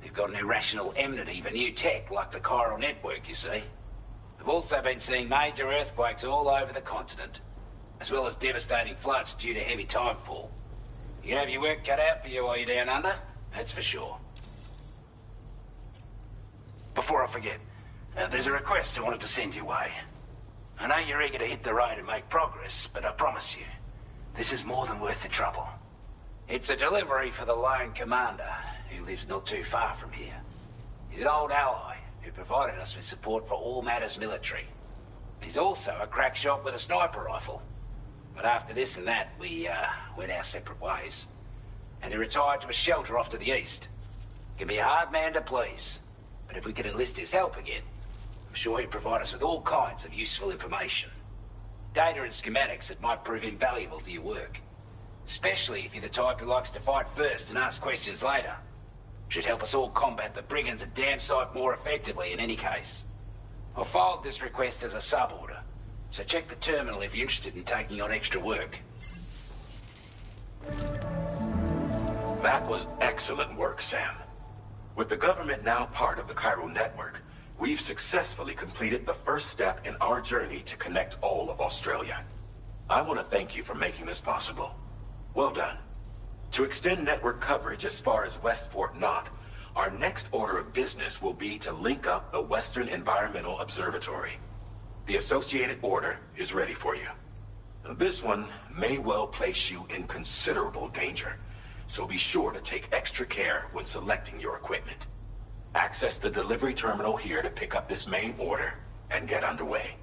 They've got an irrational enmity for new tech like the chiral network, you see. We've also been seeing major earthquakes all over the continent, as well as devastating floods due to heavy timefall. You can have your work cut out for you while you're down under, that's for sure. Before I forget, there's a request I wanted to send your way. I know you're eager to hit the road and make progress, but I promise you, this is more than worth the trouble. It's a delivery for the lone commander, who lives not too far from here. He's an old ally who provided us with support for all matters military. He's also a crack shot with a sniper rifle. But after this and that, we went our separate ways. And he retired to a shelter off to the east. Can be a hard man to please, but if we could enlist his help again, I'm sure he'd provide us with all kinds of useful information. Data and schematics that might prove invaluable for your work. Especially if you're the type who likes to fight first and ask questions later. Should help us all combat the brigands a damn sight more effectively in any case. I'll filed this request as a sub-order, so check the terminal if you're interested in taking on extra work. That was excellent work, Sam. With the government now part of the chiral network, we've successfully completed the first step in our journey to connect all of Australia. I want to thank you for making this possible. Well done. To extend network coverage as far as West Fort Knott, our next order of business will be to link up the Western Environmental Observatory. The associated order is ready for you. This one may well place you in considerable danger, so be sure to take extra care when selecting your equipment. Access the delivery terminal here to pick up this main order and get underway.